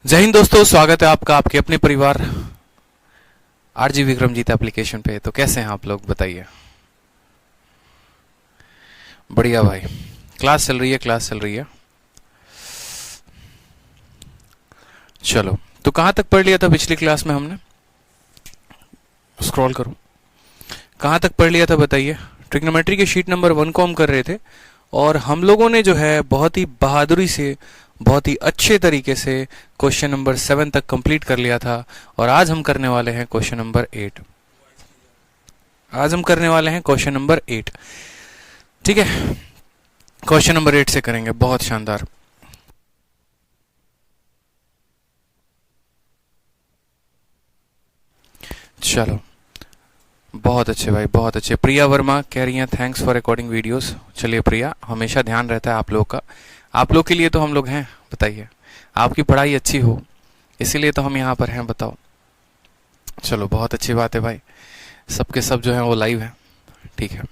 जय हिंद दोस्तों, स्वागत है आपका आपके अपने परिवार आरजी विक्रमजीत एप्लीकेशन पे। तो कैसे हैं आप लोग, बताइए। बढ़िया भाई, क्लास चल रही है। चलो, तो कहां तक पढ़ लिया था पिछली क्लास में हमने? स्क्रॉल करो, कहां तक पढ़ लिया था बताइए। ट्रिग्नोमेट्री के शीट नंबर 1 को हम कर रहे थे और हम लोगों ने जो है बहुत ही बहादुरी से, बहुत ही अच्छे तरीके से क्वेश्चन नंबर 7 तक कंप्लीट कर लिया था। और आज हम करने वाले हैं क्वेश्चन नंबर 8। ठीक है, क्वेश्चन नंबर 8 से करेंगे। बहुत शानदार। चलो, बहुत अच्छे भाई, बहुत अच्छे। प्रिया वर्मा कह रही हैं थैंक्स फॉर रिकॉर्डिंग वीडियोस। चलिए प्रिया, हमेशा ध्यान रहता है आप लोग का। आप लोग के लिए तो हम लोग हैं, बताइए। आपकी पढ़ाई अच्छी हो इसीलिए तो हम यहाँ पर हैं, बताओ। चलो, बहुत अच्छी बात है भाई। सबके सब जो है वो लाइव है, ठीक है।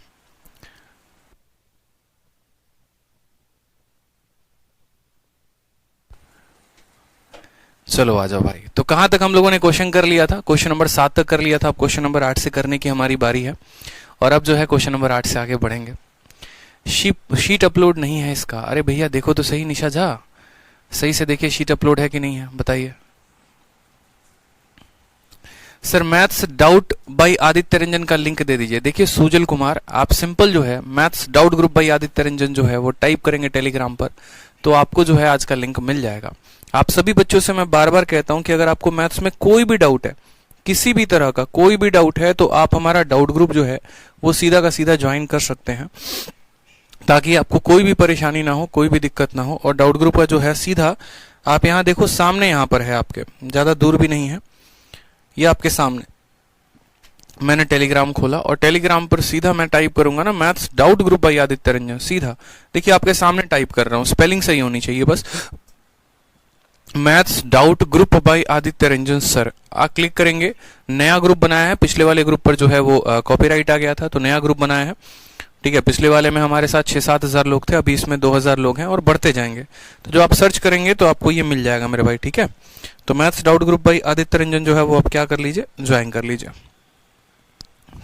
चलो आ जाओ भाई। तो कहां तक हम लोगों ने क्वेश्चन कर लिया था? क्वेश्चन नंबर 7 तक कर लिया था। अब क्वेश्चन नंबर 8 से करने की हमारी बारी है। और अब जो है क्वेश्चन नंबर 8 से आगे बढ़ेंगे। शीट अपलोड नहीं है इसका। अरे भैया देखो तो सही, निशा झा, सही से देखिए शीट अपलोड है कि नहीं है, बताइए। Sir maths doubt by Aditya Ranjan का लिंक दे दीजिए। देखिए सुजल कुमार, आप सिंपल जो है maths doubt group by Aditya Ranjan जो है वो टाइप करेंगे टेलीग्राम पर, तो आपको जो है आज का लिंक मिल जाएगा। आप सभी बच्चों से मैं बार बार कहता हूं कि अगर आपको मैथ्स में कोई भी डाउट है, किसी भी तरह का कोई भी डाउट है, तो आप हमारा डाउट ग्रुप जो है वो सीधा का सीधा ज्वाइन कर सकते हैं, ताकि आपको कोई भी परेशानी ना हो, कोई भी दिक्कत ना हो। और डाउट ग्रुप का जो है सीधा आप यहाँ देखो, सामने यहाँ पर है आपके, ज्यादा दूर भी नहीं है, ये आपके सामने मैंने टेलीग्राम खोला और टेलीग्राम पर सीधा मैं टाइप करूंगा ना maths doubt group by Aditya Ranjan, सीधा देखिए आपके सामने टाइप कर रहा हूं। स्पेलिंग सही होनी चाहिए बस। Maths doubt group by Aditya Ranjan sir, आप क्लिक करेंगे। नया ग्रुप बनाया है, पिछले वाले ग्रुप पर जो है वो कॉपीराइट आ गया था, तो नया ग्रुप बनाया है, ठीक है। पिछले वाले में हमारे साथ 6-7 हजार लोग थे, अभी इसमें 2000 लोग हैं और बढ़ते जाएंगे। तो जो आप सर्च करेंगे तो आपको ये मिल जाएगा मेरे भाई, ठीक है। तो maths doubt group by Aditya Ranjan जो है वो आप क्या कर लीजिए, ज्वाइन कर लीजिए,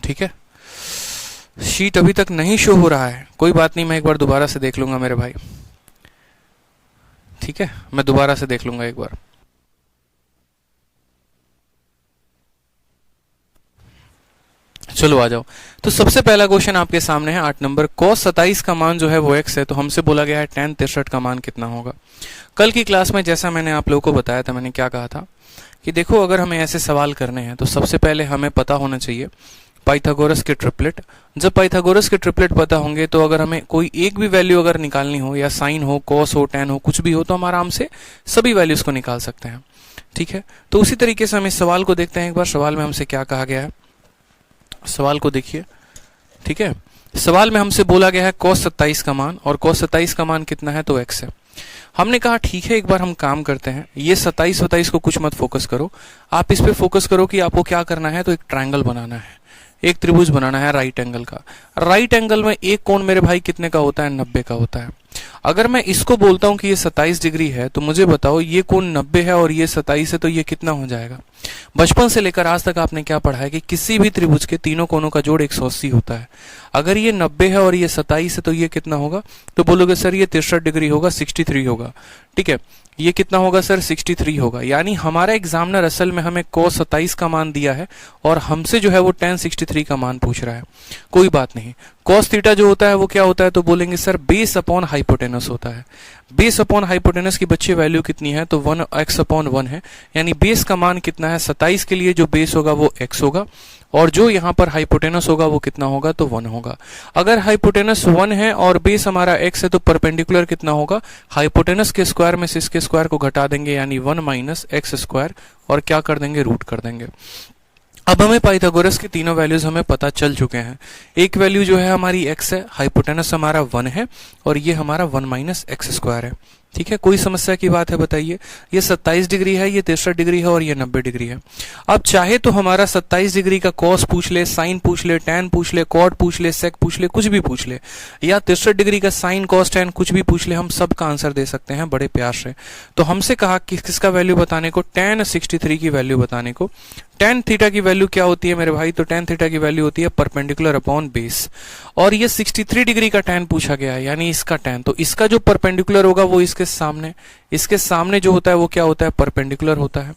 ठीक है। शीट अभी तक नहीं शो हो रहा है, कोई बात नहीं, मैं एक बार दोबारा से देख लूंगा मेरे भाई, ठीक है। मैं दोबारा से देख लूंगा एक बार। चलो आ जाओ। तो सबसे पहला क्वेश्चन आपके सामने है 8 नंबर। cos 27 का मान जो है वो x है, तो हमसे बोला गया है tan 63 का मान कितना होगा। कल की क्लास में जैसा मैंने आप लोगों को बताया था, मैंने क्या कहा था कि देखो अगर हमें ऐसे सवाल करने हैं तो सबसे पहले हमें पता होना चाहिए पाइथागोरस के ट्रिपलेट। जब पाइथागोरस के ट्रिपलेट पता होंगे तो अगर हमें कोई एक भी वैल्यू अगर निकालनी हो, या साइन हो, कॉस हो, टैन हो, कुछ भी हो, तो हम आराम से सभी वैल्यूज को निकाल सकते हैं, ठीक है। तो उसी तरीके से हम इस सवाल को देखते हैं एक बार। सवाल में हमसे क्या कहा गया है, सवाल को देखिए, ठीक है। सवाल में हमसे बोला गया है cos 27 का मान, और cos 27 का मान कितना है, तो x है। हमने कहा ठीक है, एक बार हम काम करते हैं, ये 27 को कुछ मत फोकस करो, आप इस पे फोकस करो कि आपको क्या करना है। तो एक ट्रायंगल बनाना है, एक त्रिभुज बनाना है राइट एंगल का। राइट एंगल में एक कोण मेरे भाई कितने का होता है, 90 का होता है। अगर मैं इसको बोलता हूं कि ये 27 डिग्री है, तो मुझे बताओ ये कोण 90 है और ये 27 है, तो ये कितना हो जाएगा। बचपन से लेकर आज तक आपने क्या पढ़ा है कि किसी भी त्रिभुज के तीनों कोणों का जोड़ 180 होता है। अगर ये 90 है और ये 27 है, तो ये कितना होगा, तो बोलोगे सर ये 63 डिग्री होगा, 63 होगा, ठीक है। ये कितना होगा सर, 63 होगा। यानी हमारा एग्जामिनर असल में हमें cos 27 का मान दिया है और हमसे जो है वो tan 63 का मान पूछ रहा है। कोई बात नहीं, cos थीटा जो होता है वो क्या होता है, तो बोलेंगे सर बेस अपॉन हाइपोटेनस होता है। बेस अपॉन हाइपोटेनस की बच्चे वैल्यू कितनी है, तो 1x/1 है। यानी बेस का मान कितना है, 27 के लिए जो बेस होगा वो x होगा, और जो यहाँ पर हाइपोटेनस होगा वो कितना होगा, तो 1 होगा। अगर हाइपोटेनस 1 है और बेस हमारा x है, तो परपेंडिकुलर कितना होगा, हाइपोटेनस के स्क्वायर में से इसके स्क्वायर को घटा देंगे, यानी 1 - x², और क्या कर देंगे, रूट कर देंगे। अब हमें पाइथागोरस की तीनों वैल्यूज हमें पता चल चुके हैं। एक वैल्यू जो है हमारी x है, हाइपोटेनस हमारा 1 है, और ये हमारा 1 - x² है, ठीक है, कोई समस्या की बात है बताइए। ये 27 डिग्री है, ये 63 डिग्री है और ये 90 डिग्री है। अब चाहे तो हमारा 27 डिग्री का कॉस पूछ ले, साइन पूछ ले, टैन पूछ ले, कॉट पूछ ले, सेक पूछ ले, कुछ भी पूछ ले, या 63 डिग्री का साइन कॉस टैन कुछ भी पूछ ले, हम सब का आंसर दे सकते हैं बड़े प्यार से। तो हमसे कहा कि किसका वैल्यू बताने को, tan 63 की वैल्यू बताने को। tan थीटा की वैल्यू क्या होती है मेरे भाई, तो tan थीटा की वैल्यू होती है परपेंडिकुलर अपॉन बेस। और ये 63 डिग्री का tan पूछा गया है, यानी इसका tan, तो इसका जो परपेंडिकुलर होगा वो इसके सामने जो होता है वो क्या होता है, परपेंडिकुलर होता है।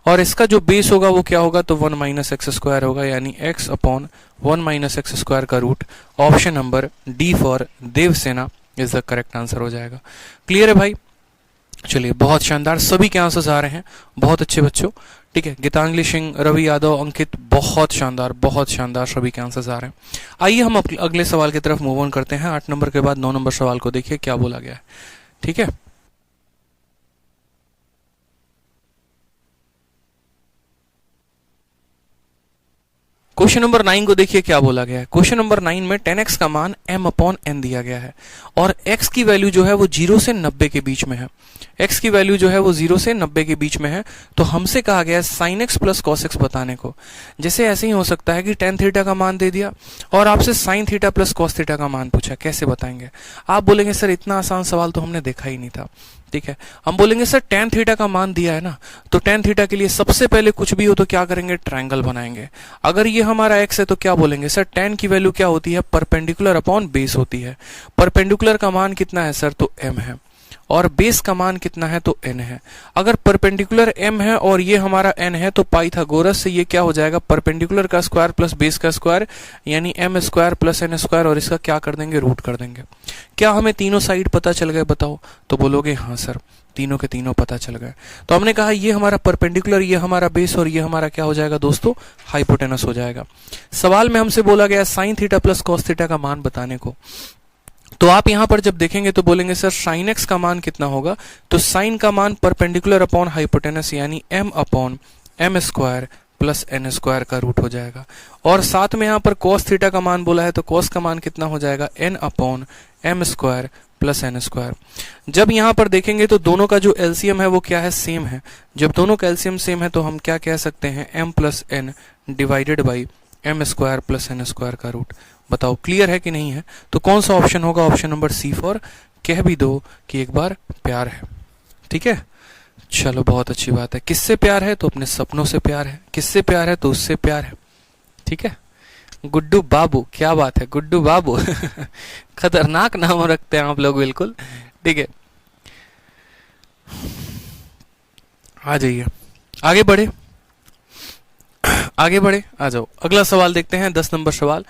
और इसका जो बेस होगा वो क्या होगा, तो 1 माइनस एक्स स्क्वायर होगा, यानी x upon 1 minus x square का root. Option number D for Devsena is the correct answer हो जाएगा। क्लियर है भाई? चलिए, बहुत शानदार, सभी के आंसर्स आ रहे हैं, बहुत अच्छे बच्चों। ठीक है, गीतांजलि सिंह, रवि यादव, अंकित, बहुत शानदार सभी के आंसर्स आ रहे हैं। आइए हम अगले सवाल की तरफ मूव ऑन करते हैं। 8 नंबर के बाद 9 नंबर सवाल को देखिए क्या बोला गया है। ठीक है, क्वेश्चन नंबर 9 को देखिए क्या बोला गया है। क्वेश्चन नंबर 9 में 10x का मान m अपॉन n दिया गया है और x की वैल्यू जो है वो 0 से 90 के बीच में है। x की वैल्यू जो है वो 0 से 90 के बीच में है। तो हमसे कहा गया है sin x plus cos x बताने को। जैसे ऐसे ही हो सकता है कि tan थीटा का मान दे दिया और आपसे sin theta plus cos theta का मान पूछा, कैसे बताएंगे? आप बोलेंगे सर इतना आसान सवाल तो हमने देखा ही नहीं था। ठीक है, हम बोलेंगे सर tan थीटा का मान दिया है ना, तो tan थीटा के लिए सबसे पहले कुछ भी हो तो क्या करेंगे, ट्रायंगल बनाएंगे। अगर ये हमारा x है तो क्या बोलेंगे सर, tan की वैल्यू क्या होती है, परपेंडिकुलर अपॉन बेस होती है। परपेंडिकुलर का मान कितना है सर, तो m है, और बेस का मान कितना है, तो n है। अगर परपेंडिकुलर m है और ये हमारा n है तो पाइथागोरस से ये क्या हो जाएगा, परपेंडिकुलर का स्क्वायर प्लस बेस का स्क्वायर, यानी m square plus n square, और इसका क्या कर देंगे, रूट कर देंगे। क्या हमें तीनों साइड पता चल गए बताओ? तो बोलोगे हाँ सर, तीनों के तीनों पता चल गए। तो हमने कहा ये हमारा परपेंडिकुलर, ये हमारा बेस, और ये हमारा क्या हो जाएगा दोस्तों, हाइपोटेनस हो जाएगा। सवाल में हमसे बोला गया sine theta plus cos theta का मान बताने को। तो आप यहां पर जब देखेंगे तो बोलेंगे सर साइन एक्स का मान कितना होगा, तो साइन का मान परपेंडिकुलर अपॉन हाइपोटेनस यानी m upon m square plus n square का रूट हो जाएगा। और साथ में यहां पर cos थीटा का मान बोला है तो cos का मान कितना हो जाएगा, n upon m square plus n square. जब यहां पर देखेंगे तो दोनों का जो एलसीएम है वो क्या है, सेम है। जब दोनों का एलसीएम सेम है तो हम क्या कह सकते हैं, m plus n divided by m square plus n square का रूट। बताओ क्लियर है कि नहीं है? तो कौन सा ऑप्शन होगा, ऑप्शन नंबर सी फॉर कह भी दो कि एक बार प्यार है। ठीक है, चलो बहुत अच्छी बात है। किससे प्यार है, तो अपने सपनों से प्यार है। किससे प्यार है, तो उससे प्यार है। ठीक है, गुड्डू बाबू, क्या बात है गुड्डू बाबू खतरनाक नाम रखते हैं आप लोग, बिल्कुल। ठीक है, आ जाइए, आगे बढ़े, आ जाओ। अगला सवाल देखते हैं, 10 नंबर सवाल।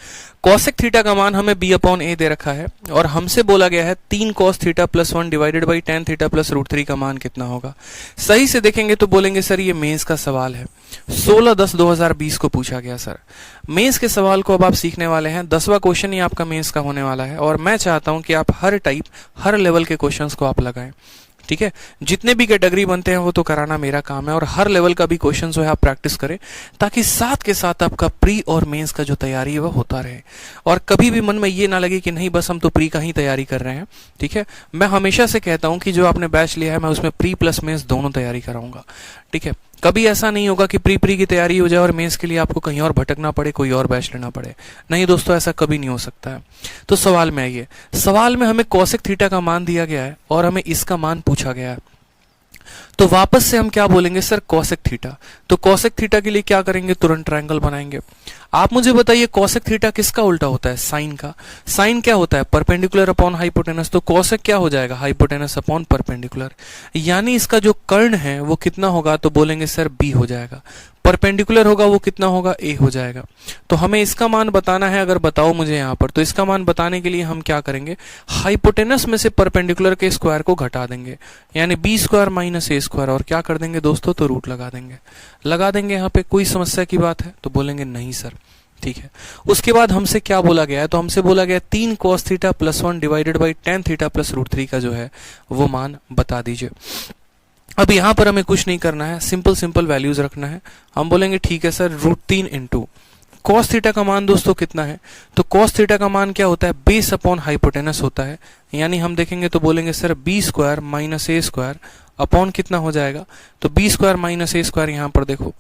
कॉसेक थीटा का मान हमें b अपॉन a दे रखा है और हमसे बोला गया है 3 cos theta plus 1 divided by tan theta plus root 3 का मान कितना होगा। सही से देखेंगे तो बोलेंगे सर ये मेंस का सवाल है, 16/10/2020 को पूछा गया। सर मेंस के सवाल को अब आप सीखने वाले हैं, 10वां क्वेश्चन ही आपका मेंस का होने वाला है और मैं चाहता हूं कि आप हर टाइप, हर लेवल के क्वेश्चंस को आप लगाएं। ठीक है, जितने भी कैटेगरी बनते हैं वो तो कराना मेरा काम है और हर लेवल का भी क्वेश्चन जो है आप प्रैक्टिस करें, ताकि साथ के साथ आपका प्री और मेंस का जो तैयारी है वो होता रहे और कभी भी मन में ये ना लगे कि नहीं बस हम तो प्री का ही तैयारी कर रहे हैं। ठीक है, मैं हमेशा से कहता हूं कि जो आपने बैच लिया है मैं उसमें प्री प्लस मेंस दोनों तैयारी कराऊंगा। ठीक है, कभी ऐसा नहीं होगा कि प्री की तैयारी हो जाए और मेंस के लिए आपको कहीं और भटकना पड़े, कोई और बैच लेना पड़े। नहीं दोस्तों, ऐसा कभी नहीं हो सकता है। तो सवाल में आइए, सवाल में हमें कॉसेक थीटा का मान दिया गया है और हमें इसका मान पूछा गया है। तो वापस से हम क्या बोलेंगे सर, कॉसेक थीटा। तो कॉसेक थीटा के लिए क्या करेंगे, तुरंत ट्रायंगल बनाएंगे। आप मुझे बताइए कॉसेक थीटा किसका उल्टा होता है, साइन का। साइन क्या होता है, परपेंडिकुलर अपॉन हाइपोटेनस। तो कॉसेक क्या हो जाएगा, हाइपोटेनस अपॉन परपेंडिकुलर, यानी इसका जो कर्ण है वो कितना होगा, तो बोलेंगे सर बी हो जाएगा। परपेंडिकुलर होगा वो कितना होगा, ए हो जाएगा। तो हमें इसका मान बताना है, अगर बताओ मुझे यहाँ पर, तो इसका मान बताने के लिए हम क्या करेंगे, हाइपोटेनस में से परपेंडिकुलर के स्क्वायर को घटा देंगे, यानी B square minus A square, और क्या कर देंगे दोस्तों, तो रूट लगा देंगे यहाँ पे। कोई समस्या की बात है, तो बोलेंगे नहीं सर। ठीक है, उसके बाद हमसे क्या बोला गया है, तो हमसे बोला गया 3 cos theta plus 1 divided by tan theta plus root 3 का जो है वो मान बता दीजिए। अब यहां पर हमें कुछ नहीं करना है, सिंपल वैल्यूज रखना है। हम बोलेंगे ठीक है sir, root 3 into cos theta का मान दोस्तों कितना है, तो कॉस थीटा का मान क्या होता है, बेस अपॉन हाइपोटेनस होता है। यानी हम देखेंगे तो बोलेंगे sir B square minus A square upon कितना हो जाएगा, तो B square minus A square, यहां पर देखो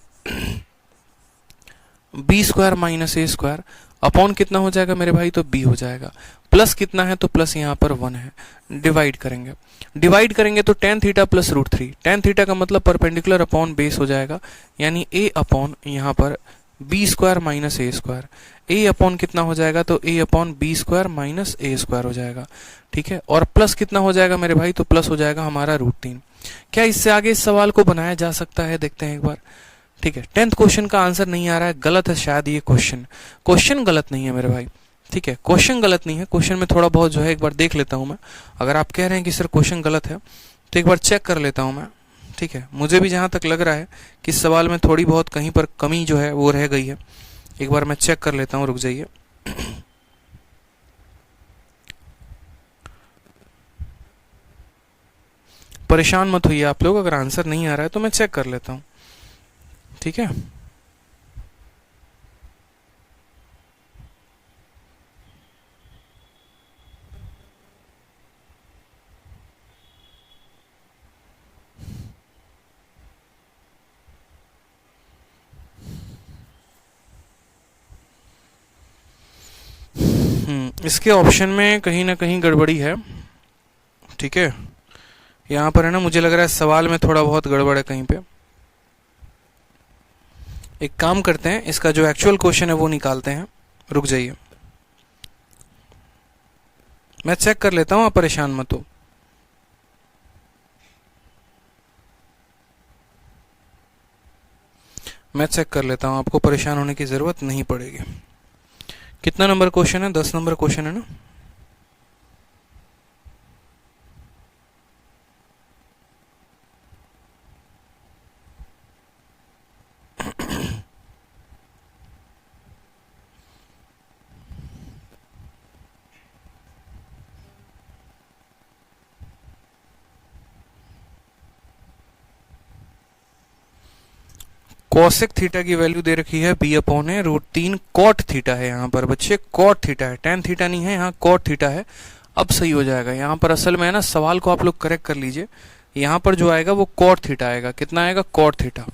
B square minus A square upon कितना हो जाएगा मेरे भाई, तो बी हो जाएगा। प्लस कितना है, तो प्लस यहाँ पर 1 है। डिवाइड करेंगे तो tan theta plus root three, tan theta का मतलब परपेंडिकुलर अपॉन बेस हो जाएगा, यानी ए अपॉन यहाँ पर B square minus A square. A upon कितना हो जाएगा, तो ए upon B square minus A square हो जाएगा। ठीक है, और प्लस कितना हो जाएगा मेरे भाई, तो प्लस हो जाएगा हमारा रूट 3। क्या इससे आगे इस सवाल को बनाया जा सकता है, देखते हैं एक बार। ठीक है, 10th क्वेश्चन का आंसर नहीं आ रहा है, गलत है शायद ये क्वेश्चन गलत नहीं है मेरे भाई। ठीक है, क्वेश्चन गलत नहीं है, क्वेश्चन में थोड़ा बहुत जो है एक बार देख लेता हूं मैं। अगर आप कह रहे हैं कि सर क्वेश्चन गलत है तो एक बार चेक कर लेता हूं मैं। ठीक है, मुझे भी जहां तक लग रहा है कि इस सवाल में थोड़ी बहुत कहीं पर कमी जो है वो रह गई है, एक बार मैं चेक कर लेता हूं, रुक जाइए। परेशान मत होइए आप लोग, अगर आंसर नहीं आ रहा है तो मैं चेक कर लेता हूं। ठीक है, इसके ऑप्शन में कहीं ना कहीं गड़बड़ी है। ठीक है, यहां पर है ना, मुझे लग रहा है सवाल में थोड़ा बहुत गड़बड़ है कहीं पे। एक काम करते हैं, इसका जो एक्चुअल क्वेश्चन है वो निकालते हैं, रुक जाइए, मैं चेक कर लेता हूं, आप परेशान मत हो। मैं चेक कर लेता हूं, आपको परेशान होने की जरूरत नहीं पड़ेगी। कितना नंबर क्वेश्चन है, 10 नंबर क्वेश्चन है ना। कॉसेक थीटा की वैल्यू दे रखी है बी अपॉन है रूट 3 कॉट थीटा है, यहाँ पर बच्चे कॉट थीटा है, टेन थीटा नहीं है, यहाँ कॉट थीटा है। अब सही हो जाएगा, यहाँ पर असल में है ना, सवाल को आप लोग करेक्ट कर लीजिए, यहाँ पर जो आएगा वो कॉट थीटा आएगा। कितना आएगा, कॉट थीटा।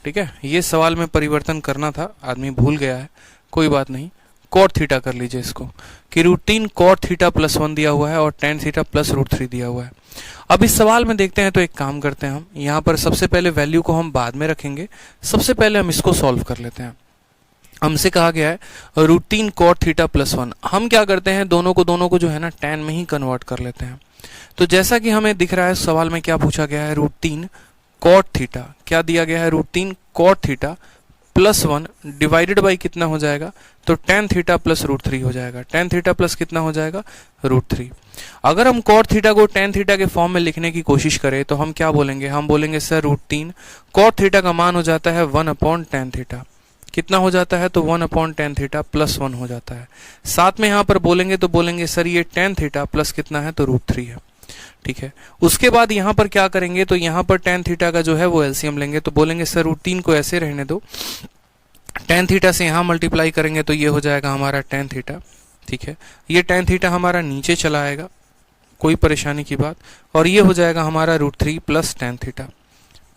ठीक है, ये सवाल में परिवर्तन करना था, आदमी भूल गया है, कोई बात नहीं, कॉट थीटा कर लीजिए इसको, कि रूट 3 कॉट थीटा प्लस 1 दिया हुआ है और टेन थीटा प्लस रूट 3 दिया हुआ है। अब इस सवाल में देखते हैं, तो एक काम करते हैं हम, यहाँ पर सबसे पहले वैल्यू को हम बाद में रखेंगे, सबसे पहले हम इसको सॉल्व कर लेते हैं। हमसे कहा गया है रूट 3 कॉट थीटा प्लस 1, हम क्या करते हैं, दोनों को जो है ना टेन में ही कन्वर्ट कर लेते हैं। तो जैसा कि हमें दिख रहा है सवाल में क्या पूछा गया है, रूट 3 कॉट थीटा, क्या दिया गया है, root 3 cot theta plus 1 divided by कितना हो जाएगा, तो टेन थीटा प्लस रूट 3 हो जाएगा। टेन थीटा प्लस कितना हो जाएगा, रूट 3। अगर हम कॉट थीटा को टेन थीटा के फॉर्म में लिखने की कोशिश करें तो हम क्या बोलेंगे, हम बोलेंगे सर रूट 3 कॉट थीटा का मान हो जाता है 1 अपॉन टेन थीटा। कितना हो जाता है, तो 1 अपॉन टेन थीटा प्लस 1 हो जाता है। साथ में यहां पर बोलेंगे तो बोलेंगे सर ये टेन थीटा प्लस कितना है, तो रूट 3 है। ठीक है, उसके बाद यहां पर क्या करेंगे, तो यहां पर टेन थीटा का जो है वो एलसीएम लेंगे, तो बोलेंगे सर रूट 3 को ऐसे रहने दो, टेन थीटा से यहां मल्टीप्लाई करेंगे तो ये हो जाएगा हमारा टेन थीटा। ठीक है, ये टेन थीटा हमारा नीचे चला आएगा, कोई परेशानी की बात, और ये हो जाएगा हमारा रूट 3 प्लस टेन थीटा।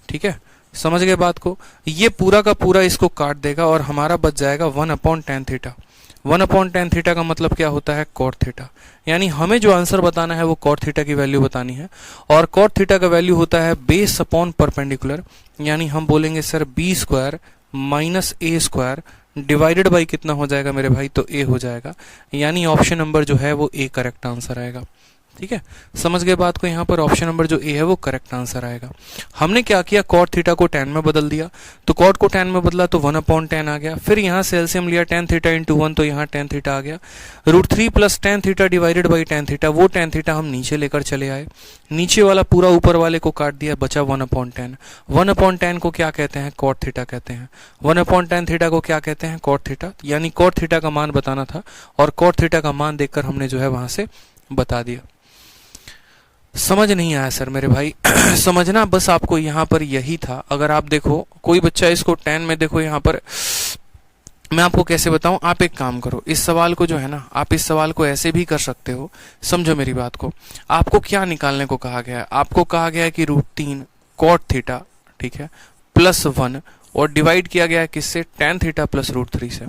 ठीक है, समझ गए बात को, ये पूरा का पूरा इसको काट देगा और हमारा बच जाएगा 1 upon tan theta. 1 upon ten theta का मतलब क्या होता है, कॉट थीटा। यानी हमें जो आंसर बताना है वो कॉट थीटा की वैल्यू बतानी है, और कॉट थीटा का वैल्यू होता है बेस अपॉन परपेंडिकुलर, यानी हम बोलेंगे sir B square minus A square divided by कितना हो जाएगा मेरे भाई, तो ए हो जाएगा। यानी ऑप्शन नंबर जो है वो ए करेक्ट आंसर आएगा। ठीक है, समझ गए बात को, यहाँ पर ऑप्शन नंबर जो ए है वो करेक्ट आंसर आएगा। हमने क्या किया, कॉट थीटा को टेन में बदल दिया, तो कॉट को टेन में बदला तो 1 अपॉन टेन आ गया, फिर यहाँ से एलसीएम लिया टेन थीटा इंटू 1, तो यहाँ टेन थीटा आ गया। Root 3 plus tan theta divided by tan theta, वो टेन थीटा हम नीचे लेकर चले आए, नीचे वाला पूरा ऊपर वाले को काट दिया, बचा 1 अपॉन टेन। 1 अपॉन टेन को क्या कहते हैं, कॉट थीटा कहते हैं। 1 अपॉन टेन थीटा को क्या कहते हैं, कॉट थीटा। यानी कॉट थीटा का मान बताना था, और कॉट थीटा का मान देखकर हमने जो है वहां से बता दिया। समझ नहीं आया सर मेरे भाई, समझना बस आपको यहाँ पर यही था। अगर आप देखो, कोई बच्चा इसको 10 में देखो यहाँ पर मैं आपको कैसे बताऊं, आप एक काम करो, इस सवाल को जो है ना, आप इस सवाल को ऐसे भी कर सकते हो। समझो मेरी बात को। आपको क्या निकालने को कहा गया है? आपको कहा गया है कि √3 cot थीटा, ठीक है, +1, और डिवाइड किया गया है किससे? tan थीटा प्लस √3 से।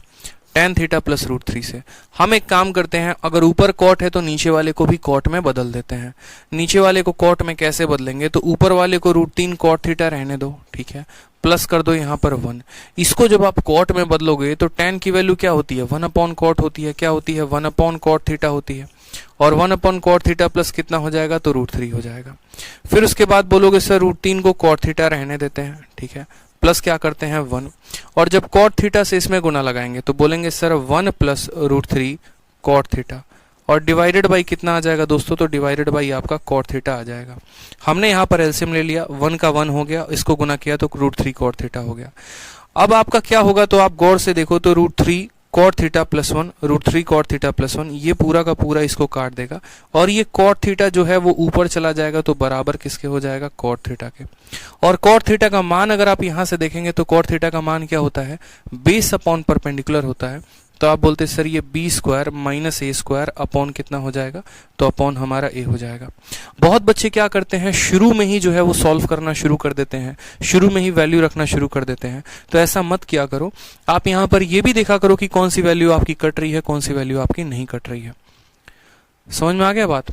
tan थीटा प्लस √3 से। हम एक काम करते हैं, अगर ऊपर cot है तो नीचे वाले को भी cot में बदल देते हैं। नीचे वाले को cot में कैसे बदलेंगे? तो ऊपर वाले को √3 cot थीटा रहने दो, ठीक है, प्लस कर दो यहाँ पर 1। इसको जब आप cot में बदलोगे तो tan की वैल्यू क्या होती है? 1/cot होती है। क्या होती है? 1/cot थीटा होती है। और 1/cot थीटा प्लस कितना हो जाएगा? तो √3 हो जाएगा। फिर उसके बाद बोलोगे सर √3 को cot थीटा रहने देते हैं, ठीक है, प्लस क्या करते हैं? 1। और जब cot थीटा से इसमें गुना लगाएंगे तो बोलेंगे सर 1 + √3 cot थीटा, और डिवाइडेड बाई कितना आ जाएगा दोस्तों? तो डिवाइडेड बाई आपका cot थीटा आ जाएगा। हमने यहाँ पर एलसीएम ले लिया, 1 का 1 हो गया, इसको गुना किया तो √3 cot थीटा हो गया। अब आपका क्या होगा? तो आप गौर से देखो तो √3 cot theta plus 1, √3 cot theta plus 1, ये पूरा का पूरा इसको काट देगा, और ये cot थीटा जो है वो ऊपर चला जाएगा, तो बराबर किसके हो जाएगा? cot थीटा के। और cot थीटा का मान अगर आप यहां से देखेंगे तो cot थीटा का मान क्या होता है? बेस अपॉन परपेंडिकुलर होता है। तो आप बोलते सर ये b² - a² अपॉन कितना हो जाएगा? तो अपॉन हमारा a हो जाएगा। बहुत बच्चे क्या करते हैं, शुरू में ही जो है वो सॉल्व करना शुरू कर देते हैं, शुरू में ही वैल्यू रखना शुरू कर देते हैं। तो ऐसा मत किया करो। आप यहाँ पर ये भी देखा करो कि कौन सी वैल्यू आपकी कट रही है, कौन सी वैल्यू आपकी नहीं कट रही है। समझ में आ गया बात?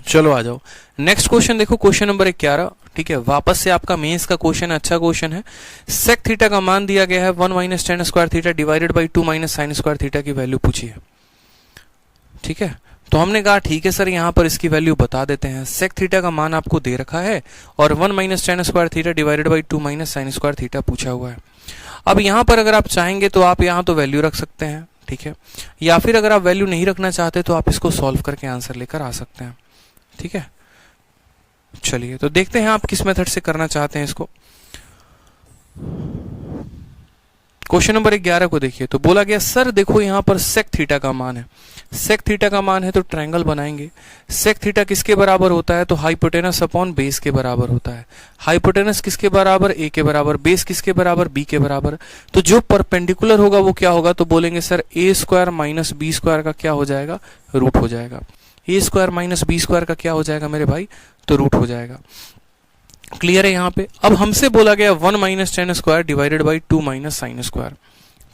चलो आ जाओ, नेक्स्ट क्वेश्चन देखो, क्वेश्चन नंबर 11, ठीक है, वापस से आपका मेंस का क्वेश्चन, अच्छा क्वेश्चन है। सेक थीटा का मान दिया गया है 1 - tan² theta divided by 2 - sin² theta की वैल्यू पूछी है, ठीक है। तो हमने कहा ठीक है सर, यहां पर इसकी वैल्यू बता देते हैं। सेक थीटा का मान आपको दे रखा है और 1 - tan² theta divided by 2 - sin² theta पूछा हुआ है। अब यहां पर अगर आप चाहेंगे तो आप यहां तो वैल्यू रख सकते हैं, ठीक है, या फिर अगर आप वैल्यू नहीं रखना चाहते तो आप इसको सॉल्व करके आंसर लेकर आ सकते हैं, ठीक है। चलिए तो देखते हैं आप किस मेथड से करना चाहते हैं इसको। क्वेश्चन नंबर 11 को देखिए, तो बोला गया सर देखो यहां पर सेक थीटा का मान है, सेक थीटा का मान है तो ट्रायंगल बनाएंगे। सेक थीटा किसके बराबर होता है? तो हाइपोटेनस अपॉन बेस के बराबर होता है। हाइपोटेनस किसके बराबर? a के बराबर। बेस किसके बराबर? b के बराबर। तो जो परपेंडिकुलर होगा वो क्या होगा? तो बोलेंगे सर a² - b² का क्या हो जाएगा? रूट हो जाएगा। a² - b² का क्या हो जाएगा मेरे भाई? तो रूट हो जाएगा। क्लियर है यहाँ पे? अब हमसे बोला गया 1 - tan² डिवाइडेड बाई 2 - sin²,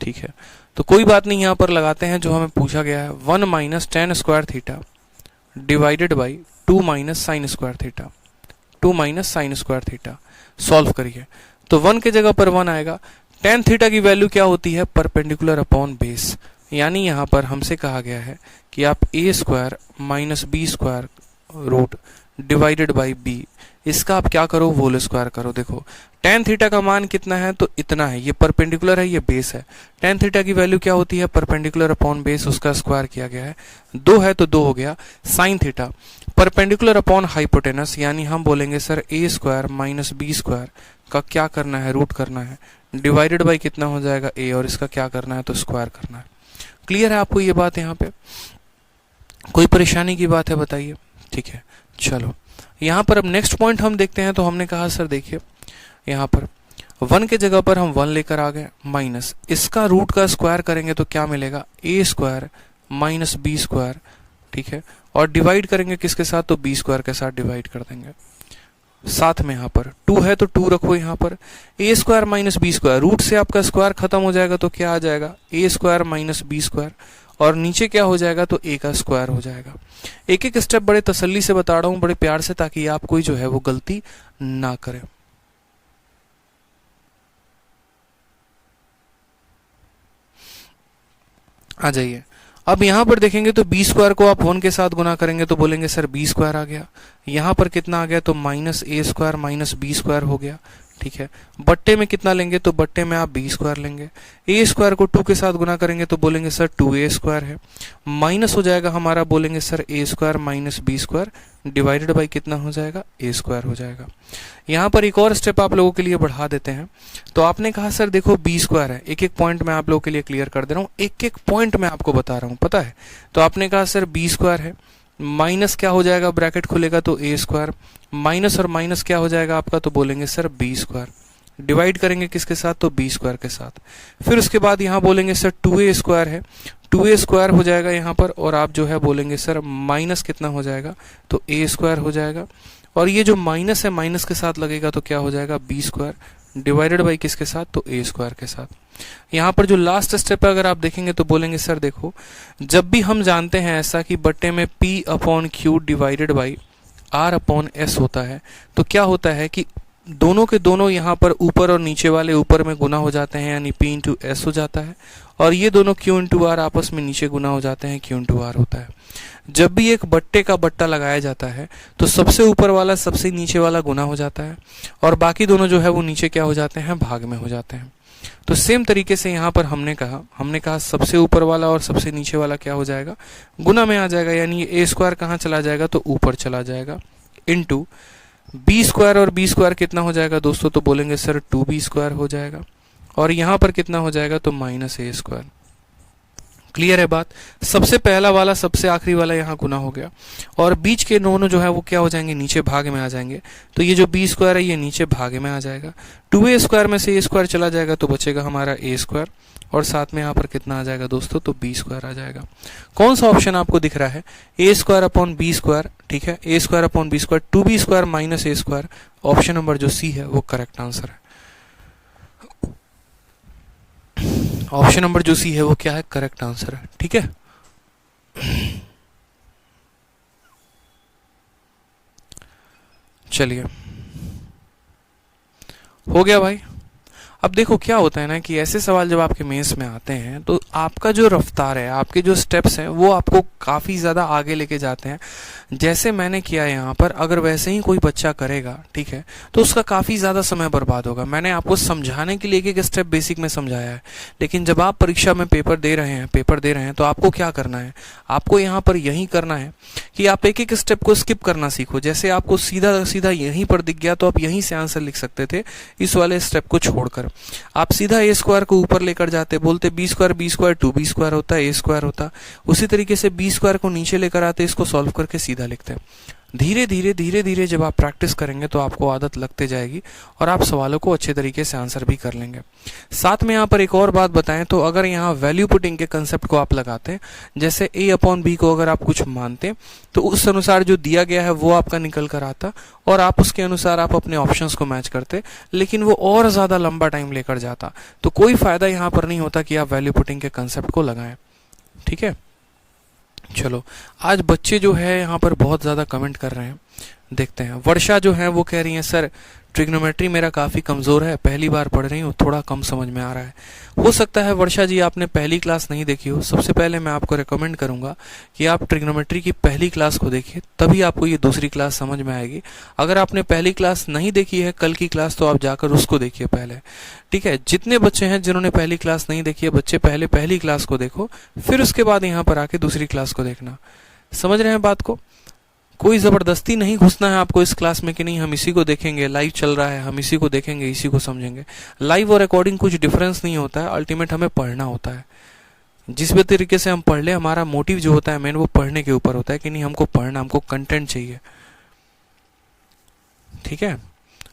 ठीक है। तो कोई बात नहीं, यहाँ पर लगाते हैं जो हमें पूछा गया है, 1 - tan² theta divided by 2 - sin² theta, 2 - sin² theta. Solve करिए तो 1 के जगह पर 1 आएगा। tan थीटा की वैल्यू क्या होती है? परपेंडिकुलर अपॉन बेस, यानी यहाँ पर हमसे कहा गया है कि आप a² - b² root divided by b, इसका आप क्या करो? होल स्क्वायर करो। देखो tan थीटा का मान कितना है? तो इतना है, ये परपेंडिकुलर है, ये बेस है। tan थीटा की वैल्यू क्या होती है? परपेंडिकुलर अपॉन बेस, उसका स्क्वायर किया गया है, 2 है तो 2 हो गया। sin theta perpendicular upon hypotenuse, यानी हम बोलेंगे सर a² - b² का क्या करना है? रूट करना है, डिवाइडेड बाई कितना हो जाएगा? a, और इसका क्या करना है? तो स्क्वायर करना है। क्लियर है आपको ये बात? यहाँ पे कोई परेशानी की बात है बताइए? ठीक है, चलो यहाँ पर अब नेक्स्ट पॉइंट हम देखते हैं। तो हमने कहा सर देखिए यहाँ पर 1 के जगह पर हम 1 लेकर आ गए, माइनस इसका रूट का स्क्वायर करेंगे तो क्या मिलेगा? a² - b², ठीक है, और डिवाइड करेंगे किसके साथ? तो b² के साथ डिवाइड कर देंगे। साथ में यहाँ पर 2 है तो 2 रखो, यहाँ पर a² - b², रूट से आपका स्क्वायर खत्म हो जाएगा तो क्या आ जाएगा? a² - b², और नीचे क्या हो जाएगा? तो a का स्क्वायर हो जाएगा। एक एक स्टेप बड़े तसल्ली से बता रहा हूं, बड़े प्यार से, ताकि आप कोई जो है वो गलती ना करें। आ जाइए, अब यहां पर देखेंगे तो b² को आप 1 के साथ गुना करेंगे तो बोलेंगे सर b² आ गया। यहां पर कितना आ गया? तो -a² - b² हो गया, ठीक है। बट्टे में कितना लेंगे तो बट्टे में आप बी स्क्वायर लेंगे। ए स्क्वायर को 2 के साथ गुना करेंगे तो बोलेंगे सर 2a स्क्वायर है, माइनस हो जाएगा हमारा, बोलेंगे sir a square minus B square divided by कितना हो जाएगा, a स्क्वायर हो जाएगा। यहाँ पर एक और स्टेप आप लोगों के लिए बढ़ा देते हैं। तो आपने कहा सर देखो बी स्क्वायर है, एक एक पॉइंट मैं आप लोगों के लिए क्लियर कर दे रहा हूँ, एक एक पॉइंट मैं आपको बता रहा हूँ, पता है। तो आपने कहा सर बी स्क्वायर है, माइनस क्या हो जाएगा, ब्रैकेट खुलेगा तो a स्क्वायर, माइनस और माइनस क्या हो जाएगा आपका, तो बोलेंगे सर बी स्क्वायर, डिवाइड करेंगे किसके साथ, तो बी स्क्वायर के साथ। फिर उसके बाद यहाँ बोलेंगे सर 2a स्क्वायर है, 2a स्क्वायर हो जाएगा यहाँ पर, और आप जो है बोलेंगे सर माइनस कितना हो जाएगा, तो a स्क्वायर हो जाएगा। और ये जो माइनस है माइनस के साथ लगेगा तो क्या हो जाएगा, बी स्क्वायर डिवाइडेड बाई किसके साथ, तो a स्क्वायर के साथ। यहाँ पर जो लास्ट स्टेप है अगर आप देखेंगे तो बोलेंगे सर देखो, जब भी हम जानते हैं ऐसा कि बट्टे में p upon Q divided by r upon s होता है, तो क्या होता है कि दोनों के दोनों यहाँ पर ऊपर और नीचे वाले ऊपर में गुना हो जाते हैं, यानी p इंटू एस हो जाता है, और ये दोनों q इंटू आर आपस में नीचे गुना हो जाते हैं, q इंटू आर होता है। जब भी एक बट्टे का बट्टा लगाया जाता है तो सबसे ऊपर वाला सबसे नीचे वाला गुना हो जाता है, और बाकी दोनों जो है वो नीचे क्या हो जाते हैं, भाग में हो जाते हैं। तो सेम तरीके से यहाँ पर हमने कहा सबसे ऊपर वाला और सबसे नीचे वाला क्या हो जाएगा, गुना में आ जाएगा, यानी ये a स्क्वायर कहाँ चला जाएगा, तो ऊपर चला जाएगा, इनटू बी स्क्वायर, और बी स्क्वायर कितना हो जाएगा दोस्तों, तो बोलेंगे सर 2b स्क्वायर हो जाएगा, और यहाँ पर कितना हो जाएगा, तो माइनस a स्क्वायर। क्लियर है बात। सबसे पहला वाला सबसे आखिरी वाला यहाँ गुना हो गया, और बीच के दोनों जो है वो क्या हो जाएंगे, नीचे भाग में आ जाएंगे। तो ये जो बी स्क्वायर है ये नीचे भाग में आ जाएगा, 2a स्क्वायर में से a स्क्वायर चला जाएगा तो बचेगा हमारा a स्क्वायर, और साथ में यहाँ पर कितना आ जाएगा दोस्तों, तो b स्क्वायर आ जाएगा। कौन सा ऑप्शन आपको दिख रहा है, a square upon B square, ठीक है, a square upon B square, 2b square minus a square. Option number जो सी है वो करेक्ट आंसर है। ऑप्शन नंबर जो सी है वो क्या है, करेक्ट आंसर है, ठीक है। चलिए हो गया भाई। अब देखो क्या होता है ना कि ऐसे सवाल जब आपके मेंस में आते हैं तो आपका जो रफ्तार है, आपके जो स्टेप्स हैं वो आपको काफ़ी ज़्यादा आगे लेके जाते हैं। जैसे मैंने किया यहाँ पर, अगर वैसे ही कोई बच्चा करेगा, ठीक है, तो उसका काफ़ी ज़्यादा समय बर्बाद होगा। मैंने आपको समझाने के लिए एक एक स्टेप बेसिक में समझाया है, लेकिन जब आप परीक्षा में पेपर दे रहे हैं तो आपको क्या करना है, आपको यहाँ पर यही करना है कि आप एक एक स्टेप को स्किप करना सीखो। जैसे आपको सीधा सीधा यहीं पर दिख गया तो आप यहीं से आंसर लिख सकते थे, इस वाले स्टेप को छोड़कर। आप सीधा a स्क्वायर को ऊपर लेकर जाते, बोलते b स्क्वायर 2b स्क्वायर होता है, a स्क्वायर होता। उसी तरीके से b स्क्वायर को नीचे लेकर आते, इसको सॉल्व करके सीधा लिखते। धीरे धीरे जब आप प्रैक्टिस करेंगे तो आपको आदत लगते जाएगी और आप सवालों को अच्छे तरीके से आंसर भी कर लेंगे। साथ में यहाँ पर एक और बात बताएं तो अगर यहाँ वैल्यू पुटिंग के कंसेप्ट को आप लगाते हैं, जैसे a अपॉन बी को अगर आप कुछ मानते तो उस अनुसार जो दिया गया है वो आपका निकल कर आता और आप उसके अनुसार आप अपने ऑप्शंस को मैच करते, लेकिन वो और ज़्यादा लंबा टाइम लेकर जाता। तो कोई फ़ायदा यहाँ पर नहीं होता कि आप वैल्यू पुटिंग के कंसेप्ट को लगाएं, ठीक है। चलो आज बच्चे जो है यहाँ पर बहुत ज़्यादा कमेंट कर रहे हैं, देखते हैं। वर्षा जो है वो कह रही है सर ट्रिग्नोमेट्री मेरा काफ़ी कमज़ोर है, पहली बार पढ़ रही हूँ, थोड़ा कम समझ में आ रहा है। हो सकता है वर्षा जी आपने पहली क्लास नहीं देखी हो। सबसे पहले मैं आपको रेकमेंड करूँगा कि आप ट्रिग्नोमेट्री की पहली क्लास को देखिए, तभी आपको ये दूसरी क्लास समझ में आएगी। अगर आपने पहली क्लास नहीं देखी है कल की क्लास, तो आप जाकर उसको देखिए पहले, ठीक है। जितने बच्चे हैं जिन्होंने पहली क्लास नहीं देखी है, बच्चे पहले पहली क्लास को देखो, फिर उसके बाद यहाँ पर आके दूसरी क्लास को देखना। समझ रहे हैं बात को? कोई ज़बरदस्ती नहीं घुसना है आपको इस क्लास में कि नहीं हम इसी को देखेंगे, लाइव चल रहा है हम इसी को देखेंगे, इसी को समझेंगे। लाइव और रिकॉर्डिंग कुछ डिफरेंस नहीं होता है, अल्टीमेट हमें पढ़ना होता है। जिस भी तरीके से हम पढ़ ले, हमारा मोटिव जो होता है मेन वो पढ़ने के ऊपर होता है कि नहीं हमको पढ़ना, हमको कंटेंट चाहिए, ठीक है।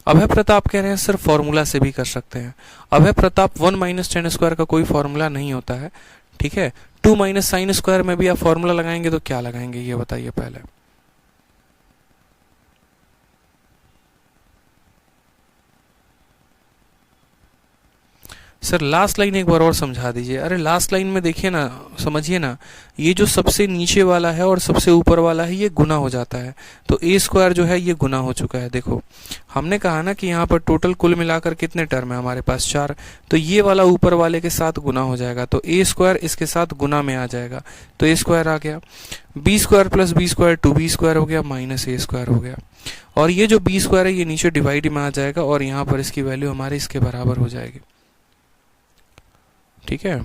अभय प्रताप कह रहे हैं सर फॉर्मूला से भी कर सकते हैं। अभय प्रताप 1 माइनस टेन स्क्वायर का कोई फॉर्मूला नहीं होता है, ठीक है। 2 माइनस साइन स्क्वायर में भी आप फॉर्मूला लगाएंगे तो क्या लगाएंगे ये बताइए पहले। सर लास्ट लाइन एक बार और समझा दीजिए। अरे लास्ट लाइन में देखिए ना, समझिए ना, ये जो सबसे नीचे वाला है और सबसे ऊपर वाला है ये गुना हो जाता है, तो ए स्क्वायर जो है ये गुना हो चुका है। देखो हमने कहा ना कि यहाँ पर टोटल कुल मिलाकर कितने टर्म है हमारे पास 4, तो ये वाला ऊपर वाले के साथ गुना हो जाएगा, तो ए स्क्वायर इसके साथ गुना में आ जाएगा, तो ए स्क्वायर आ गया। B square plus B square 2b square हो गया माइनस ए स्क्वायर हो गया, और ये जो बी स्क्वायर है ये नीचे डिवाइड में आ जाएगा और यहाँ पर इसकी वैल्यू हमारी इसके बराबर हो जाएगी। ठीक है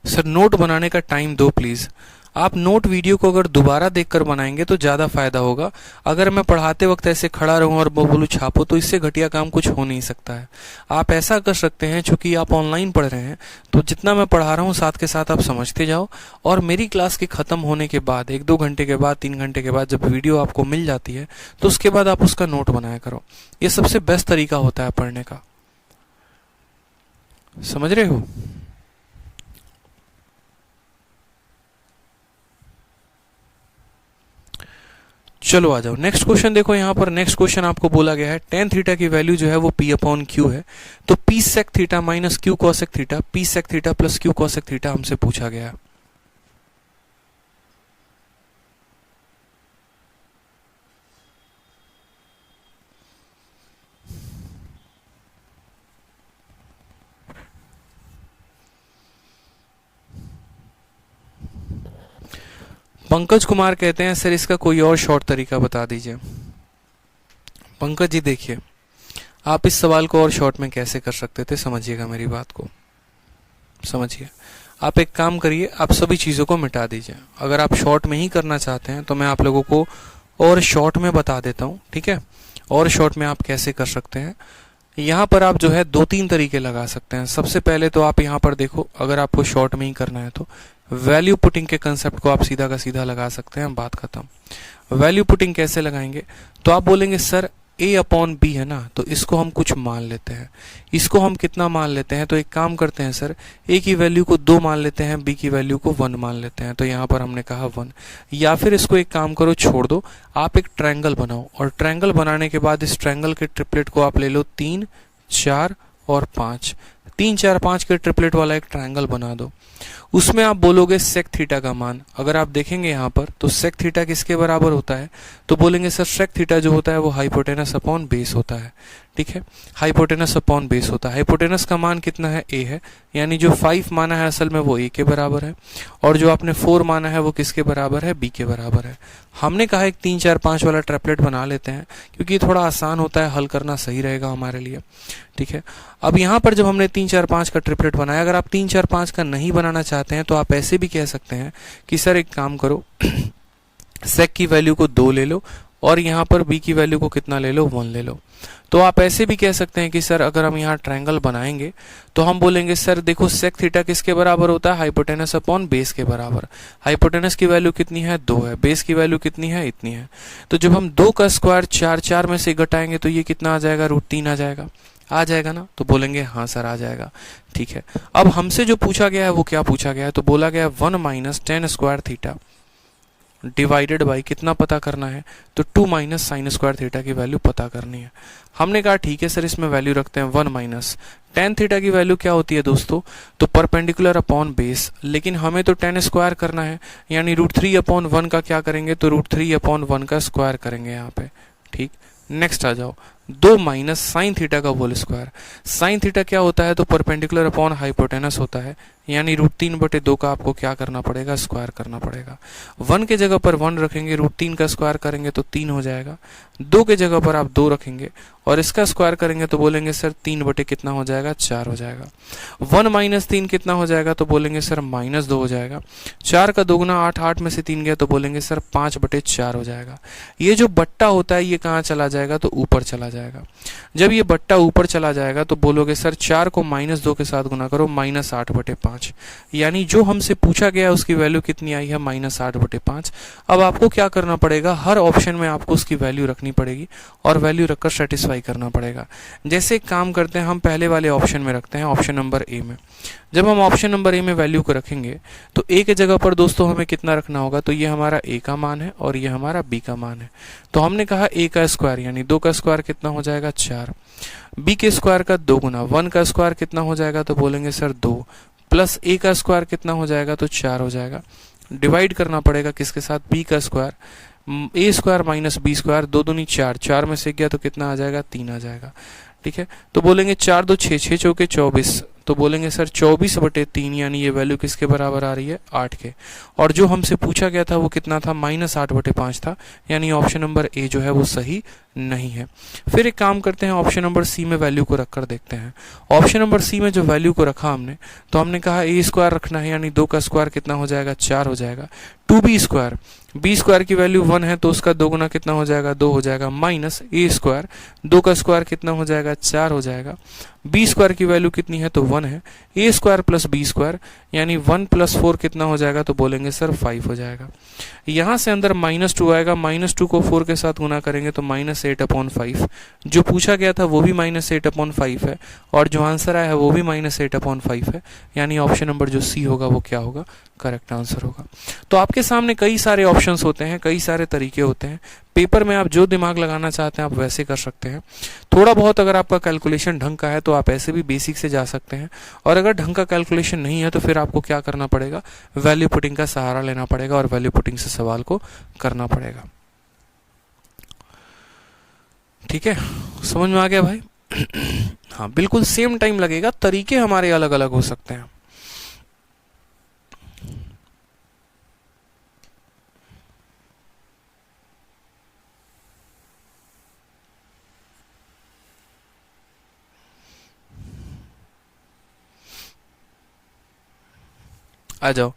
सर, नोट बनाने का टाइम दो प्लीज। आप नोट वीडियो को अगर दोबारा देखकर बनाएंगे तो ज्यादा फायदा होगा। अगर मैं पढ़ाते वक्त ऐसे खड़ा रहूं और बोलूं छापो, तो इससे घटिया काम कुछ हो नहीं सकता है। आप ऐसा कर सकते हैं, चूंकि आप ऑनलाइन पढ़ रहे हैं तो जितना मैं पढ़ा रहा हूं साथ के साथ आप समझते जाओ, और मेरी क्लास के खत्म होने के बाद 1-2 घंटे के बाद 3 घंटे के बाद जब वीडियो आपको मिल जाती है तो उसके बाद आप उसका नोट बनाया करो। ये सबसे बेस्ट तरीका होता है पढ़ने का, समझ रहे हो। चलो आ जाओ नेक्स्ट क्वेश्चन। देखो यहाँ पर नेक्स्ट क्वेश्चन आपको बोला गया है tan थीटा की वैल्यू जो है वो p अपॉन क्यू है, तो p sec theta minus q cosec theta, p sec theta plus q cosec theta हमसे पूछा गया है। पंकज कुमार कहते हैं सर इसका कोई और शॉर्ट तरीका बता दीजिए। पंकज जी देखिए, आप इस सवाल को और शॉर्ट में कैसे कर सकते थे, समझिएगा मेरी बात को, समझिए। आप एक काम करिए, आप सभी चीजों को मिटा दीजिए। अगर आप शॉर्ट में ही करना चाहते हैं तो मैं आप लोगों को और शॉर्ट में बता देता हूं, ठीक है। और शॉर्ट में आप कैसे कर सकते हैं, यहाँ पर आप जो है 2-3 तरीके लगा सकते हैं। सबसे पहले तो आप यहाँ पर देखो, अगर आपको शॉर्ट में ही करना है तो वैल्यू पुटिंग के कंसेप्ट को आप सीधा का सीधा लगा सकते हैं, बात खत्म। वैल्यू पुटिंग कैसे लगाएंगे, तो आप बोलेंगे सर a अपॉन बी है ना, तो इसको हम कुछ मान लेते हैं। इसको हम कितना मान लेते हैं, तो एक काम करते हैं सर, a की वैल्यू को 2 मान लेते हैं, b की वैल्यू को 1 मान लेते हैं, तो यहाँ पर हमने कहा 1। या फिर इसको एक काम करो, छोड़ दो, आप एक ट्रायंगल बनाओ, और ट्रायंगल बनाने के बाद इस ट्रायंगल के ट्रिपलेट को आप ले लो 3, 4 और 5। 3, 4, 5 के ट्रिपलेट वाला एक ट्रायंगल बना दो। उसमें आप बोलोगे सेक थीटा का मान, अगर आप देखेंगे यहाँ पर तो सेक थीटा किसके बराबर होता है, तो बोलेंगे सर सेक थीटा जो होता है वो हाइपोटेनस अपॉन बेस होता है। ठीक है, हाइपोटेनस अपॉन बेस होता है। हाइपोटेनस का मान कितना है, a है, यानी जो 5 माना है असल में वो a के बराबर है, और जो आपने 4 माना है वो किसके बराबर है, b के बराबर है। हमने कहा एक 3, 4, 5 वाला ट्रिपलेट बना लेते हैं, क्योंकि ये थोड़ा आसान होता है, हल करना सही रहेगा हमारे लिए। ठीक है, अब यहाँ पर जब हमने 3, 4, 5 का ट्रिपलेट बनाया, अगर आप 3, 4, 5 का नहीं बनाना चाहते हैं तो आप ऐसे भी कह सकते हैं कि सर एक काम करो, सेक की वैल्यू को 2 ले लो और यहाँ पर b की वैल्यू को कितना ले लो, 1 ले लो। तो आप ऐसे भी कह सकते हैं कि सर अगर हम यहाँ ट्रायंगल बनाएंगे तो हम बोलेंगे सर देखो सेक थीटा किसके बराबर होता है, हाइपोटेनस अपॉन बेस के बराबर। हाइपोटेनस की वैल्यू कितनी है, 2 है, बेस की वैल्यू कितनी है, इतनी है। तो जब हम 2 का स्क्वायर 4 में से घटाएंगे तो ये कितना आ जाएगा, √3 आ जाएगा। आ जाएगा ना, तो बोलेंगे हाँ सर आ जाएगा। ठीक है, अब हमसे जो पूछा गया है वो क्या पूछा गया है, तो बोला गया 1 minus tan square theta divided by कितना पता करना है, तो 2 माइनस साइन स्क्वायर थीटा की वैल्यू पता करनी है। हमने कहा ठीक है सर इसमें वैल्यू रखते हैं 1 माइनस टेन थीटा की वैल्यू क्या होती है दोस्तों, तो परपेंडिकुलर अपॉन बेस, लेकिन हमें तो टेन स्क्वायर करना है, यानी √3 अपॉन 1 का क्या करेंगे, तो √3 अपॉन 1 का स्क्वायर करेंगे यहाँ पे। ठीक, नेक्स्ट आ जाओ, 2 माइनस साइन थीटा का होल स्क्वायर। साइन थीटा क्या होता है, तो परपेंडिकुलर अपॉन हाइपोटेनस होता है, यानी √3/2 का आपको क्या करना पड़ेगा, स्क्वायर करना पड़ेगा। 1 के जगह पर 1 रखेंगे, √3 का स्क्वायर करेंगे तो 3 हो जाएगा। 2 के जगह पर आप 2 रखेंगे और इसका स्क्वायर करेंगे तो बोलेंगे सर 3/, कितना हो जाएगा, 4 हो जाएगा। 1 माइनस 3 कितना हो जाएगा, तो बोलेंगे सर -2 हो जाएगा। 4 का 2 गुना 8, 8 में से 3 गया तो बोलेंगे सर 5/4 हो जाएगा। ये जो बट्टा होता है ये कहाँ चला जाएगा, तो ऊपर चला जाएगा। जब ये बट्टा ऊपर चला जाएगा तो बोलोगे सर 4 को -2 के साथ गुना करो, -8/5 5, यानी जो हमसे पूछा गया उसकी वैल्यू कितनी आई है -8/5। अब आपको क्या करना पड़ेगा, हर ऑप्शन में आपको उसकी वैल्यू रखनी पड़ेगी और वैल्यू रखकर सेटिस्फाई करना पड़ेगा। जैसे एक काम करते हैं, हम पहले वाले ऑप्शन में रखते हैं, ऑप्शन नंबर ए में। जब हम ऑप्शन नंबर ए में वैल्यू को रखेंगे तो ए के जगह पर दोस्तों हमें कितना रखना होगा, तो ये हमारा ए का मान है और ये हमारा बी का मान है। तो हमने कहा ए का स्क्वायर यानी 2 का स्क्वायर कितना हो जाएगा 4, बी के स्क्वायर का 2 गुना 1 का स्क्वायर कितना हो जाएगा, तो बोलेंगे सर 2, प्लस ए का स्क्वायर कितना हो जाएगा, तो 4 हो जाएगा। डिवाइड करना पड़ेगा किसके साथ, बी का स्क्वायर, ए स्क्वायर माइनस बी स्क्वायर, 2 दूनी 4, 4 में से गया तो कितना आ जाएगा 3 आ जाएगा। ठीक है, तो बोलेंगे 4 2 6, 6 चौके 24, तो बोलेंगे सर 24/3 यानी ये वैल्यू किसके बराबर आ रही है 8 के। और जो हमसे पूछा गया था वो कितना था -8/5 था, यानी ऑप्शन नंबर ए जो है वो सही नहीं है। फिर एक काम करते हैं, ऑप्शन नंबर सी में वैल्यू को रखकर देखते हैं। ऑप्शन नंबर सी में जो वैल्यू को रखा हमने, तो हमने कहा ए स्क्वायर रखना है यानी 2 का स्क्वायर कितना हो जाएगा 4 हो जाएगा, 2b स्क्वायर, बी स्क्वायर की वैल्यू 1 है तो उसका 2 गुना कितना हो जाएगा 2 हो जाएगा, माइनस ए स्क्वायर, 2 का स्क्वायर कितना हो जाएगा 4 हो जाएगा, बी स्क्वायर की वैल्यू कितनी है तो 1 है, A square plus B square यानी 1 + 4 कितना हो जाएगा, तो बोलेंगे सर 5 हो जाएगा। यहां से अंदर -2 आएगा, -2 को 4 के साथ गुना करेंगे तो -8/5, जो पूछा गया था वो भी -8/5 है और जो आंसर आया है वो भी -8/5 है, यानी ऑप्शन नंबर जो सी होगा वो क्या होगा, करेक्ट आंसर होगा। तो आपके सामने कई सारे ऑप्शंस होते हैं, कई सारे तरीके होते हैं, पेपर में आप जो दिमाग लगाना चाहते हैं आप वैसे कर सकते हैं। थोड़ा बहुत अगर आपका कैलकुलेशन ढंग का है तो आप ऐसे भी बेसिक से जा सकते हैं, और अगर ढंग का कैलकुलेशन नहीं है तो फिर आपको क्या करना पड़ेगा, वैल्यू पुटिंग का सहारा लेना पड़ेगा और वैल्यू पुटिंग से सवाल को करना पड़ेगा। ठीक है, समझ में आ गया भाई? हाँ, बिल्कुल सेम टाइम लगेगा, तरीके हमारे अलग अलग हो सकते हैं। आ जाओ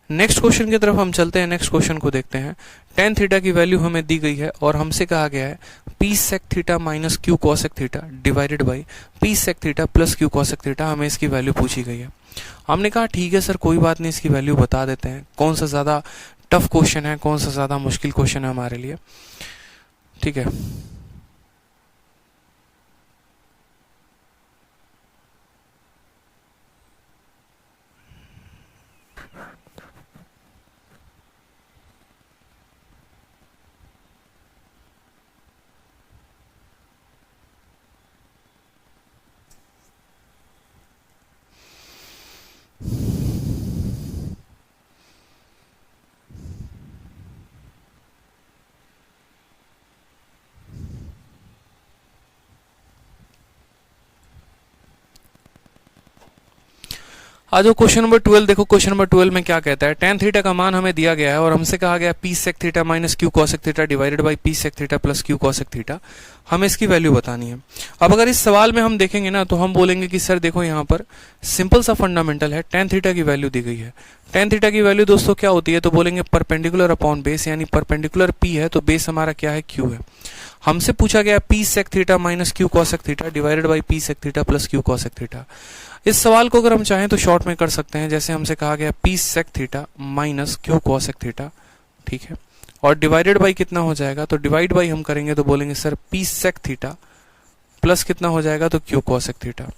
नेक्स्ट क्वेश्चन की तरफ हम चलते हैं। नेक्स्ट क्वेश्चन को देखते हैं। tan थीटा की वैल्यू हमें दी गई है और हमसे कहा गया है p sec theta minus q cosec theta divided by p sec theta plus q cosec theta, हमें इसकी वैल्यू पूछी गई है। हमने कहा ठीक है सर कोई बात नहीं, इसकी वैल्यू बता देते हैं। कौन सा ज्यादा टफ क्वेश्चन है, कौन सा ज्यादा मुश्किल क्वेश्चन है हमारे लिए। ठीक है, आ जाओ क्वेश्चन नंबर 12। देखो क्वेश्चन नंबर 12 में क्या कहता है, tan थीटा का मान हमें दिया गया है और हमसे कहा गया p sec theta minus q cosec theta divided by p sec theta plus q cosec theta, हमें इसकी वैल्यू बतानी है। अब अगर इस सवाल में हम देखेंगे ना तो हम बोलेंगे कि सर देखो यहाँ पर सिंपल सा फंडामेंटल है, tan थीटा की वैल्यू दी गई है। tan थीटा की वैल्यू दोस्तों क्या होती है, तो बोलेंगे परपेंडिकुलर अपॉन बेस, यानी परपेंडिकुलर p है तो बेस हमारा क्या है q है। हमसे पूछा गया p sec theta minus q cosec theta divided by p sec theta plus q cosec theta. इस सवाल को अगर हम चाहें तो शॉर्ट में कर सकते हैं, जैसे हमसे कहा गया p sec theta minus q cosec theta, ठीक है, और डिवाइडेड बाई कितना हो जाएगा, तो डिवाइड बाई हम करेंगे तो बोलेंगे sir p sec theta plus कितना हो जाएगा, तो q cosec थीटा।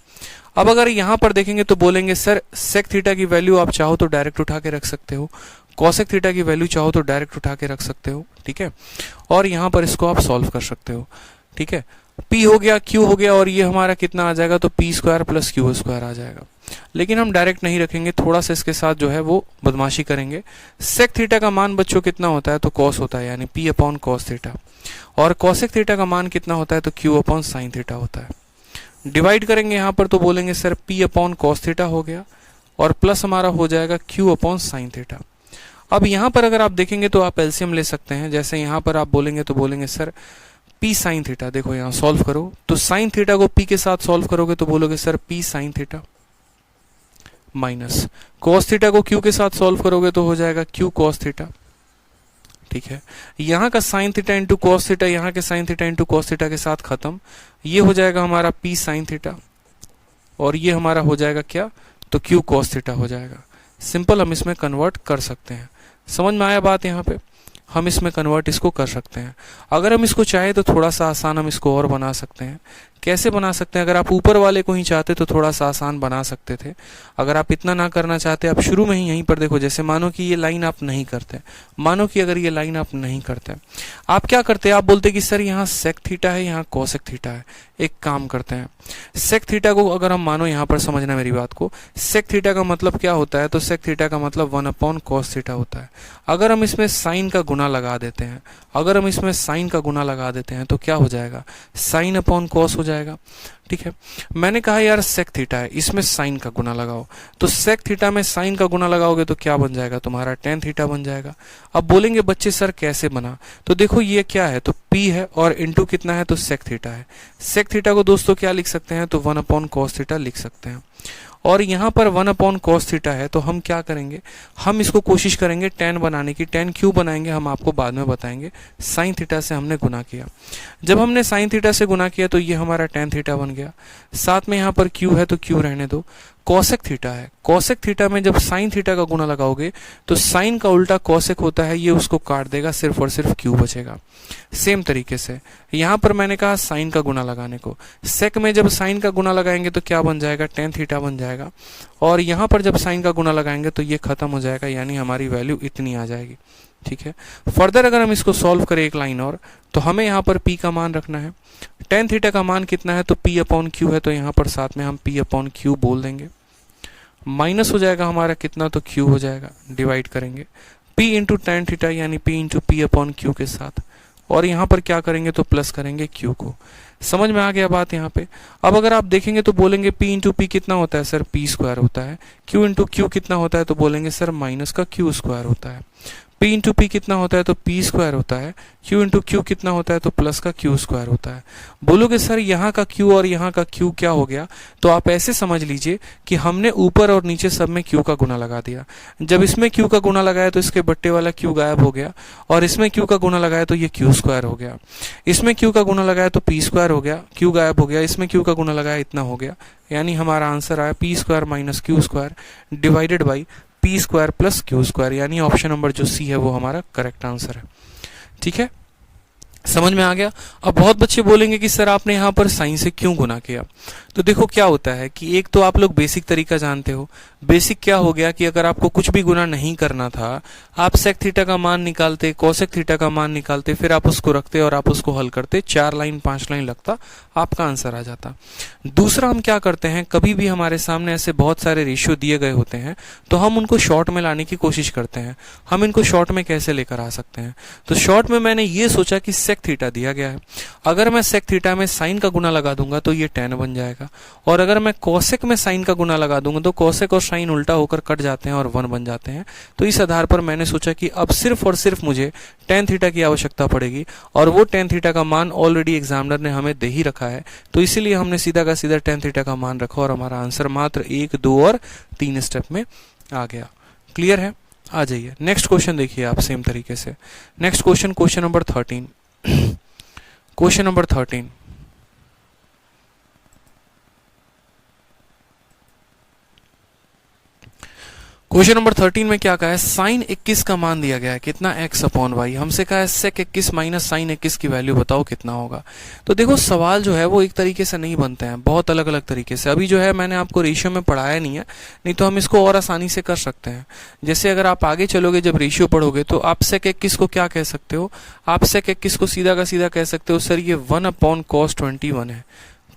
अब अगर यहां पर देखेंगे तो बोलेंगे सर sec थीटा की वैल्यू आप चाहो तो डायरेक्ट उठा के रख सकते हो, cosec थीटा की वैल्यू चाहो तो डायरेक्ट उठा के रख सकते हो, ठीक है, और यहां पर इसको आप सॉल्व कर सकते हो। ठीक है, p हो गया, q हो गया और ये हमारा कितना आ जाएगा, तो p square plus q square आ जाएगा। लेकिन हम डायरेक्ट नहीं रखेंगे, थोड़ा सा इसके साथ जो है वो बदमाशी करेंगे। sec थीटा का मान बच्चों कितना होता है, तो cos होता है, यानी p अपॉन cos थीटा, और cosec थीटा का मान कितना होता है, तो q अपॉन sin थीटा होता है। डिवाइड करेंगे यहाँ पर तो बोलेंगे sir p upon cos theta हो गया और प्लस हमारा हो जाएगा q अपॉन sin थीटा। अब यहाँ पर अगर आप देखेंगे तो आप एलसीएम ले सकते हैं, जैसे यहाँ पर आप बोलेंगे तो बोलेंगे सर p sin थीटा, देखो यहाँ सॉल्व करो तो sin थीटा को p के साथ सॉल्व करोगे तो बोलोगे sir p sin theta minus cos theta को q के साथ सॉल्व करोगे तो हो जाएगा q cos थीटा। ठीक है, यहाँ का sin theta into cos theta, यहाँ के sin theta into cos theta के साथ खत्म, ये हो जाएगा हमारा p sin थीटा और ये हमारा हो जाएगा क्या, तो क्यू कॉस थीटा हो जाएगा। सिंपल हम इसमें कन्वर्ट कर सकते हैं। समझ में आया बात? यहाँ पे हम इसमें कन्वर्ट इसको कर सकते हैं। अगर हम इसको चाहे तो थोड़ा सा आसान हम इसको और बना सकते हैं। कैसे बना सकते हैं? अगर आप ऊपर वाले को ही चाहते तो थोड़ा सा आसान बना सकते थे। अगर आप इतना ना करना चाहते, आप शुरू में ही यहीं पर देखो, जैसे मानो कि ये लाइन आप नहीं करते, मानो कि अगर ये लाइन आप नहीं करते, आप क्या करते? आप बोलते कि सर यहाँ सेक थीटा है, यहाँ कोसेक थीटा है। एक काम करते हैं, सेक थीटा को अगर हम मानो, यहाँ पर समझना मेरी बात को, सेक थीटा का मतलब क्या होता है? तो सेक थीटा का मतलब 1 cos थीटा होता है। अगर हम इसमें साइन का गुना लगा देते हैं, अगर हम इसमें साइन का गुना लगा देते हैं तो क्या हो जाएगा? साइन अपॉन कॉस हो जाएगा। ठीक है, मैंने कहा यार सेक थीटा है, इसमें साइन का गुना लगाओ, तो सेक थीटा में साइन का गुना लगाओगे तो क्या बन जाएगा? तुम्हारा टेन थीटा बन जाएगा। अब बोलेंगे बच्चे सर कैसे बना? तो देखो ये क्या है, तो p है और इंटू कितना है? तो सेक थीटा है। सेक थीटा को दोस्तों क्या लिख सकते हैं? तो 1 cos थीटा लिख सकते हैं। और यहाँ पर 1 cos थीटा है, तो हम क्या करेंगे? हम इसको कोशिश करेंगे tan बनाने की। tan क्यों बनाएंगे हम आपको बाद में बताएंगे। साइन थीटा से हमने गुना किया, जब हमने साइन थीटा से गुना किया तो ये हमारा tan थीटा बन गया। साथ में यहाँ पर q है तो q रहने दो। कोसेक थीटा है, कोसेक थीटा में जब साइन थीटा का गुना लगाओगे तो साइन का उल्टा कोसेक होता है, ये उसको काट देगा, सिर्फ और सिर्फ q बचेगा। सेम तरीके से यहाँ पर मैंने कहा साइन का गुना लगाने को, सेक में जब साइन का गुना लगाएंगे तो क्या बन जाएगा? tan थीटा बन जाएगा। और यहाँ पर जब साइन का गुना लगाएंगे तो ये खत्म हो जाएगा, यानी हमारी वैल्यू इतनी आ जाएगी। ठीक है, फर्दर अगर हम इसको सॉल्व करें एक लाइन और, तो हमें यहाँ पर p का मान रखना है। tan थीटा का मान कितना है? तो p अपॉन क्यू है, तो यहाँ पर साथ में हम p अपॉन क्यू बोल देंगे। माइनस हो जाएगा हमारा कितना? तो q हो जाएगा। डिवाइड करेंगे p इंटू टेन थीटा यानी p into P upon Q के साथ, और यहाँ पर क्या करेंगे? तो प्लस करेंगे q को। समझ में आ गया बात यहाँ पे? अब अगर आप देखेंगे तो बोलेंगे p इंटू पी कितना होता है? सर p स्क्वायर होता है। q इंटू क्यू कितना होता है? तो बोलेंगे सर माइनस का q स्क्वायर होता है। p इंटू पी कितना होता है? तो p स्क्वायर होता है। q इंटू क्यू कितना होता है? तो प्लस का q स्क्वायर होता है। बोलोगे सर यहाँ का q और यहाँ का q क्या हो गया? तो आप ऐसे समझ लीजिए कि हमने ऊपर और नीचे सब में q का गुना लगा दिया। जब इसमें q का गुना लगाया तो इसके बट्टे वाला q गायब हो गया, और इसमें q का गुना लगाया तो ये q स्क्वायर हो गया। इसमें q का गुना लगाया तो p स्क्वायर हो गया, q गायब हो गया, इसमें q का गुना लगाया इतना हो गया, यानी हमारा आंसर आया p square minus q square divided by p square plus q square, यानी ऑप्शन नंबर जो सी है वो हमारा करेक्ट आंसर है। ठीक है, समझ में आ गया? अब बहुत बच्चे बोलेंगे कि सर आपने यहाँ पर साइन से क्यों गुना किया? तो देखो क्या होता है कि एक तो आप लोग बेसिक तरीका जानते हो। बेसिक क्या हो गया कि अगर आपको कुछ भी गुना नहीं करना था, आप सेक थीटा का मान निकालते, कोसेक थीटा का मान निकालते, फिर आप उसको रखते और आप उसको हल करते, 4 लाइन 5 लाइन लगता, आपका आंसर आ जाता। दूसरा हम क्या करते हैं, कभी भी हमारे सामने ऐसे बहुत सारे रेशियो दिए गए होते हैं तो हम उनको शॉर्ट में लाने की कोशिश करते हैं। हम इनको शॉर्ट में कैसे लेकर आ सकते हैं? तो शॉर्ट में मैंने ये सोचा कि सेक थीटा दिया गया है, अगर मैं सेक थीटा में साइन का गुना लगा दूंगा तो ये tan बन जाएगा, और अगर मैं कोसेक में साइन का गुना लगा दूंगा तो कोसेक और साइन उल्टा होकर कट जाते हैं और 1 बन जाते हैं। तो इस आधार पर मैंने सोचा कि अब सिर्फ और सिर्फ मुझे tan थीटा की आवश्यकता पड़ेगी, और वो tan थीटा का मान ऑलरेडी एग्जामिनर ने हमें दे ही रखा है, तो इसीलिए हमने सीधा का सीधा tan थीटा का मान रखा और हमारा आंसर मात्र 1, 2 और 3 स्टेप में आ गया। क्लियर है? आ जाइए नेक्स्ट क्वेश्चन देखिए आप सेम तरीके से। Next question, question number 13। Question number 13, question number 13 में क्या कहा है? साइन 21 का मान दिया गया है, कितना? x upon Y. हमसे कहा है सेक 21 माइनस साइन 21 की वैल्यू बताओ कितना होगा। तो देखो सवाल जो है वो एक तरीके से नहीं बनते हैं, बहुत अलग अलग तरीके से। अभी जो है मैंने आपको रेशियो में पढ़ाया नहीं है, नहीं तो हम इसको और आसानी से कर सकते हैं। जैसे अगर आप आगे चलोगे, जब रेशियो पढ़ोगे तो आप सेक 21 को क्या कह सकते हो? आप सेक 21 को सीधा का सीधा कह सकते हो सर ये 1 अपॉन कॉस 21 है।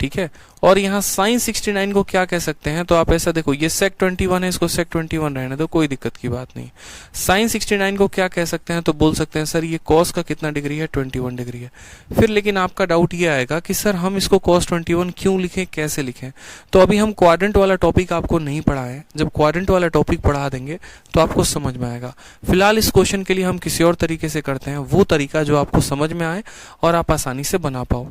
ठीक है, और यहाँ साइन 69 को क्या कह सकते हैं? तो आप ऐसा देखो, ये सेक 21 है, इसको सेक 21 रहने दो, कोई दिक्कत की बात नहीं। साइन 69 को क्या कह सकते हैं? तो बोल सकते हैं सर ये कॉस का कितना डिग्री है? 21 डिग्री है। फिर लेकिन आपका डाउट ये आएगा कि सर हम इसको कॉस 21 क्यों लिखें, कैसे लिखें? तो अभी हम क्वाड्रेंट वाला टॉपिक आपको नहीं पढ़ाए, जब क्वाड्रेंट वाला टॉपिक पढ़ा देंगे तो आपको समझ में आएगा। फिलहाल इस क्वेश्चन के लिए हम किसी और तरीके से करते हैं, वो तरीका जो आपको समझ में आए और आप आसानी से बना पाओ।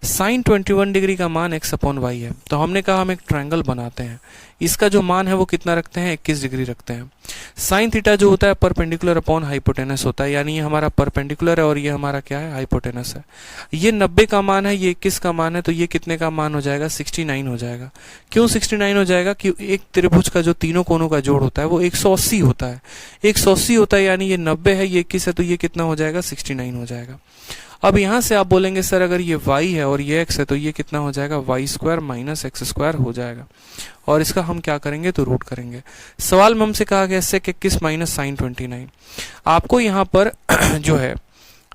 साइन 21 डिग्री का मान x अपॉन वाई है, तो हमने कहा हम एक ट्रायंगल बनाते हैं। इसका जो मान है वो कितना रखते हैं, 21 डिग्री रखते हैं। साइन थीटा जो होता है परपेंडिकुलर अपॉन हाइपोटेनस होता है, यानी ये हमारा परपेंडिकुलर है और ये हमारा क्या है, हाइपोटेनस है। ये 90 का मान है, ये 21 का मान है, तो ये कितने का मान हो जाएगा, 69 हो जाएगा। क्यों 69 हो जाएगा, कि एक त्रिभुज का जो तीनों कोनों का जोड़ होता है वो 180 होता है, 180 होता है, यानी ये 90 है, ये 21 है, तो ये कितना हो जाएगा, 69 हो जाएगा। अब यहां से आप बोलेंगे सर अगर ये y है और ये x है तो ये कितना हो जाएगा, Y square minus x square हो जाएगा। और इसका हम क्या करेंगे, तो रूट करेंगे। सवाल में हमसे कहा गया सेक 21 माइनस साइन 29। आपको यहाँ पर जो है,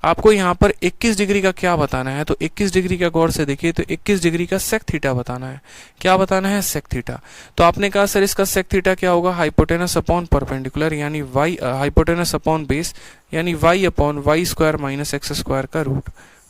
आपको यहाँ पर 21 डिग्री का क्या बताना है, तो 21 डिग्री का गौर से देखिए, तो 21 डिग्री का सेक थीटा बताना है। क्या बताना है, सेक थीटा। तो आपने कहा सर इसका सेक थीटा क्या होगा, हाइपोटेनस अपॉन परपेंडिकुलर, यानी वाई हाइपोटेनस अपॉन बेस, यानी Y upon Y square minus x square का रूट।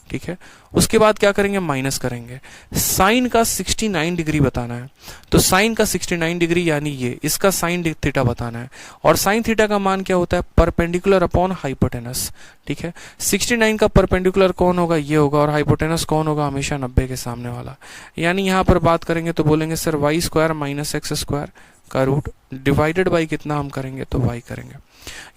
ठीक है, उसके बाद क्या करेंगे, माइनस करेंगे। साइन का 69 डिग्री बताना है, तो साइन का 69 डिग्री यानी ये, इसका साइन थीटा बताना है। और साइन थीटा का मान क्या होता है, परपेंडिकुलर अपॉन हाइपोटेनस। ठीक है, 69 का परपेंडिकुलर कौन होगा, ये होगा, और हाइपोटेनस कौन होगा, हमेशा 90 के सामने वाला। यानी यहां पर बात करेंगे तो बोलेंगे sir Y square minus x square का रूट डिवाइडेड बाई कितना हम करेंगे, तो y करेंगे।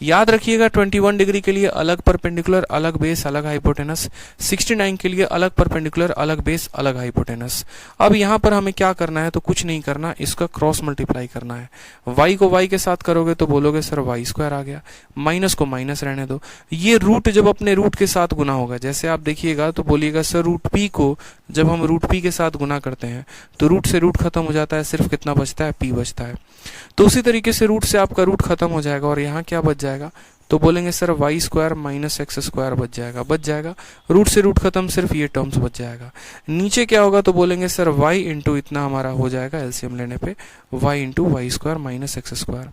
याद रखिएगा 21 डिग्री के लिए अलग परपेंडिकुलर, अलग बेस, अलग हाइपोटेनस। 69 के लिए अलग परपेंडिकुलर, अलग बेस, अलग हाइपोटेनस। अब यहाँ पर हमें क्या करना है, तो कुछ नहीं करना, इसका क्रॉस मल्टीप्लाई करना है। y को y के साथ करोगे तो बोलोगे सर वाई स्क्वायर आ गया, माइनस को माइनस रहने दो। ये रूट जब अपने रूट के साथ गुना होगा, जैसे आप देखिएगा तो बोलिएगा सर रूट p को जब हम रूट p के साथ गुना करते हैं तो रूट से रूट खत्म हो जाता है, सिर्फ कितना बचता है, p बचता है। तो उसी तरीके से रूट से आपका रूट खत्म हो जाएगा और यहाँ क्या बच जाएगा, तो बोलेंगे sir Y square minus x square बच जाएगा। रूट से रूट खत्म, सिर्फ ये टर्म्स बच जाएगा। नीचे क्या होगा, तो बोलेंगे सर वाई इंटू इतना हमारा हो जाएगा एलसीएम लेने पे, Y into Y square minus x square.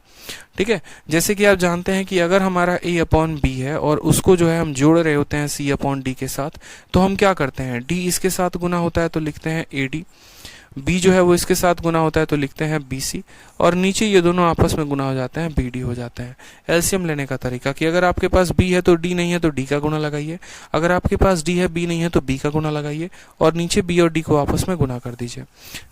ठीक है, जैसे कि आप जानते हैं कि अगर हमारा a अपॉन बी है और उसको जो है हम जोड़ रहे होते हैं c अपॉन डी के साथ, तो हम क्या करते हैं, d इसके साथ गुना होता है तो लिखते हैं ad, b जो है वो इसके साथ गुना होता है तो लिखते हैं bc, और नीचे ये दोनों आपस में गुना हो जाते हैं, bd हो जाते हैं। एलसीएम लेने का तरीका कि अगर आपके पास b है तो d नहीं है तो d का गुना लगाइए, अगर आपके पास d है b नहीं है तो b का गुना लगाइए, और नीचे b और d को आपस में गुना कर दीजिए।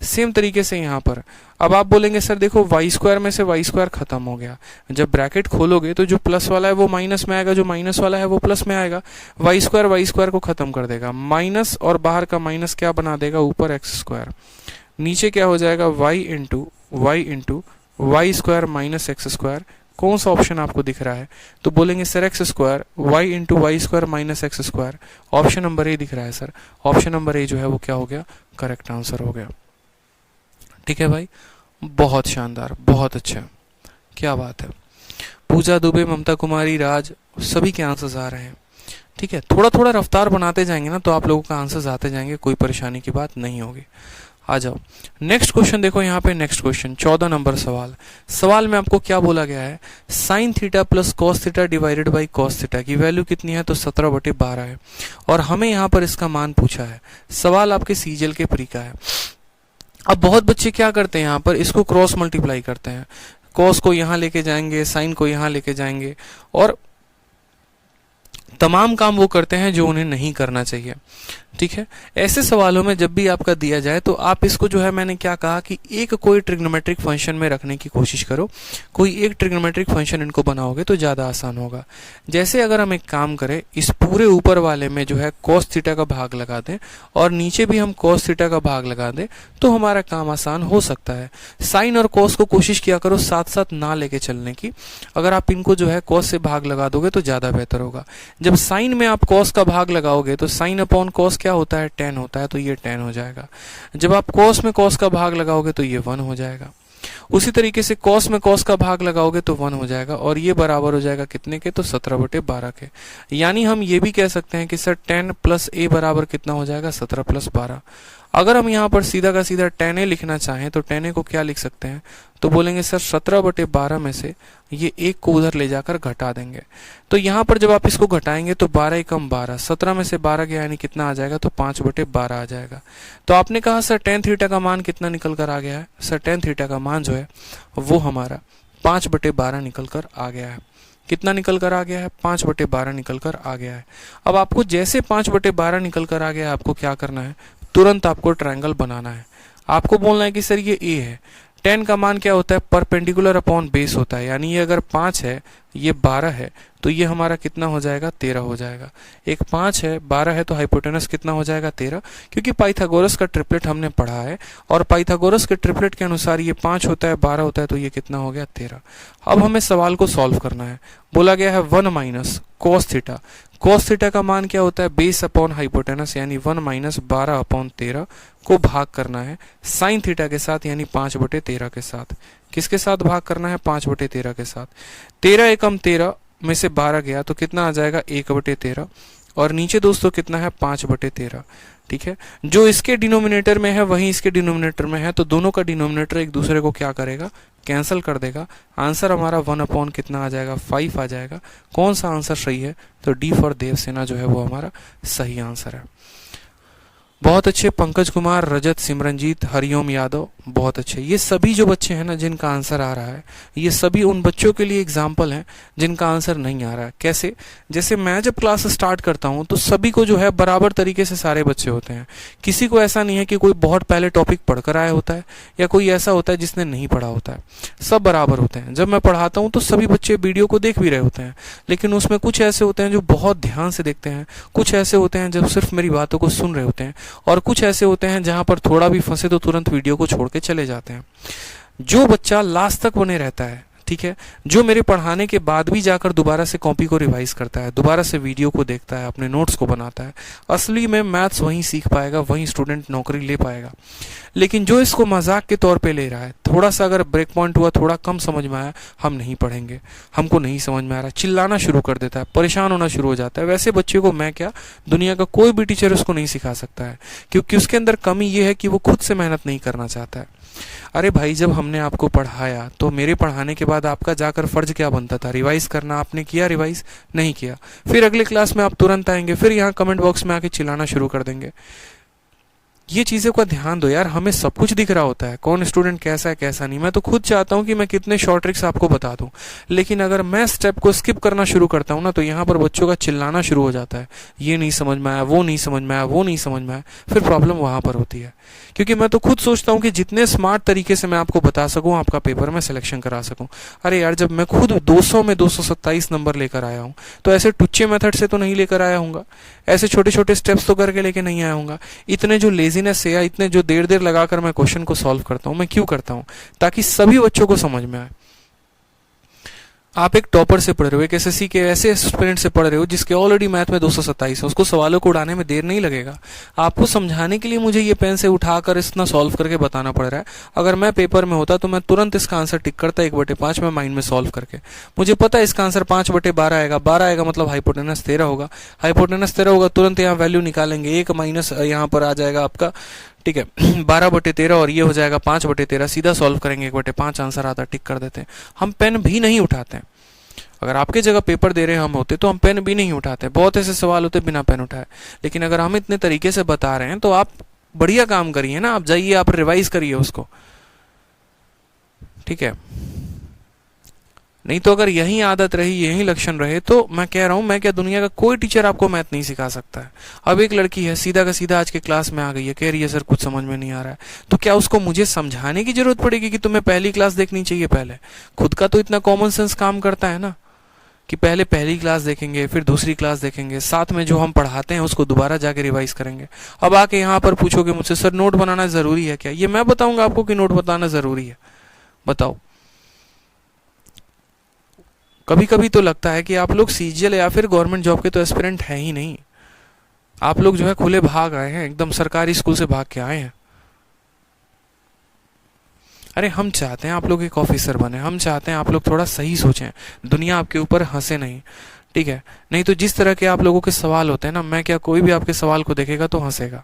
सेम तरीके से यहाँ पर अब आप बोलेंगे सर देखो वाई स्क्वायर में से वाई स्क्वायर खत्म हो गया, जब ब्रैकेट खोलोगे तो जो प्लस वाला है वो माइनस में आएगा, जो माइनस वाला है वो प्लस में आएगा। वाई स्क्वायर को खत्म कर देगा, माइनस और बाहर का माइनस क्या बना देगा, ऊपर एक्स स्क्वायर। नीचे क्या हो जाएगा, y into Y square minus x square. कौन सा ऑप्शन आपको दिख रहा है, तो बोलेंगे sir X square, y into Y square minus x square. Option number A दिख रहा है सर, ऑप्शन नंबर ए जो है वो क्या हो गया, करेक्ट आंसर हो गया। ठीक है भाई, बहुत शानदार, बहुत अच्छा, क्या बात है। पूजा दुबे, ममता कुमारी, राज, सभी के आंसर्स आ रहे हैं। ठीक है, थोड़ा थोड़ा रफ्तार बनाते जाएंगे ना तो आप लोगों का आंसर्स आते जाएंगे, कोई परेशानी की बात नहीं होगी। आ जाओ नेक्स्ट क्वेश्चन, देखो यहाँ पे नेक्स्ट क्वेश्चन 14 नंबर सवाल में आपको क्या बोला गया है, sine theta plus cos theta divided by cos theta की वैल्यू कितनी है, तो 17/12 है, और हमें यहाँ पर इसका मान पूछा है। सवाल आपके सीजीएल के प्री का है। अब बहुत बच्चे क्या करते हैं, यहाँ पर इसको क्रॉस मल्टीप्लाई करते हैं, कॉस को यहाँ लेके जाएंगे, साइन को यहाँ लेके जाएंगे, और तमाम काम वो करते हैं जो उन्हें नहीं करना चाहिए। ठीक है, ऐसे सवालों में जब भी आपका दिया जाए तो आप इसको जो है, मैंने क्या कहा कि एक कोई ट्रिग्नोमेट्रिक फंक्शन में रखने की कोशिश करो, कोई एक ट्रिग्नोमेट्रिक फंक्शन इनको बनाओगे तो ज्यादा आसान होगा। जैसे अगर हम एक काम करें, इस पूरे ऊपर वाले में जो है कॉस थीटा का भाग लगा दें और नीचे भी हम कॉस थीटा का भाग लगा दें तो हमारा काम आसान हो सकता है। साइन और कॉस को कोशिश किया करो साथ साथ ना लेके चलने की, अगर आप इनको जो है कॉस से भाग लगा दोगे तो ज्यादा बेहतर होगा। जब साइन में आप कॉस का भाग लगाओगे तो साइन अपॉन कॉस क्या होता है, tan होता है, तो ये tan हो जाएगा। जब आप cos में cos का भाग लगाओगे तो ये 1 हो जाएगा। उसी तरीके से cos में cos का भाग लगाओगे तो 1 हो जाएगा, और ये बराबर हो जाएगा कितने के, तो 17/12 के। यानी हम ये भी कह सकते हैं कि सर tan प्लस a बराबर कितना हो जाएगा, 17 + 12। अगर हम यहाँ पर सीधा का सीधा tan a लिखना चाहें तो tan a को क्या लिख सकते हैं, तो बोलेंगे सर 17/12 में से ये एक को उधर ले जाकर घटा देंगे। तो यहाँ पर जब आप इसको घटाएंगे तो 12 × 12, 17 में से 12 गया यानी कितना आ जाएगा, तो 5/12 आ जाएगा। तो आपने कहा सर tan थीटा का मान कितना निकल कर आ गया है, सर tan थीटा का मान जो है वो हमारा 5/12 निकल कर आ गया है। कितना निकल कर आ गया है, 5/12 निकल कर आ गया है। अब आपको जैसे 5/12 निकल कर आ गया है, आपको क्या करना है, तुरंत आपको ट्रायंगल बनाना है। आपको बोलना है कि सर ये a है, tan का मान क्या होता है, परपेंडिकुलर अपॉन बेस होता है, यानी ये अगर 5 है, ये 12 है, तो ये हमारा कितना हो जाएगा, 13 हो जाएगा। एक 5 है, 12 है, तो हाइपोटेनस कितना हो जाएगा, 13, क्योंकि पाइथागोरस का ट्रिपलेट हमने पढ़ा है, और पाइथागोरस के ट्रिपलेट के अनुसार ये 5 होता है, 12 होता है, तो ये कितना हो गया, 13। अब हमें सवाल को सॉल्व करना है। बोला गया है 1 minus cos theta. Cos theta का मान क्या होता है, बेस अपॉन हाइपोटेनस, यानी 1 माइनस 12 अपॉन 13 को भाग करना है साइन थीटा के साथ, यानी 5/13 के साथ। किसके साथ भाग करना है, 5/13 के साथ। 13 एकम 13 में से 12 गया तो कितना आ जाएगा, 1/13, और नीचे दोस्तों कितना है, 5/13। ठीक है, जो इसके डिनोमिनेटर में है वही इसके डिनोमिनेटर में है, तो दोनों का डिनोमिनेटर एक दूसरे को क्या करेगा, कैंसिल कर देगा। आंसर हमारा 1 अपॉन कितना आ जाएगा, 5 आ जाएगा। कौन सा आंसर सही है, तो डी फॉर देवसेना जो है वो हमारा सही आंसर है। बहुत अच्छे पंकज कुमार, रजत, सिमरनजीत, हरिओम यादव, बहुत अच्छे। ये सभी जो बच्चे हैं ना जिनका आंसर आ रहा है, ये सभी उन बच्चों के लिए एग्जाम्पल हैं जिनका आंसर नहीं आ रहा है। कैसे, जैसे मैं जब क्लास स्टार्ट करता हूं तो सभी को जो है बराबर तरीके से सारे बच्चे होते हैं। किसी को ऐसा नहीं है कि कोई बहुत पहले टॉपिक पढ़कर आया होता है या कोई ऐसा होता है जिसने नहीं पढ़ा होता है, सब बराबर होते हैं। जब मैं पढ़ाता हूँ तो सभी बच्चे वीडियो को देख भी रहे होते हैं, लेकिन उसमें कुछ ऐसे होते हैं जो बहुत ध्यान से देखते हैं, कुछ ऐसे होते हैं जब सिर्फ मेरी बातों को सुन रहे होते हैं, और कुछ ऐसे होते हैं जहां पर थोड़ा भी फंसे तो तुरंत वीडियो को छोड़ के चले जाते हैं। जो बच्चा लास्ट तक बने रहता है, ठीक है, जो मेरे पढ़ाने के बाद भी जाकर दोबारा से कॉपी को रिवाइज करता है, दोबारा से वीडियो को देखता है, अपने नोट्स को बनाता है, असली में मैथ्स वहीं सीख पाएगा, वहीं स्टूडेंट नौकरी ले पाएगा। लेकिन जो इसको मजाक के तौर पे ले रहा है, थोड़ा सा अगर ब्रेक पॉइंट हुआ, थोड़ा कम समझ में आया, हम नहीं पढ़ेंगे, हमको नहीं समझ में आ रहा, चिल्लाना शुरू कर देता है, परेशान होना शुरू हो जाता है, वैसे बच्चे को मैं क्या, दुनिया का कोई भी टीचर उसको नहीं सिखा सकता है, क्योंकि उसके अंदर कमी ये है कि वो खुद से मेहनत नहीं करना चाहता है। अरे भाई, जब हमने आपको पढ़ाया तो मेरे पढ़ाने के बाद आपका जाकर फर्ज क्या बनता था, रिवाइज करना। आपने किया रिवाइज? नहीं किया। फिर अगले क्लास में आप तुरंत आएंगे, फिर यहाँ कमेंट बॉक्स में आके चिल्लाना शुरू कर देंगे। ये चीजों का ध्यान दो यार, हमें सब कुछ दिख रहा होता है, कौन स्टूडेंट कैसा है कैसा नहीं। मैं तो खुद चाहता हूँ कि मैं कितने शॉर्ट ट्रिक्स आपको बता दूं, लेकिन अगर मैं स्टेप को स्किप करना शुरू करता हूँ ना, तो यहाँ पर बच्चों का चिल्लाना शुरू हो जाता है, ये नहीं समझ में आया, वो नहीं समझ में आया, वो नहीं समझ में आया, फिर प्रॉब्लम वहां पर होती है। क्योंकि मैं तो खुद सोचता हूँ कि जितने स्मार्ट तरीके से मैं आपको बता सकूं, आपका पेपर में सिलेक्शन करा सकूं। अरे यार, जब मैं खुद 200 में 227 नंबर लेकर आया हूँ, तो ऐसे टुच्चे मेथड से तो नहीं लेकर आया हूँगा, ऐसे छोटे छोटे स्टेप्स तो करके लेके नहीं आया हूँगा। इतने जो लेजीनेस है या इतने जो देर लगाकर मैं क्वेश्चन को सॉल्व करता हूँ, मैं क्यों करता हूँ? ताकि सभी बच्चों को समझ में आए। आप एक टॉपर से पढ़ रहे हो, एक एसएससी के ऐसे एस्पिरेंट से पढ़ रहे हो जिसके ऑलरेडी मैथ में 227 है, उसको सवालों को उड़ाने में देर नहीं लगेगा। आपको समझाने के लिए मुझे ये पेन से उठाकर इतना सॉल्व करके बताना पड़ रहा है। अगर मैं पेपर में होता तो मैं तुरंत इसका आंसर टिक करता 1/5 में माइंड में सॉल्व करके। मुझे पता है इसका आंसर 5/12 आएगा, 12 आएगा मतलब हाइपोटेनस 13 होगा, हाइपोटेनस 13 होगा, तुरंत यहाँ वैल्यू निकालेंगे, 1 माइनस यहाँ पर आ जाएगा आपका, ठीक है, 12/13, और ये हो जाएगा 5/13, सीधा सॉल्व करेंगे, 1/5 आंसर आता, टिक कर देते हैं। हम पेन भी नहीं उठाते हैं। अगर आपके जगह पेपर दे रहे हम होते तो हम पेन भी नहीं उठाते। बहुत ऐसे सवाल होते बिना पेन उठाए, लेकिन अगर हम इतने तरीके से बता रहे हैं तो आप बढ़िया काम करिए ना, आप जाइए, आप रिवाइज करिए उसको, ठीक है। नहीं तो अगर यही आदत रही, यही लक्षण रहे, तो मैं कह रहा हूं, मैं क्या, दुनिया का कोई टीचर आपको मैथ नहीं सिखा सकता है। अब एक लड़की है, सीधा का सीधा आज के क्लास में आ गई है, कह रही है सर कुछ समझ में नहीं आ रहा है, तो क्या उसको मुझे समझाने की जरूरत पड़ेगी कि तुम्हें पहली क्लास देखनी चाहिए? पहले खुद का तो इतना कॉमन सेंस काम करता है ना, कि पहले पहली क्लास देखेंगे, फिर दूसरी क्लास देखेंगे, साथ में जो हम पढ़ाते हैं उसको दोबारा जाके रिवाइज करेंगे। अब आके यहाँ पर पूछोगे मुझसे सर नोट बनाना जरूरी है क्या? ये मैं बताऊंगा आपको कि नोट बताना जरूरी है? बताओ। कभी कभी तो लगता है कि आप लोग सीजीएल या फिर गवर्नमेंट जॉब के तो एस्पिरेंट हैं ही नहीं, आप लोग जो है खुले भाग आए हैं, एकदम सरकारी स्कूल से भाग के आए हैं। अरे हम चाहते हैं आप लोग एक ऑफिसर बने, हम चाहते हैं आप लोग थोड़ा सही सोचें, दुनिया आपके ऊपर हंसे नहीं, ठीक है। नहीं तो जिस तरह के आप लोगों के सवाल होते हैं ना, मैं क्या, कोई भी आपके सवाल को देखेगा तो हंसेगा।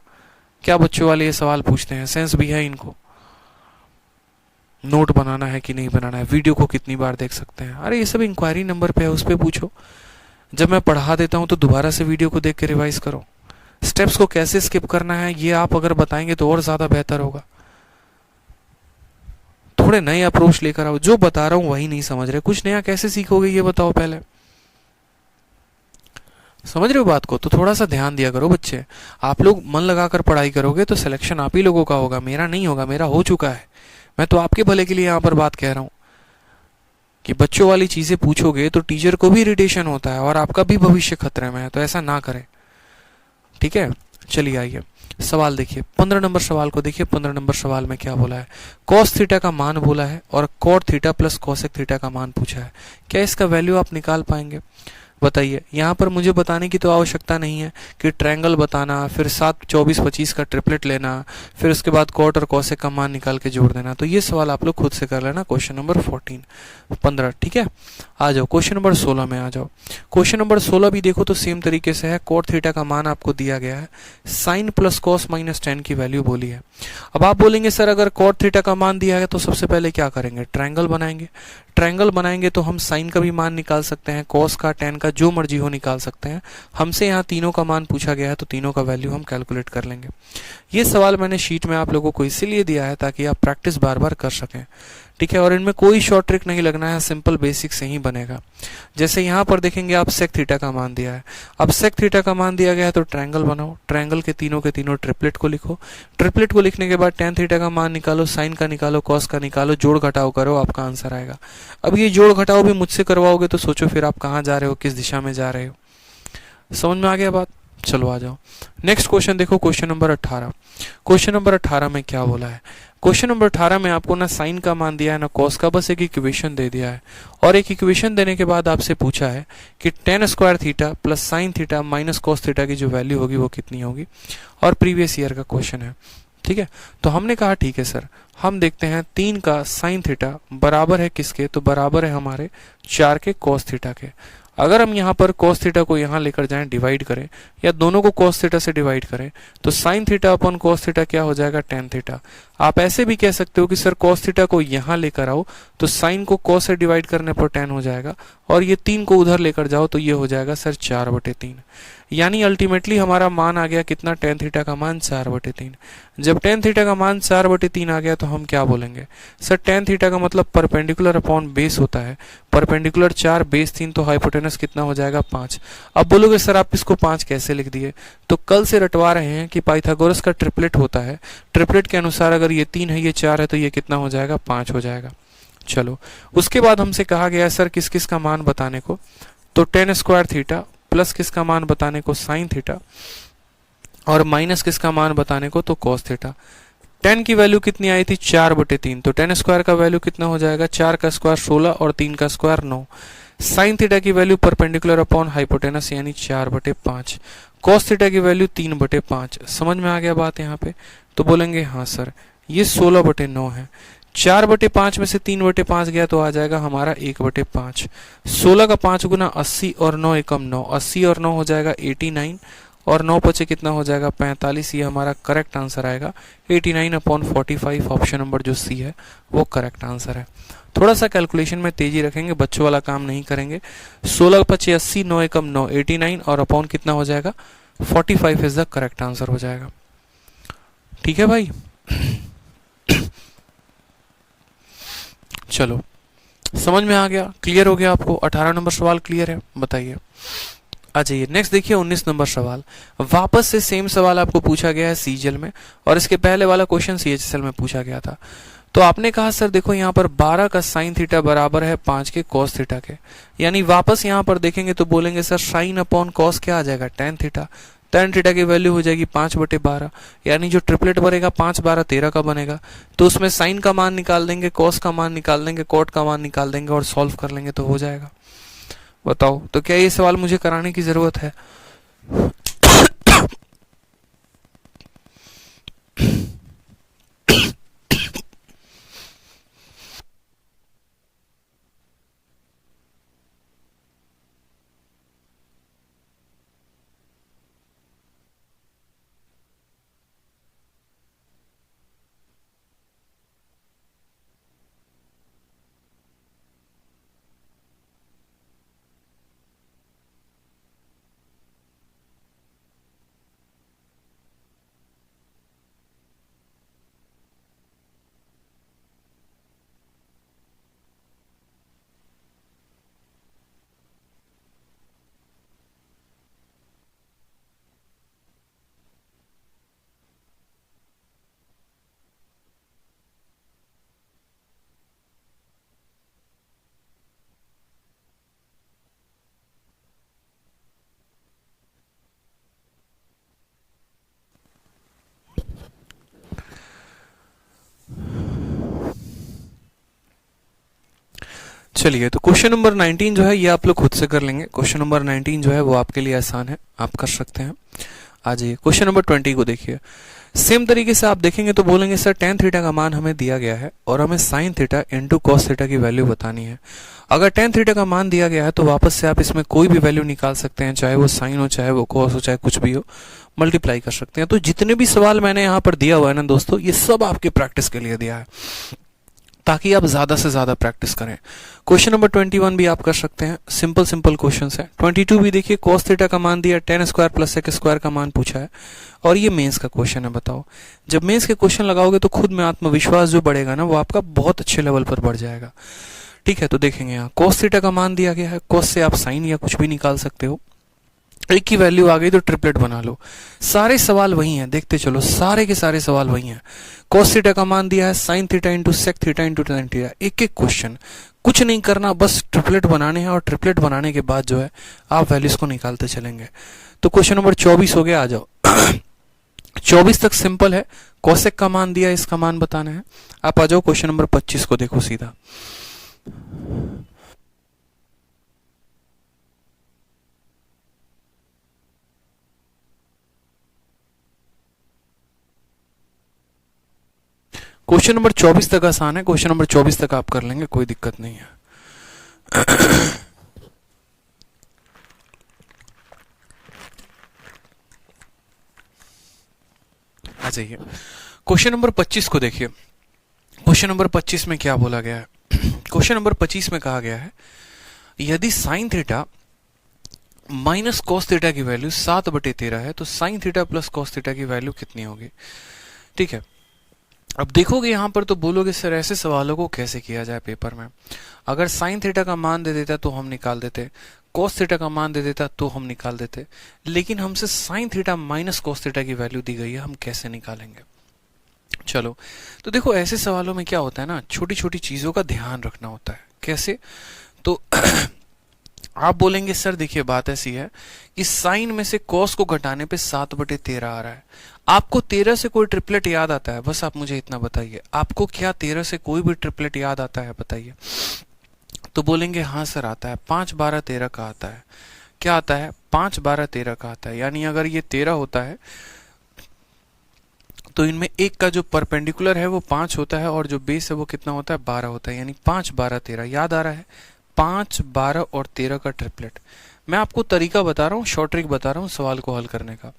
क्या बच्चों वाले ये सवाल पूछते हैं, सेंस भी है इनको? नोट बनाना है कि नहीं बनाना है, वीडियो को कितनी बार देख सकते हैं, अरे ये सब इंक्वायरी नंबर पे है, उस पर पूछो। जब मैं पढ़ा देता हूं तो दोबारा से वीडियो को देख के रिवाइज करो। स्टेप्स को कैसे स्किप करना है ये आप अगर बताएंगे तो और ज्यादा बेहतर होगा। थोड़े नए अप्रोच लेकर आओ, जो बता रहा हूं वही नहीं समझ रहे, कुछ नया कैसे सीखोगे ये बताओ पहले। समझ रहे हो बात को? तो थोड़ा सा ध्यान दिया करो बच्चे। आप लोग मन लगाकर पढ़ाई करोगे तो सिलेक्शन आप ही लोगों का होगा, मेरा नहीं होगा, मेरा हो चुका है। मैं तो आपके भले के लिए यहाँ पर बात कह रहा हूँ कि बच्चों वाली चीजें पूछोगे तो टीचर को भी इरिटेशन होता है और आपका भी भविष्य खतरे में है, तो ऐसा ना करें। ठीक है, चलिए आइए सवाल देखिए। 15 नंबर सवाल को देखिए। 15 नंबर सवाल में क्या बोला है, कॉस थीटा का मान बोला है और cot theta plus cosec theta का मान पूछा है। क्या इसका वैल्यू आप निकाल पाएंगे? बताइए। यहाँ पर मुझे बताने की तो आवश्यकता नहीं है कि ट्रायंगल बताना, फिर 7 24 25 का ट्रिपलेट लेना, फिर उसके बाद कॉट और कोसेक का मान निकाल के जोड़ देना। तो ये सवाल आप लोग खुद से कर लेना। Question number 15। ठीक है, आ जाओ क्वेश्चन नंबर 16 में आ जाओ। क्वेश्चन नंबर 16 भी देखो तो सेम तरीके से है। कॉट थीटा का मान आपको दिया गया है, sine plus cos minus tan की वैल्यू बोली है। अब आप बोलेंगे सर अगर कॉट थीटा का मान दिया है तो सबसे पहले क्या करेंगे, ट्रायंगल बनाएंगे। ट्रायंगल बनाएंगे तो हम साइन का भी मान निकाल सकते हैं, कॉस का, टेन का, जो मर्जी हो निकाल सकते हैं। हमसे यहाँ तीनों का मान पूछा गया है तो तीनों का वैल्यू हम कैलकुलेट कर लेंगे। ये सवाल मैंने शीट में आप लोगों को इसीलिए दिया है ताकि आप प्रैक्टिस बार बार कर सकें। ठीक है, और इनमें कोई शॉर्ट ट्रिक नहीं लगना है, सिंपल बेसिक से ही बनेगा। जैसे यहाँ पर देखेंगे आप सेक थीटा का मान दिया है। अब सेक थीटा का मान दिया गया है तो ट्रायंगल बनाओ, ट्रायंगल के तीनों ट्रिपलेट को लिखो। ट्रिपलेट को लिखने के बाद टेन थीटा का मान निकालो, साइन का निकालो, कॉस का निकालो, जोड़ घटाव करो, आपका आंसर आएगा। अब ये जोड़ घटाव भी मुझसे करवाओगे तो सोचो फिर आप कहाँ जा रहे हो, किस दिशा में जा रहे हो। समझ में आ गया बात? चलो आ जाओ नेक्स्ट क्वेश्चन देखो। Question number 18। क्वेश्चन नंबर 18 में क्या बोला है, क्वेश्चन नंबर 18 में आपको ना साइन का मान दिया है ना कॉस का, बस एक इक्वेशन दे दिया है। और एक इक्वेशन देने के बाद आपसे पूछा है कि ten square theta plus sine theta minus cos theta की जो वैल्यू होगी वो कितनी होगी, और प्रीवियस ईयर का क्वेश्चन है। ठीक है, तो हमने कहा ठीक है सर, हम देखते हैं 3 का साइन थीटा बराबर है किसके, तो बराबर है हमारे 4 के कॉस थीटा के। अगर हम यहाँ पर cos थीटा को यहाँ लेकर जाएं, डिवाइड करें, या दोनों को cos थीटा से डिवाइड करें, तो sin थीटा अपन cos थीटा क्या हो जाएगा, tan थीटा। आप ऐसे भी कह सकते हो कि सर cos थीटा को यहाँ लेकर आओ तो sin को cos से डिवाइड करने पर tan हो जाएगा, और ये 3 को उधर लेकर जाओ तो ये हो जाएगा सर 4/3। यानी अल्टीमेटली हमारा मान आ गया कितना, tan थीटा का मान 4/3। जब tan थीटा का मान 4/3 आ गया तो हम क्या बोलेंगे, सर tan थीटा का मतलब परपेंडिकुलर अपॉन बेस होता है। परपेंडिकुलर 4 बेस 3 तो हाइपोटेनस कितना हो जाएगा 5। अब बोलोगे सर आप इसको 5 कैसे लिख दिए, तो कल से रटवा रहे हैं कि पाइथागोरस का ट्रिपलेट होता है। ट्रिपलेट के अनुसार अगर ये 3 है ये 4 है तो ये कितना हो जाएगा, 5 हो जाएगा। चलो उसके बाद हमसे कहा गया सर किस किस का मान बताने को, तो टेन स्क्वायर थीटा प्लस किसका मान बताने को, साइन थीटा, और माइनस किसका मान बताने को, तो कॉस थीटा। 10 की वैल्यू कितनी आई थी, 4/3, तो 10 स्क्वायर का वैल्यू कितना हो जाएगा, 4 का स्क्वायर 16 और 3 का स्क्वायर 9। साइन थीटा की वैल्यू परपेंडिकुलर अपॉन हाइपोटेनस यानी 4/5। कॉस थीटा की वैल्यू 3/5। समझ में आ गया बात यहाँ पे? तो बोलेंगे हाँ सर ये 16/9 है। 4/5 में से 3/5 गया तो आ जाएगा हमारा 1/5। 16 का 5 गुना 80 और 9 एकम 9, 80 और 9 हो जाएगा 89, और 9 पचे कितना हो जाएगा 45। ये हमारा करेक्ट आंसर आएगा 89/45। ऑप्शन नंबर जो सी है वो करेक्ट आंसर है। थोड़ा सा कैलकुलेशन में तेजी रखेंगे, बच्चों वाला काम नहीं करेंगे। 16 पचे 80, 9 एकम 9, 89 और अपॉन कितना हो जाएगा 45 इज द करेक्ट आंसर हो जाएगा। ठीक है भाई चलो समझ में आ गया, क्लियर हो गया आपको? 18 नंबर सवाल क्लियर है? बताइए। आ जाइए नेक्स्ट देखिए 19 नंबर सवाल। वापस से सेम सवाल आपको पूछा गया है सीजीएल में, और इसके पहले वाला क्वेश्चन सीएचएसएल में पूछा गया था। तो आपने कहा सर देखो यहाँ पर 12 का साइन थीटा बराबर है 5 के कॉस थीटा के, यानी वापस यहाँ पर देखेंगे तो बोलेंगे सर साइन अपॉन कॉस क्या आ जाएगा, टेन थीटा। टेन थीटा की वैल्यू हो जाएगी 5/12, यानी जो ट्रिपलेट बनेगा 5 12 13 का बनेगा। तो उसमें साइन का मान निकाल देंगे, कॉस का मान निकाल देंगे, कॉट का मान निकाल देंगे और सॉल्व कर लेंगे तो हो जाएगा। बताओ तो क्या ये सवाल मुझे कराने की जरूरत है? चलिए, तो क्वेश्चन नंबर 19 जो है ये आप लोग खुद से कर लेंगे। क्वेश्चन नंबर 19 जो है वो आपके लिए आसान है, आप कर सकते हैं। आ जाइए क्वेश्चन नंबर 20 को देखिए। सेम तरीके से आप देखेंगे तो बोलेंगे सर tan थीटा का मान हमें दिया गया है और हमें sin theta into cos theta की वैल्यू बतानी है। अगर tan थीटा का मान दिया गया है तो वापस से आप इसमें कोई भी वैल्यू निकाल सकते हैं, चाहे वो साइन हो, चाहे वो कॉस हो, चाहे कुछ भी हो, मल्टीप्लाई कर सकते हैं। तो जितने भी सवाल मैंने यहाँ पर दिया हुआ है ना दोस्तों, ये सब आपके प्रैक्टिस के लिए दिया है ताकि आप ज्यादा से ज्यादा प्रैक्टिस करें। क्वेश्चन नंबर 21 भी आप कर सकते हैं, सिंपल सिंपल क्वेश्चंस है। 22 भी देखिए, cos थीटा का मान दिया, tan square plus sec square का मान पूछा है और ये मेंस का क्वेश्चन है। बताओ, जब मेंस के क्वेश्चन लगाओगे तो खुद में आत्मविश्वास जो बढ़ेगा ना, वो आपका बहुत अच्छे लेवल पर बढ़ जाएगा। ठीक है, तो देखेंगे यहाँ cos थीटा का मान दिया गया है, cos से आप साइन या कुछ भी निकाल सकते हो, एक की वैल्यू आ गई तो ट्रिपलेट बना लो। सारे सवाल वही हैं, देखते चलो, सारे के सारे सवाल वही हैं। cos थीटा का मान दिया है, sin theta into sec theta into tan theta, एक एक क्वेश्चन, कुछ नहीं करना, बस ट्रिपलेट बनाने हैं और ट्रिपलेट बनाने के बाद जो है आप वैल्यूज को निकालते चलेंगे। तो क्वेश्चन नंबर 24 हो गया, आ जाओ। 24 तक सिंपल है, cosec का मान दिया, इसका मान बताना है। आप आ जाओ क्वेश्चन नंबर 25 को देखो सीधा। क्वेश्चन नंबर 24 तक आसान है, क्वेश्चन नंबर 24 तक आप कर लेंगे, कोई दिक्कत नहीं है। आ जाइए क्वेश्चन नंबर 25 को देखिए। क्वेश्चन नंबर 25 में क्या बोला गया है? क्वेश्चन नंबर 25 में कहा गया है, यदि sine theta minus cos theta की वैल्यू 7/13 है तो sine theta plus cos theta की वैल्यू कितनी होगी? ठीक है, अब देखोगे यहां पर तो बोलोगे सर ऐसे सवालों को कैसे किया जाए पेपर में। अगर साइन थीटा का मान दे देता तो हम निकाल देते, कॉस थीटा का मान दे देता तो हम निकाल देते, लेकिन हमसे sine theta minus cos theta की वैल्यू दी गई है, हम कैसे निकालेंगे? चलो, तो देखो ऐसे सवालों में क्या होता है ना, छोटी छोटी चीजों का ध्यान रखना होता है। कैसे? तो आप बोलेंगे सर देखिए बात ऐसी है कि साइन में से कॉस को घटाने पे 7/13 आ रहा है। आपको 13 से कोई ट्रिपलेट याद आता है? बस आप मुझे इतना बताइए, आपको क्या 13 से कोई भी ट्रिपलेट याद आता है? बताइए। तो बोलेंगे हाँ सर आता है, 5, 12, 13 का आता है। क्या आता है? 5, 12, 13 का आता है। यानी अगर ये 13 होता है तो इनमें एक का जो परपेंडिकुलर है वो 5 होता है और जो बेस है वो कितना होता है? 12 होता है। यानी 5, 12, 13 याद आ रहा है? 5, 12 और 13 का ट्रिपलेट। मैं आपको तरीका बता रहा हूँ, शॉर्ट ट्रिक बता रहा हूँ सवाल को हल करने का,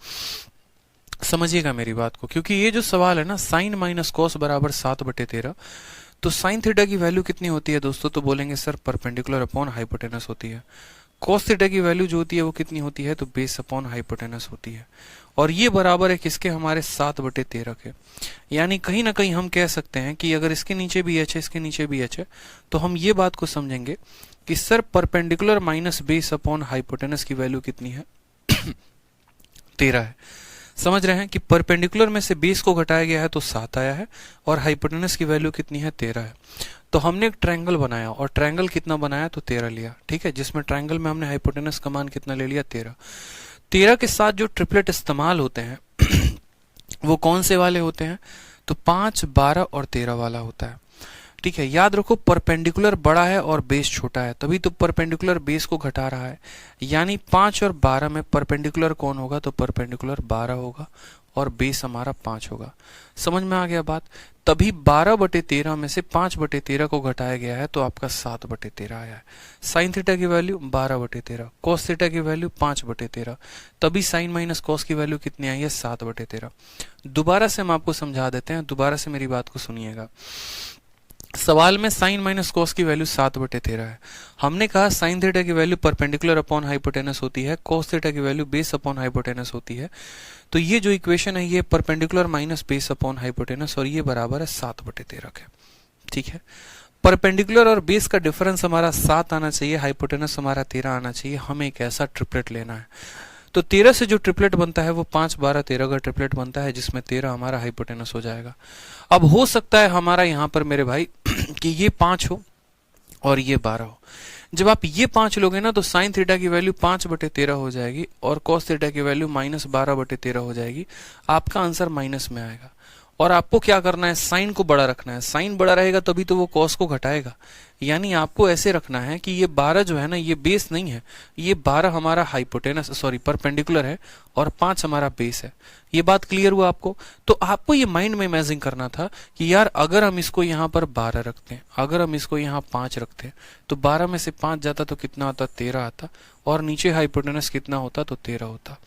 समझिएगा मेरी बात को। क्योंकि ये जो सवाल है ना, साइन माइनस कॉस बराबर 7/13, तो साइन थीटा की वैल्यू कितनी होती है दोस्तों? तो बोलेंगे सर परपेंडिकुलर अपॉन हाइपोटेनस होती है। कॉस थीटा की वैल्यू जो होती है वो कितनी होती है? तो बेस अपॉन हाइपोटेनस होती है। और ये बराबर है किसके? हमारे 7/13 के। यानी कहीं ना कहीं हम कह सकते हैं कि अगर इसके नीचे भी h है, इसके नीचे भी h है, तो हम ये बात को समझेंगे कि sir perpendicular minus base upon hypotenuse की वैल्यू कितनी है? 13 है। समझ रहे हैं कि परपेंडिकुलर में से बेस को घटाया गया है तो 7 आया है और हाइपोटेनस की वैल्यू कितनी है? 13 है। तो हमने एक ट्रायंगल बनाया और ट्रायंगल कितना बनाया? तो 13 लिया। ठीक है, जिसमें ट्रायंगल में हमने हाइपोटेनस का मान कितना ले लिया? 13। 13 के साथ जो ट्रिपलेट इस्तेमाल होते हैं वो कौन से वाले होते हैं? तो 5, 12 और 13 वाला होता है। ठीक है, याद रखो परपेंडिकुलर बड़ा है और बेस छोटा है, तभी तो परपेंडिकुलर बेस को घटा रहा है। यानी 5 और 12 में परपेंडिकुलर कौन होगा? तो परपेंडिकुलर 12 होगा और बेस हमारा 5 होगा। समझ में आ गया बात? तभी 12/13 में से 5/13 को घटाया गया है तो आपका 7/13 आया है। साइन थीटा की वैल्यू 12/13, कॉस थीटा की वैल्यू 5/13, तभी साइन माइनस कॉस की वैल्यू कितनी आई है? 7/13। दोबारा से हम आपको समझा देते हैं, दोबारा से मेरी बात को सुनिएगा। सवाल में साइन माइनस कॉस की वैल्यू 7/13 है। हमने कहा साइन थीटा की वैल्यू परपेंडिकुलर अपॉन हाइपोटेनस होती है, कॉस थीटा की वैल्यू बेस अपॉन हाइपोटेनस होती है। तो ये जो इक्वेशन है ये perpendicular minus base upon hypotenuse और ये बराबर है 7/13 के। ठीक है, परपेंडिकुलर और बेस का डिफरेंस हमारा 7 आना चाहिए, हाइपोटेनस हमारा 13 आना चाहिए। हमें एक ऐसा ट्रिपलेट लेना है। तो 13 से जो ट्रिपलेट बनता है वो 5, 12, 13 का ट्रिपलेट बनता है, जिसमें 13 हमारा हाइपोटेनस हो जाएगा। अब हो सकता है हमारा यहाँ पर मेरे भाई कि ये 5 हो और ये 12 हो। जब आप ये 5 लोगे ना तो साइन थीटा की वैल्यू 5/13 हो जाएगी और कॉस थीटा की वैल्यू -12/13 हो जाएगी। आपका आंसर माइनस में आएगा। और आपको क्या करना है, साइन को बड़ा रखना है। साइन बड़ा रहेगा तभी तो वो कॉस को घटाएगा। यानी आपको ऐसे रखना है कि ये 12 जो है ना, ये बेस नहीं है, ये 12 हमारा हाइपोटेनस सॉरी परपेंडिकुलर है और 5 हमारा बेस है। ये बात क्लियर हुआ आपको? तो आपको ये माइंड में इमेजिन करना था कि यार अगर हम इसको यहाँ पर 12 रखते हैं, अगर हम इसको यहाँ 5 रखते हैं, तो 12 में से 5 जाता तो कितना आता, 13 आता, और नीचे हाइपोटेनस कितना होता, तो 13 होता।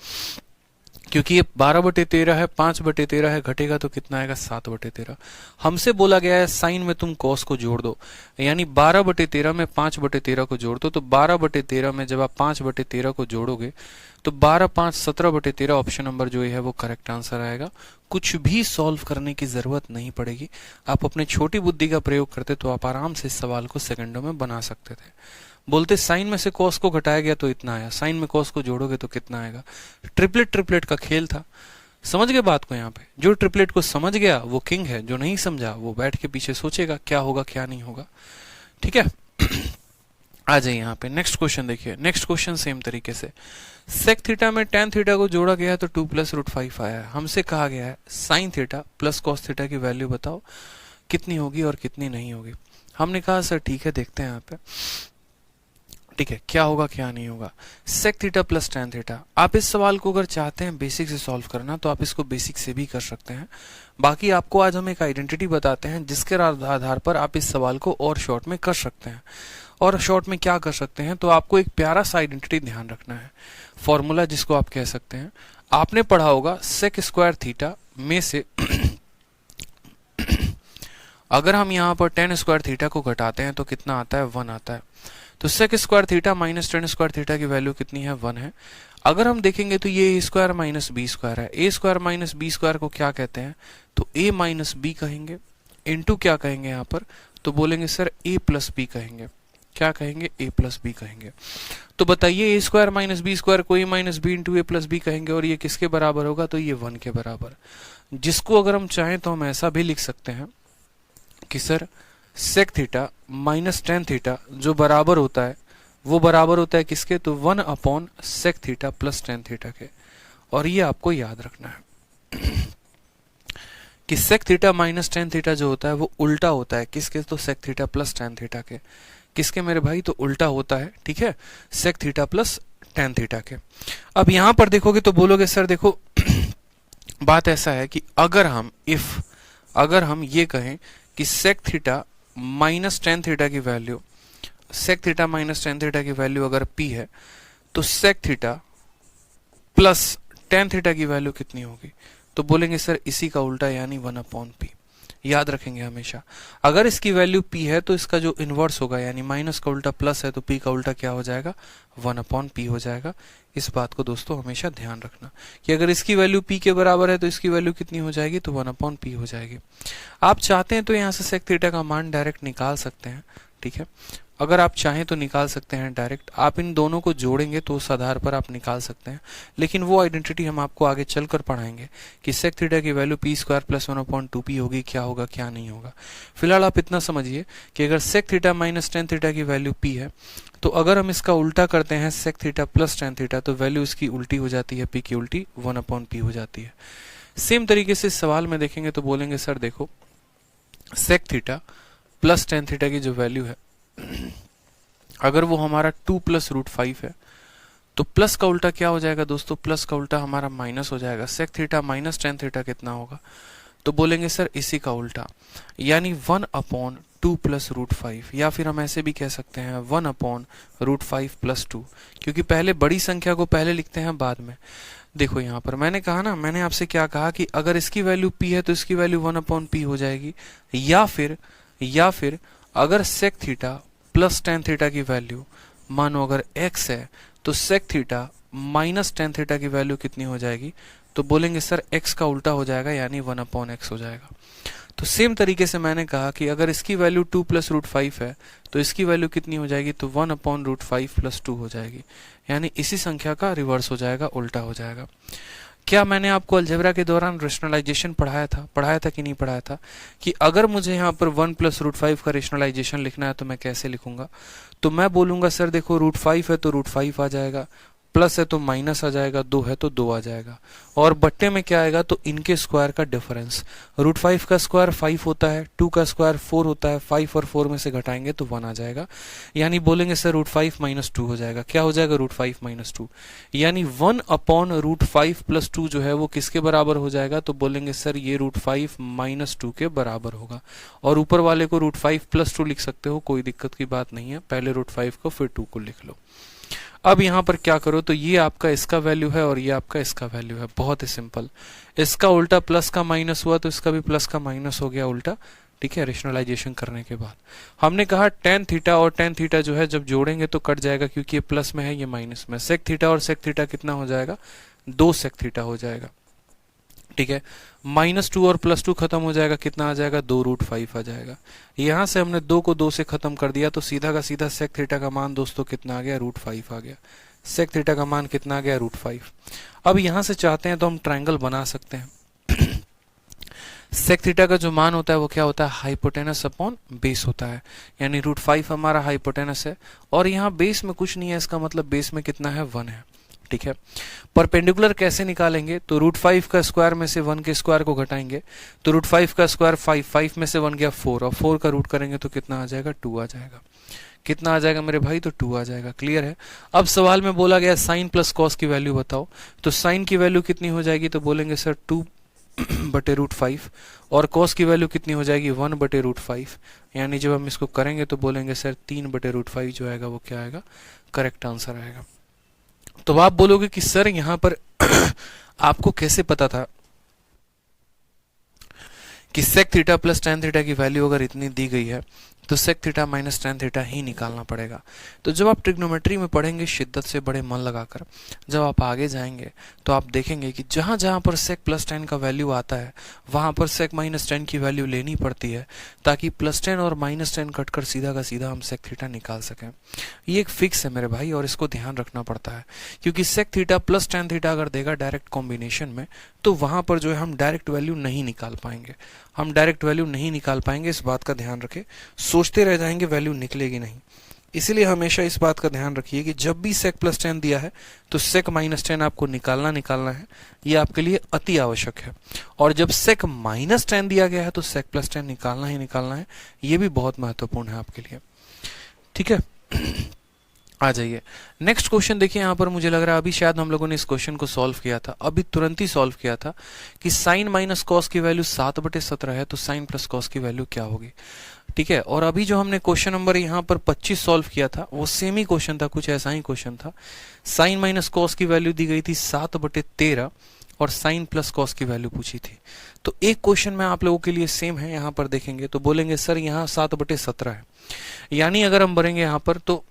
क्योंकि ये 12/13 है, 5/13 है, घटेगा तो कितना आएगा, 7/13। हमसे बोला गया है साइन में तुम कॉस को जोड़ दो, यानी 12/13 में 5/13 को जोड़ दो। तो 12/13 में जब आप 5/13 को जोड़ोगे तो 12 5 17/13 ऑप्शन नंबर जो है वो करेक्ट आंसर आएगा। कुछ भी सॉल्व करने की जरूरत नहीं पड़ेगी। आप अपने छोटी बुद्धि का प्रयोग करते तो आप आराम से इस सवाल को सेकंडों में बना सकते थे। बोलते साइन में से कॉस को घटाया गया तो इतना आया, साइन में कॉस को जोड़ोगे तो कितना आएगा। ट्रिपलेट का खेल था। समझ गए बात को? यहाँ पे जो ट्रिपलेट को समझ गया वो किंग है, जो नहीं समझा वो बैठ के पीछे सोचेगा क्या होगा क्या नहीं होगा। ठीक है। आ जाइए यहाँ पे नेक्स्ट क्वेश्चन देखिए। नेक्स्ट क्वेश्चन सेम तरीके से, सेक थीटा में टेन थीटा को जोड़ा गया है तो 2 + √5 आया है। हमसे कहा गया है sine theta plus cos theta की वैल्यू बताओ कितनी होगी और कितनी नहीं होगी। हमने कहा सर ठीक है देखते हैं यहाँ पे, ठीक है, क्या होगा क्या नहीं होगा। Sec theta plus tan theta, आप इस सवाल को अगर चाहते हैं बेसिक से सॉल्व करना तो आप इसको बेसिक से भी कर सकते हैं। बाकी आपको आज हम एक आइडेंटिटी बताते हैं जिसके आधार पर आप इस सवाल को और शॉर्ट में कर सकते हैं। और शॉर्ट में क्या कर सकते हैं, तो आपको एक प्यारा सा आइडेंटिटी ध्यान रखना है। फॉर्मूला जिसको आप कह सकते हैं, आपने पढ़ा होगा सेक स्क्वायर थीटा में से अगर हम यहाँ पर टेन स्क्वायर थीटा को घटाते हैं तो कितना आता है, 1 आता है। तो sec square theta minus tan square theta की वैल्यू कितनी है, 1 है। अगर हम देखेंगे तो ये A square minus B square है। A square minus B square को क्या कहते हैं, तो ए माइनस बी कहेंगे, इनटू क्या कहेंगे यहाँ पर, तो बोलेंगे सर ए प्लस बी कहेंगे। क्या कहेंगे, ए प्लस बी कहेंगे। तो बताइए ए स्क्वायर माइनस बी स्क्वायर को ए माइनस बी इंटू ए प्लस बी कहेंगे और ये किसके बराबर होगा, तो ये 1 के बराबर। जिसको अगर हम चाहें तो हम ऐसा भी लिख सकते हैं कि sir sec theta minus tan theta जो बराबर होता है वो बराबर होता है किसके, तो 1 sec theta plus tan theta के। और ये आपको याद रखना है कि sec theta minus tan theta जो होता है वो उल्टा होता है किसके, तो sec theta plus tan theta के। किसके मेरे भाई, तो उल्टा होता है, ठीक है, sec theta plus tan theta के। अब यहां पर देखोगे तो बोलोगे सर देखो बात ऐसा है कि अगर हम ये कहें कि sec theta minus tan theta की value, sec theta minus tan theta की वैल्यू अगर p है तो sec theta plus tan theta की वैल्यू कितनी होगी, तो बोलेंगे सर इसी का उल्टा यानी 1/p। याद रखेंगे हमेशा, अगर इसकी वैल्यू p है तो इसका जो इनवर्स होगा यानी माइनस का उल्टा प्लस है तो p का उल्टा क्या हो जाएगा, 1/p हो जाएगा। इस बात को दोस्तों हमेशा ध्यान रखना कि अगर इसकी वैल्यू p के बराबर है तो इसकी वैल्यू कितनी हो जाएगी, तो 1/p हो जाएगी। आप चाहते हैं तो यहाँ से सेक थीटा का मान डायरेक्ट निकाल सकते हैं, ठीक है, अगर आप चाहें तो निकाल सकते हैं डायरेक्ट। आप इन दोनों को जोड़ेंगे तो उस आधार पर आप निकाल सकते हैं, लेकिन वो आइडेंटिटी हम आपको आगे चलकर पढ़ाएंगे कि सेक थीटा की value p square plus 1/2p होगी, क्या होगा क्या नहीं होगा। फिलहाल आप इतना समझिए कि अगर sec theta minus tan theta की वैल्यू p है तो अगर हम इसका उल्टा करते हैं sec theta plus tan theta तो वैल्यू इसकी उल्टी हो जाती है, p की उल्टी 1/p हो जाती है। सेम तरीके से इस सवाल में देखेंगे तो बोलेंगे सर देखो sec theta plus tan theta की जो वैल्यू है अगर वो हमारा 2 + √5 है तो प्लस का उल्टा क्या हो जाएगा दोस्तों, प्लस का उल्टा हमारा माइनस हो जाएगा। Sec theta minus tan theta कितना होगा, तो बोलेंगे सर इसी का उल्टा यानी 1/2 + √5, या फिर हम ऐसे भी कह सकते हैं 1/√5 + 2, क्योंकि पहले बड़ी संख्या को पहले लिखते हैं बाद में। देखो यहाँ पर मैंने कहा ना, मैंने आपसे क्या कहा कि अगर इसकी वैल्यू p है तो इसकी वैल्यू 1/p हो जाएगी, या फिर अगर sec theta plus tan theta की वैल्यू मानो अगर x है तो sec theta minus tan theta की वैल्यू कितनी हो जाएगी, तो बोलेंगे सर x का उल्टा हो जाएगा यानी 1/x हो जाएगा। तो सेम तरीके से मैंने कहा कि अगर इसकी वैल्यू 2 + √5 है तो इसकी वैल्यू कितनी हो जाएगी, तो 1/√5 + 2 हो जाएगी, यानी इसी संख्या का रिवर्स हो जाएगा, उल्टा हो जाएगा। क्या मैंने आपको अलजेब्रा के दौरान रेशनलाइजेशन पढ़ाया था कि नहीं पढ़ाया था, कि अगर मुझे यहाँ पर 1 + √5 का रेशनलाइजेशन लिखना है तो मैं कैसे लिखूंगा, तो मैं बोलूंगा सर देखो √5 है तो √5 आ जाएगा, प्लस है तो माइनस आ जाएगा, 2 है तो 2 आ जाएगा, और बट्टे में क्या आएगा तो इनके स्क्वायर का डिफरेंस। √5 का स्क्वायर 5 होता है, 2 का स्क्वायर 4 होता है, 5 और 4 में से घटाएंगे तो 1 आ जाएगा, यानी बोलेंगे सर √5 - 2 हो जाएगा। क्या हो जाएगा √5 - 2, यानी 1/√5 + 2 जो है वो किसके बराबर हो जाएगा, तो बोलेंगे सर ये √5 - 2 के बराबर होगा। और ऊपर वाले को √5 + 2 लिख सकते हो, कोई दिक्कत की बात नहीं है, पहले √5 को फिर 2 को लिख लो। अब यहां पर क्या करो तो ये आपका इसका वैल्यू है और ये आपका इसका वैल्यू है, बहुत ही सिंपल। इसका उल्टा प्लस का माइनस हुआ तो इसका भी प्लस का माइनस हो गया उल्टा, ठीक है, रेशनलाइजेशन करने के बाद। हमने कहा tan थीटा और tan थीटा जो है जब जोड़ेंगे तो कट जाएगा, क्योंकि ये प्लस में है ये माइनस में। sec थीटा और sec थीटा कितना हो जाएगा, 2 sec थीटा हो जाएगा, ठीक है। -2 और +2 खत्म हो जाएगा, कितना आ जाएगा, 2√5 आ जाएगा। यहां से हमने 2 को 2 से खत्म कर दिया तो सीधा का सीधा sec थीटा का मान दोस्तों कितना आ गया, √5 आ गया। sec थीटा का मान कितना आ गया, √5। अब यहां से चाहते हैं तो हम ट्रायंगल बना सकते हैं। sec थीटा का जो मान होता है वो क्या होता है, हाइपोटेनस अपॉन बेस होता है, यानी √5 हमारा हाइपोटेनस है और यहाँ बेस में कुछ नहीं है, इसका मतलब बेस में कितना है, 1 है, ठीक है। परपेंडिकुलर कैसे निकालेंगे, तो √5 का स्क्वायर में से 1 के स्क्वायर को घटाएंगे तो √5 का स्क्वायर 5, 5 में से 1 गया 4, और 4 का रूट करेंगे तो कितना आ जाएगा, 2 आ जाएगा। कितना आ जाएगा मेरे भाई, तो 2 आ जाएगा। क्लियर है। अब सवाल में बोला गया साइन प्लस कॉस की वैल्यू बताओ, तो साइन की वैल्यू कितनी हो जाएगी, तो बोलेंगे सर 2/√5, और कॉस की वैल्यू कितनी हो जाएगी, 1/√5, यानी जब हम इसको करेंगे तो बोलेंगे सर 3/√5 जो आएगा वो क्या आएगा, करेक्ट आंसर आएगा। तो आप बोलोगे कि सर यहां पर आपको कैसे पता था कि sec theta plus tan theta की वैल्यू अगर इतनी दी गई है तो sec theta minus tan theta ही निकालना पड़ेगा। तो जब आप ट्रिग्नोमेट्री में पढ़ेंगे शिद्दत से बड़े मन लगाकर, जब आप आगे जाएंगे तो आप देखेंगे कि जहां जहां पर sec प्लस tan का वैल्यू आता है वहां पर sec माइनस tan की वैल्यू लेनी पड़ती है, ताकि प्लस tan और माइनस tan कटकर सीधा का सीधा हम sec थीटा निकाल सकें। ये एक फिक्स है मेरे भाई और इसको ध्यान रखना पड़ता है, क्योंकि sec theta plus tan theta अगर देगा डायरेक्ट कॉम्बिनेशन में तो वहां पर जो है हम डायरेक्ट वैल्यू नहीं निकाल पाएंगे, हम डायरेक्ट वैल्यू नहीं निकाल पाएंगे, इस बात का ध्यान रखें। सोचते रह जाएंगे वैल्यू निकलेगी नहीं, इसीलिए हमेशा इस बात का ध्यान रखिए कि जब भी sec प्लस tan दिया है तो sec माइनस tan आपको निकालना है, ये आपके लिए अति आवश्यक है। और जब sec माइनस tan दिया गया है तो sec प्लस tan निकालना ही निकालना है, ये भी बहुत महत्वपूर्ण है आपके लिए, ठीक है। आ जाइए नेक्स्ट क्वेश्चन देखिए, यहाँ पर मुझे लग रहा है अभी शायद हम लोगों ने इस क्वेश्चन को सॉल्व किया था, अभी तुरंत ही सॉल्व किया था कि साइन माइनस कॉस की वैल्यू 7/17 है तो साइन प्लस कॉस की वैल्यू क्या होगी, ठीक है। और अभी जो हमने क्वेश्चन नंबर यहाँ पर 25 सॉल्व किया था वो सेम ही क्वेश्चन था, कुछ ऐसा ही क्वेश्चन था। साइन माइनस कॉस की वैल्यू दी गई थी 7/13 और साइन प्लस कॉस की वैल्यू पूछी थी। तो एक क्वेश्चन में आप लोगों के लिए सेम है, यहाँ पर देखेंगे तो बोलेंगे सर यहाँ 7/17 है, यानी अगर हम भरेंगे यहाँ पर तो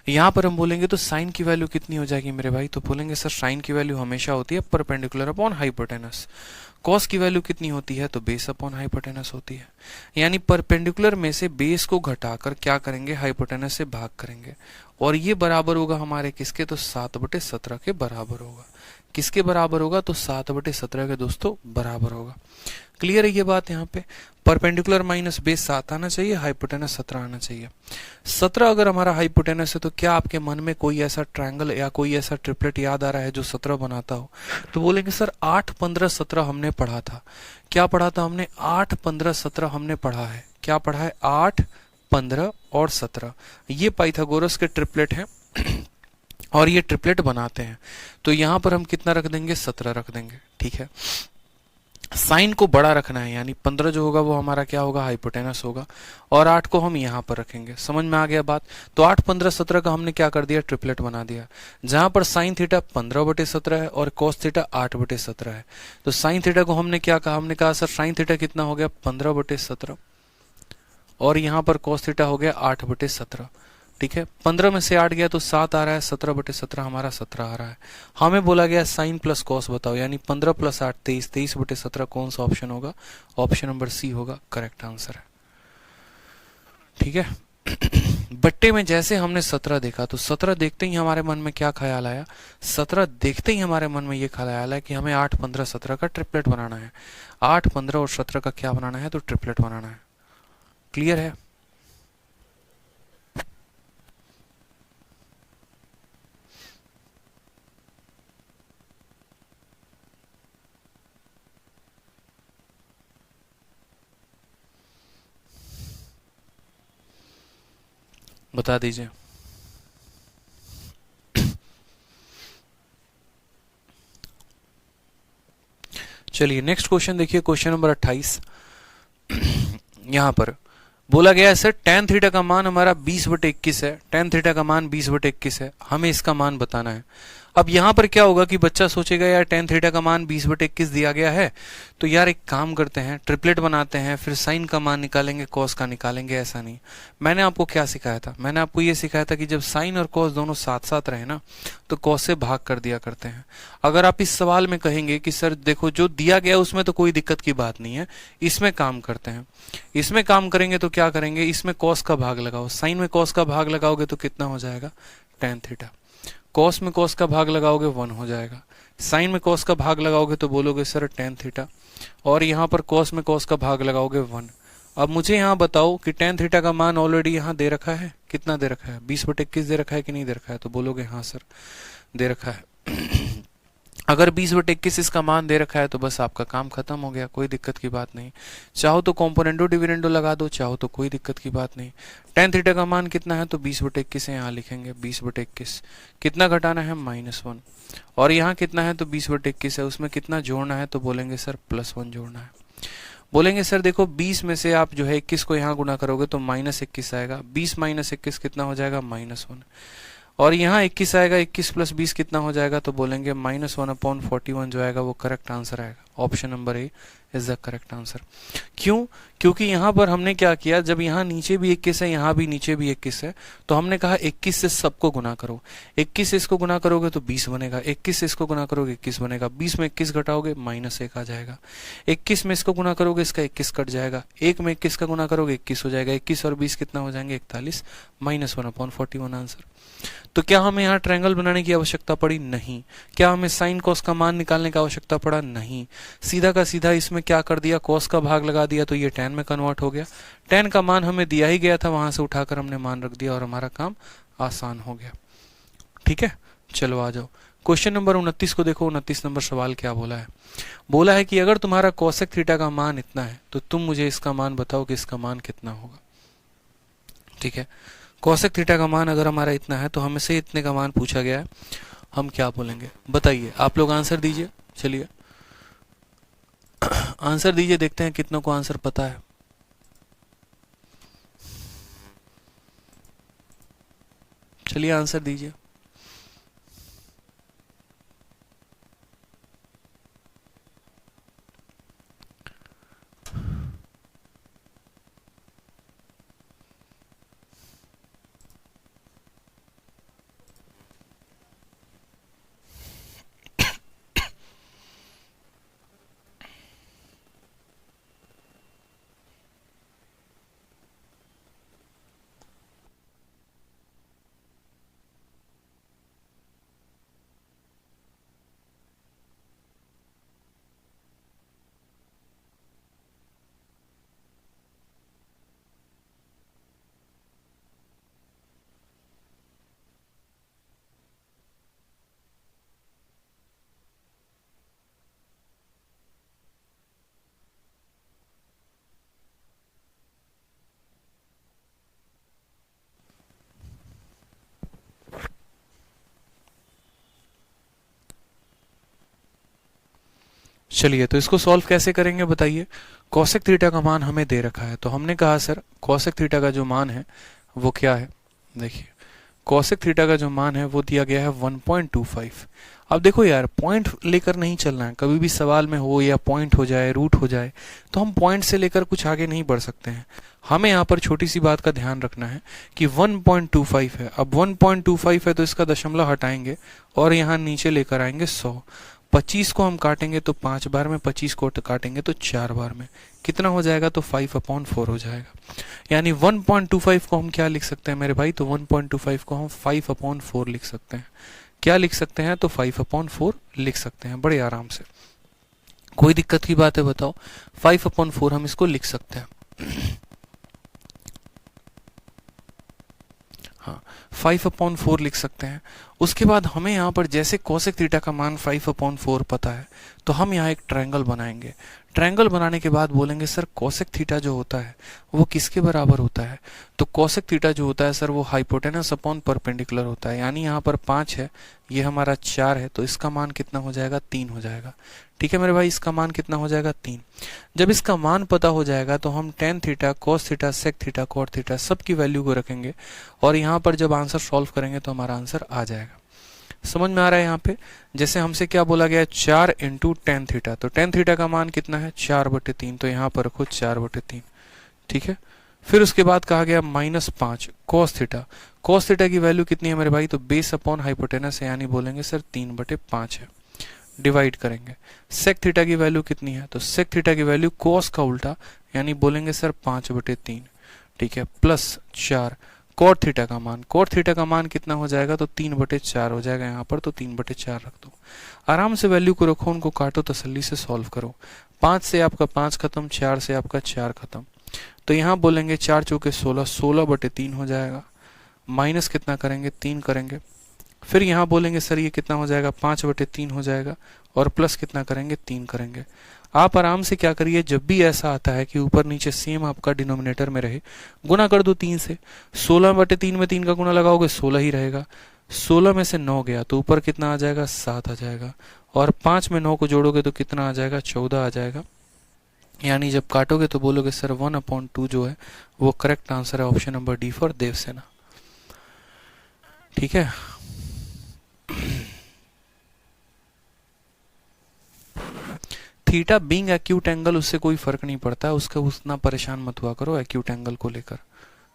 यहां पर हम बोलेंगे तो साइन की वैल्यू कितनी हो जाएगी मेरे भाई, तो बोलेंगे सर साइन की वैल्यू हमेशा होती है परपेंडिकुलर अपॉन हाइपोटेनस। कॉस की वैल्यू कितनी होती है, तो बेस अपॉन हाइपोटेनस होती है, यानी परपेंडिकुलर में से बेस को घटाकर क्या करेंगे, हाइपोटेनस से भाग करेंगे, और ये बराबर होगा हमारे किसके, तो 7/17 के बराबर होगा। किसके बराबर होगा, तो 7/17 के दोस्तों बराबर होगा। क्लियर है ये बात। यहाँ पे परपेंडिकुलर माइनस बेस 7 आना चाहिए, हाइपोटेनस 17 आना चाहिए। 17 अगर हमारा हाइपोटेनस है तो क्या आपके मन में कोई ऐसा ट्रायंगल या कोई ऐसा ट्रिपलेट याद आ रहा है जो 17 बनाता हो, तो बोलेंगे सर 8, 15, 17 हमने पढ़ा था। क्या पढ़ा था हमने, 8, 15, 17 हमने पढ़ा है। क्या पढ़ा है, 8, 15 और 17, ये पाइथागोरस के ट्रिपलेट हैं और ये ट्रिपलेट बनाते हैं। तो यहां पर हम कितना रख देंगे, 17 रख देंगे, ठीक है। साइन को बड़ा रखना है, यानी 15 जो होगा वो हमारा क्या होगा, हाइपोटेनस होगा, और 8 को हम यहां पर रखेंगे। समझ में आ गया बात। तो 8, 15, 17 का हमने क्या कर दिया, ट्रिपलेट बना दिया, जहां पर साइन थीटा 15/17 है और कॉस थीटा 8/17 है। तो साइन थीटा को हमने क्या कहा, हमने कहा सर साइन थीटा कितना हो गया, 15/17, और यहां पर कॉस थीटा हो गया 8/17, ठीक है। 15 में से 8 गया तो 7 आ रहा है, 17/17 हमारा 17 आ रहा है। हमें बोला गया साइन प्लस कॉस बताओ, यानी 15 + 8 23, 23/17 कौन सा ऑप्शन होगा, ऑप्शन नंबर सी होगा, करेक्ट आंसर है, ठीक है। बट्टे में जैसे हमने 17 देखा तो 17 देखते ही हमारे मन में क्या ख्याल आया, 17 देखते ही हमारे मन में ये ख्याल आया कि हमें 8, 15, 17 का ट्रिपलेट बनाना है। 8, 15 और 17 का क्या बनाना है, तो ट्रिपलेट बनाना है। क्लियर है। बता दीजिए। चलिए नेक्स्ट क्वेश्चन देखिए, क्वेश्चन नंबर 28। यहां पर बोला गया है सर tan थीटा का मान हमारा 20/21 है, tan थीटा का मान 20/21 है, हमें इसका मान बताना है। अब यहां पर क्या होगा कि बच्चा सोचेगा यार tan थीटा का मान 20/21 दिया गया है, तो यार एक काम करते हैं, ट्रिपलेट बनाते हैं, फिर साइन का मान निकालेंगे, कॉस का निकालेंगे। ऐसा नहीं, मैंने आपको क्या सिखाया था, मैंने आपको ये सिखाया था कि जब साइन और कॉस दोनों साथ साथ रहे ना, तो कॉस से भाग कर दिया करते हैं। अगर आप इस सवाल में कहेंगे कि सर देखो जो दिया गया उसमें तो कोई दिक्कत की बात नहीं है, इसमें काम करते हैं, इसमें काम करेंगे तो क्या करेंगे, इसमें कॉस का भाग लगाओ, साइन में कॉस का भाग लगाओगे तो कितना हो जाएगा, tan थीटा। कॉस में कॉस का भाग लगाओगे 1 हो जाएगा, साइन में कॉस का भाग लगाओगे तो बोलोगे सर tan थीटा, और यहाँ पर कॉस में कॉस का भाग लगाओगे 1। अब मुझे यहाँ बताओ कि tan थीटा का मान ऑलरेडी यहाँ दे रखा है, कितना दे रखा है, 20/21 दे रखा है कि नहीं दे रखा है, तो बोलोगे हाँ सर दे रखा है। अगर 20/21 इसका मान दे रखा है तो बस आपका काम खत्म हो गया, कोई दिक्कत की बात नहीं। चाहो तो कॉम्पोनेंटो डिविडेंडो लगा दो, चाहो तो कोई दिक्कत की बात नहीं। tan थीटा का मान कितना है तो 20/21 है, यहाँ लिखेंगे 20/21। कितना घटाना है, -1। और यहाँ कितना है तो 20/21 है, उसमें कितना जोड़ना है तो बोलेंगे सर +1 जोड़ना है। बोलेंगे सर देखो 20 में से आप जो है 21 को यहाँ गुना करोगे तो -21 आएगा, 20 - 21 कितना हो जाएगा, -1। और यहाँ 21 आएगा, 21 + 20 कितना हो जाएगा, तो बोलेंगे -1/41 जो आएगा वो करेक्ट आंसर आएगा। Option number A is the correct answer. क्यों? क्योंकि यहाँ पर हमने क्या किया, जब यहाँ नीचे भी 21 है, यहाँ भी नीचे भी 21 है, तो हमने कहा 21 से सबको गुना करो। 21 से इसको गुना करोगे तो 20 बनेगा, 21 से इसको गुना करोगे 21 बनेगा, 20 में 21 घटाओगे -1 आ जाएगा, 21 में इसको गुना करोगे इसका 21 कट जाएगा, 1 में 21 का गुना करोगे 21 हो जाएगा, 21 और 20 कितना हो जाएंगे, 41, -1/41 आंसर। तो क्या हमें यहाँ ट्रायंगल बनाने की आवश्यकता पड़ी? नहीं। क्या हमें साइन कॉस का मान निकालने की आवश्यकता पड़ा? नहीं। सीधा का सीधा इसमें क्या कर दिया, कॉस का भाग लगा दिया तो ये tan में कन्वर्ट हो गया। tan का मान हमें दिया ही गया था, वहां से उठाकर हमने मान रख दिया और हमारा काम आसान हो गया। ठीक है, चलो आ जाओ क्वेश्चन नंबर 29 को देखो। 29 नंबर सवाल क्या बोला है, बोला है कि अगर तुम्हारा कोसेक थीटा का मान इतना है तो तुम मुझे इसका मान बताओ कि इसका मान कितना होगा। ठीक है, कोसेक थीटा का मान अगर हमारा इतना है तो हमें से इतने का मान पूछा गया है, हम क्या बोलेंगे बताइए। आप लोग आंसर दीजिए, चलिए आंसर दीजिए, देखते हैं कितनों को आंसर पता है। चलिए आंसर दीजिए। चलिए तो इसको सॉल्व कैसे करेंगे बताइए। कोसेक थीटा का मान हमें दे रखा है, तो हमने कहा सर कोसेक थीटा का जो मान है वो क्या है। देखिए कोसेक थीटा का जो मान है वो दिया गया है 1.25। अब देखो यार पॉइंट लेकर नहीं चलना है, कभी भी सवाल में हो या पॉइंट हो जाए, रूट हो जाए, तो हम पॉइंट से लेकर कुछ आगे नहीं बढ़ सकते हैं। हमें यहाँ पर छोटी सी बात का ध्यान रखना है कि 1.25 है। अब 1.25 है तो इसका दशमलव हटाएंगे और यहाँ नीचे लेकर आएंगे 100। 25 को हम काटेंगे तो 5 बार में, 25 को काटेंगे तो 4 बार में, कितना हो जाएगा तो 5/4 हो जाएगा। यानी 1.25 को हम क्या लिख सकते हैं मेरे भाई, तो 1.25 को हम 5/4 लिख सकते हैं। क्या लिख सकते हैं तो 5/4 लिख सकते हैं बड़े आराम से। कोई दिक्कत की बात है बताओ, 5/4 हम इसको लिख सकते हैं। हाँ 5/4 लिख सकते हैं। उसके बाद हमें यहाँ पर जैसे कोसेक थीटा का मान 5/4 पता है, तो हम यहाँ एक ट्रायंगल बनाएंगे। ट्रायंगल बनाने के बाद बोलेंगे सर कोसेक थीटा जो होता है वो किसके बराबर होता है? तो कोसेक थीटा जो होता है सर वो हाइपोटेनस अपॉन परपेंडिकुलर होता है। यानी यहाँ पर 5 है, ये हमारा 4 है, तो इसका मान कितना हो जाएगा? 3 हो जाएगा। ठीक है मेरे भाई, इसका मान कितना हो जाएगा? 3। जब इसका मान पता हो जाएगा तो हम tan theta, cos theta, sec theta, cot theta सब की वैल्यू को रखेंगे और यहाँ पर जब आंसर सॉल्व करेंगे तो हमारा आंसर आ जाएगा। समझ में आ रहा है? यहाँ पे जैसे हमसे क्या बोला गया है, 4 इंटू टेन थीटा, तो टेन थीटा का मान कितना है? 4/3, तो यहाँ पर रखो 4/3। ठीक है, फिर उसके बाद कहा गया -5 कॉस थीटा। कॉस थीटा की वैल्यू कितनी है मेरे भाई? तो बेस अपॉन हाइपोटेनस है, यानी बोलेंगे सर 3/5 है। डिवाइड करेंगे। सेक थीटा की वैल्यू कितनी है? तो सेक थीटा की वैल्यू कॉस का उल्टा, यानी बोलेंगे सर 5/3। ठीक है, प्लस 4 कॉट थीटा का मान। कॉट थीटा का मान कितना हो जाएगा? तो 3/4 हो जाएगा यहाँ पर, तो 3/4 रख दो। आराम से वैल्यू को रखो, उनको काटो, तसल्ली से सॉल्व करो। 5 से आपका 5 खत्म, 4 से आपका 4 खत्म, तो यहाँ बोलेंगे 4 चौके 16, 16/3 हो जाएगा। माइनस कितना करेंगे? 3 करेंगे। फिर यहाँ बोलेंगे सर ये कितना हो जाएगा? 5/3 हो जाएगा, और प्लस कितना करेंगे? 3 करेंगे। आप आराम से क्या करिए, जब भी ऐसा आता है कि ऊपर नीचे सेम आपका डिनोमिनेटर में रहे, गुना कर दो 3 से। 16/3 में 3 का गुना लगाओगे 16 ही रहेगा। 16 में से 9 गया तो ऊपर कितना आ जाएगा? 7 आ जाएगा, और 5 में 9 को जोड़ोगे तो कितना आ जाएगा? 14 आ जाएगा। यानी जब काटोगे तो बोलोगे सर 1/2 जो है वो करेक्ट आंसर है। Option number D for Devsena. ठीक है, थीटा बीइंग एक्यूट एंगल, उससे कोई फर्क नहीं पड़ता है, उसका उतना परेशान मत हुआ करो एक्यूट एंगल को लेकर।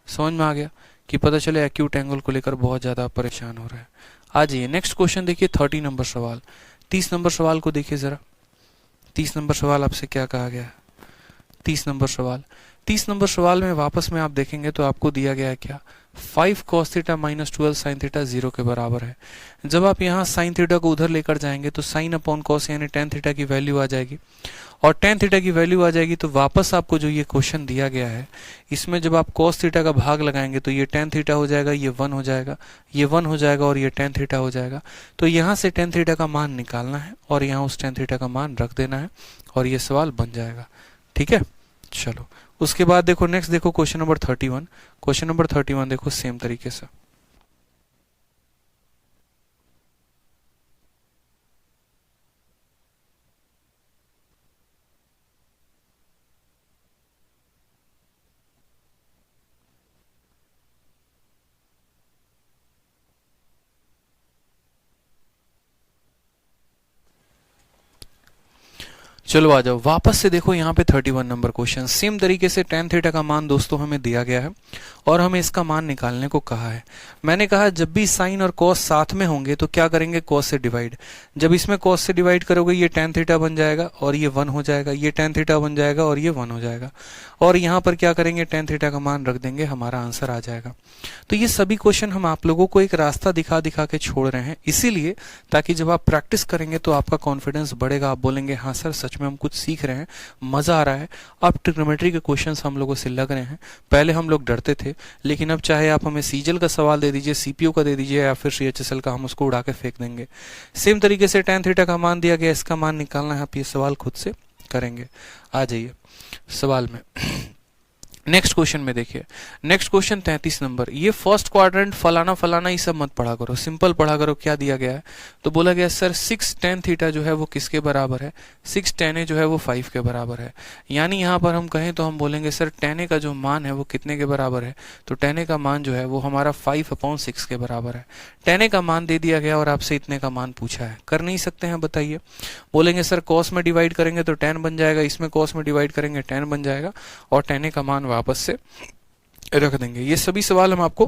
समझ में आ गया कि पता चले एक्यूट एंगल को लेकर बहुत ज्यादा परेशान हो रहा है। आ जाइए नेक्स्ट क्वेश्चन देखिए, 30 नंबर सवाल। 30 नंबर सवाल को देखिए जरा। 30 नंबर सवाल आपसे क्या कहा गया है? 30 नंबर सवाल, 30 नंबर सवाल में वापस में आप देखेंगे तो आपको दिया गया है क्या? 5 cos theta minus 12 sine theta 0 के बराबर है। जब आप यहाँ साइन थीटा को उधर लेकर जाएंगे तो साइन अपॉन कॉस यानी टेन थीटा की वैल्यू आ जाएगी, और टेन थीटा की वैल्यू आ जाएगी तो वापस आपको जो ये क्वेश्चन दिया गया है इसमें जब आप cos थीटा का भाग लगाएंगे तो ये टेन थीटा हो जाएगा, ये 1 हो जाएगा, ये 1 हो जाएगा, और ये टेन थीटा हो जाएगा। तो यहाँ से टेन थीटा का मान निकालना है और यहाँ उस टेन थीटा का मान रख देना है, और ये सवाल बन जाएगा। ठीक है, चलो उसके बाद देखो नेक्स्ट, देखो क्वेश्चन नंबर 31। क्वेश्चन नंबर 31 देखो सेम तरीके से। चलो आ जाओ वापस से देखो यहाँ पे 31 नंबर क्वेश्चन। सेम तरीके से टेन थीटा का मान दोस्तों हमें दिया गया है और हमें इसका मान निकालने को कहा है। मैंने कहा जब भी साइन और कॉस साथ में होंगे तो क्या करेंगे? कॉस से डिवाइड। जब इसमें कॉस से डिवाइड करोगे ये टेन थीटा बन जाएगा और ये 1 हो जाएगा, ये टेन थीटा बन जाएगा और ये 1 हो जाएगा, और यहाँ पर क्या करेंगे? टेन थीटा का मान रख देंगे, हमारा आंसर आ जाएगा। तो ये सभी क्वेश्चन हम आप लोगों को एक रास्ता दिखा दिखा के छोड़ रहे हैं, इसीलिए ताकि जब आप प्रैक्टिस करेंगे तो आपका कॉन्फिडेंस बढ़ेगा। आप बोलेंगे हाँ सर सच में हम कुछ सीख रहे हैं, मजा आ रहा है। अब ट्रिग्नोमेट्री के क्वेश्चंस हम लोगों से लग रहे हैं। पहले हम लोग डरते थे, लेकिन अब चाहे आप हमें सीजल का सवाल दे दीजिए, सीपीयू का दे दीजिए, या फिर सीएचएसएल का, हम उसको उड़ा के फेंक देंगे। सेम तरीके से टेन थीटा का मान दिया गया, इसका मान निकालना है, आप ये सवाल खुद से करेंगे। आ जाइए सवाल में। नेक्स्ट क्वेश्चन में देखिए, नेक्स्ट क्वेश्चन 33 नंबर। ये फर्स्ट क्वाड्रेंट फलाना फलाना ये सब मत पढ़ा करो, सिंपल पढ़ा करो। क्या दिया गया है? तो बोला गया सर 6 tan थीटा जो है वो किसके बराबर है? 6 tan a जो है वो 5 के बराबर है। यानी यहाँ पर हम कहें तो हम बोलेंगे सर tan a का जो मान है वो कितने के बराबर है? तो tan a का मान जो है वो हमारा 5/6 के बराबर है। tan a का मान दे दिया गया और आपसे इतने का मान पूछा है, कर नहीं सकते हैं? बताइए। बोलेंगे सर cos में डिवाइड करेंगे तो tan बन जाएगा, इसमें cos में डिवाइड करेंगे tan बन जाएगा, और tan a का मान वापस से रख देंगे। ये सभी सवाल हम आपको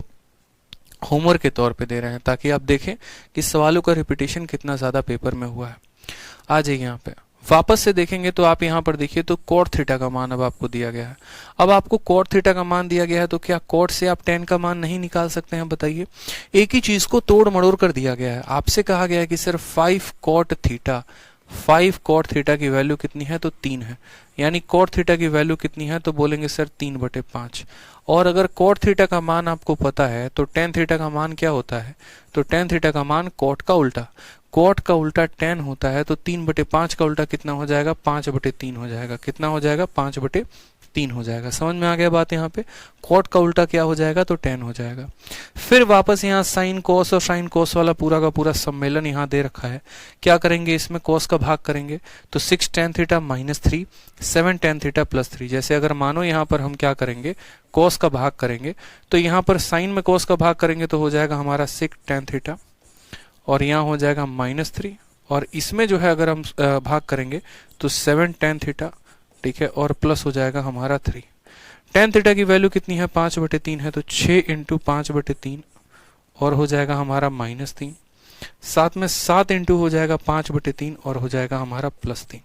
होमवर्क के तौर पे दे रहे हैं ताकि आप देखें कि सवालों का रिपीटेशन कितना ज्यादा पेपर में हुआ है। आ जाइए यहाँ पे वापस से देखेंगे तो आप यहाँ पर देखिए तो cot थीटा का मान अब आपको दिया गया है। अब आपको cot थीटा का मान दिया गया है तो क्या cot से आप tan का मान नहीं निकाल सकते हैं? बताइए। एक ही चीज को तोड़ मड़ोड़ कर दिया गया है। आपसे कहा गया है कि sir 5 cot theta, 5 cot theta की वैल्यू कितनी है? तो 3 है। यानी cot थीटा की वैल्यू कितनी है? तो बोलेंगे सर 3/5, और अगर cot थीटा का मान आपको पता है तो tan थीटा का मान क्या होता है, तो tan थीटा का मान cot का उल्टा, cot का उल्टा tan होता है, तो 3/5 का उल्टा कितना हो जाएगा, 5/3 हो जाएगा। कितना हो जाएगा, 5/3 हो जाएगा। समझ में आ गया बात यहाँ पे, cot का उल्टा क्या हो जाएगा, तो tan हो जाएगा। फिर वापस यहाँ sin cos और sin cos वाला पूरा का पूरा सम्मेलन यहाँ दे रखा है। क्या करेंगे, इसमें cos का भाग करेंगे, तो 6 tan थीटा -3, 7 tan थीटा +3। जैसे अगर मानो यहाँ पर हम क्या करेंगे, cos का भाग करेंगे, तो यहाँ पर sin में cos का भाग करेंगे तो हो जाएगा हमारा 6 tan थीटा, और यहाँ हो जाएगा -3, और इसमें जो है अगर हम भाग करेंगे तो 7 tan थीटा, ठीक है, और प्लस हो जाएगा हमारा 3। tan थीटा की वैल्यू कितनी है, 5/3 है, तो 6 × 5/3 और हो जाएगा हमारा -3। साथ में 7 इंटू हो जाएगा 5/3 और हो जाएगा हमारा +3।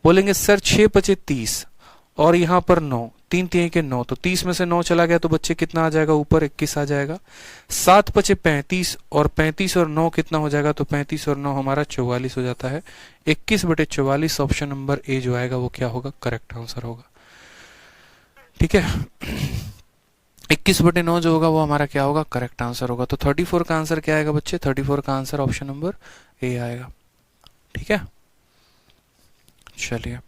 बोलेंगे सर 6 × 5 = 30 और यहाँ पर 9, 3 × 3 = 9, तो 30 में से 9 चला गया तो बच्चे कितना आ जाएगा, ऊपर 21 आ जाएगा। 7 × 5 = 35 और 35 और 9 कितना हो जाएगा, तो 35 और 9 हमारा 44 हो जाता है। 21/44 ऑप्शन नंबर ए जो आएगा वो क्या होगा, करेक्ट आंसर होगा। ठीक है, 21/9 जो होगा वो हमारा क्या होगा, करेक्ट आंसर होगा। तो 34 का आंसर क्या आएगा बच्चे, 34 का आंसर ऑप्शन नंबर ए आएगा। ठीक है, चलिए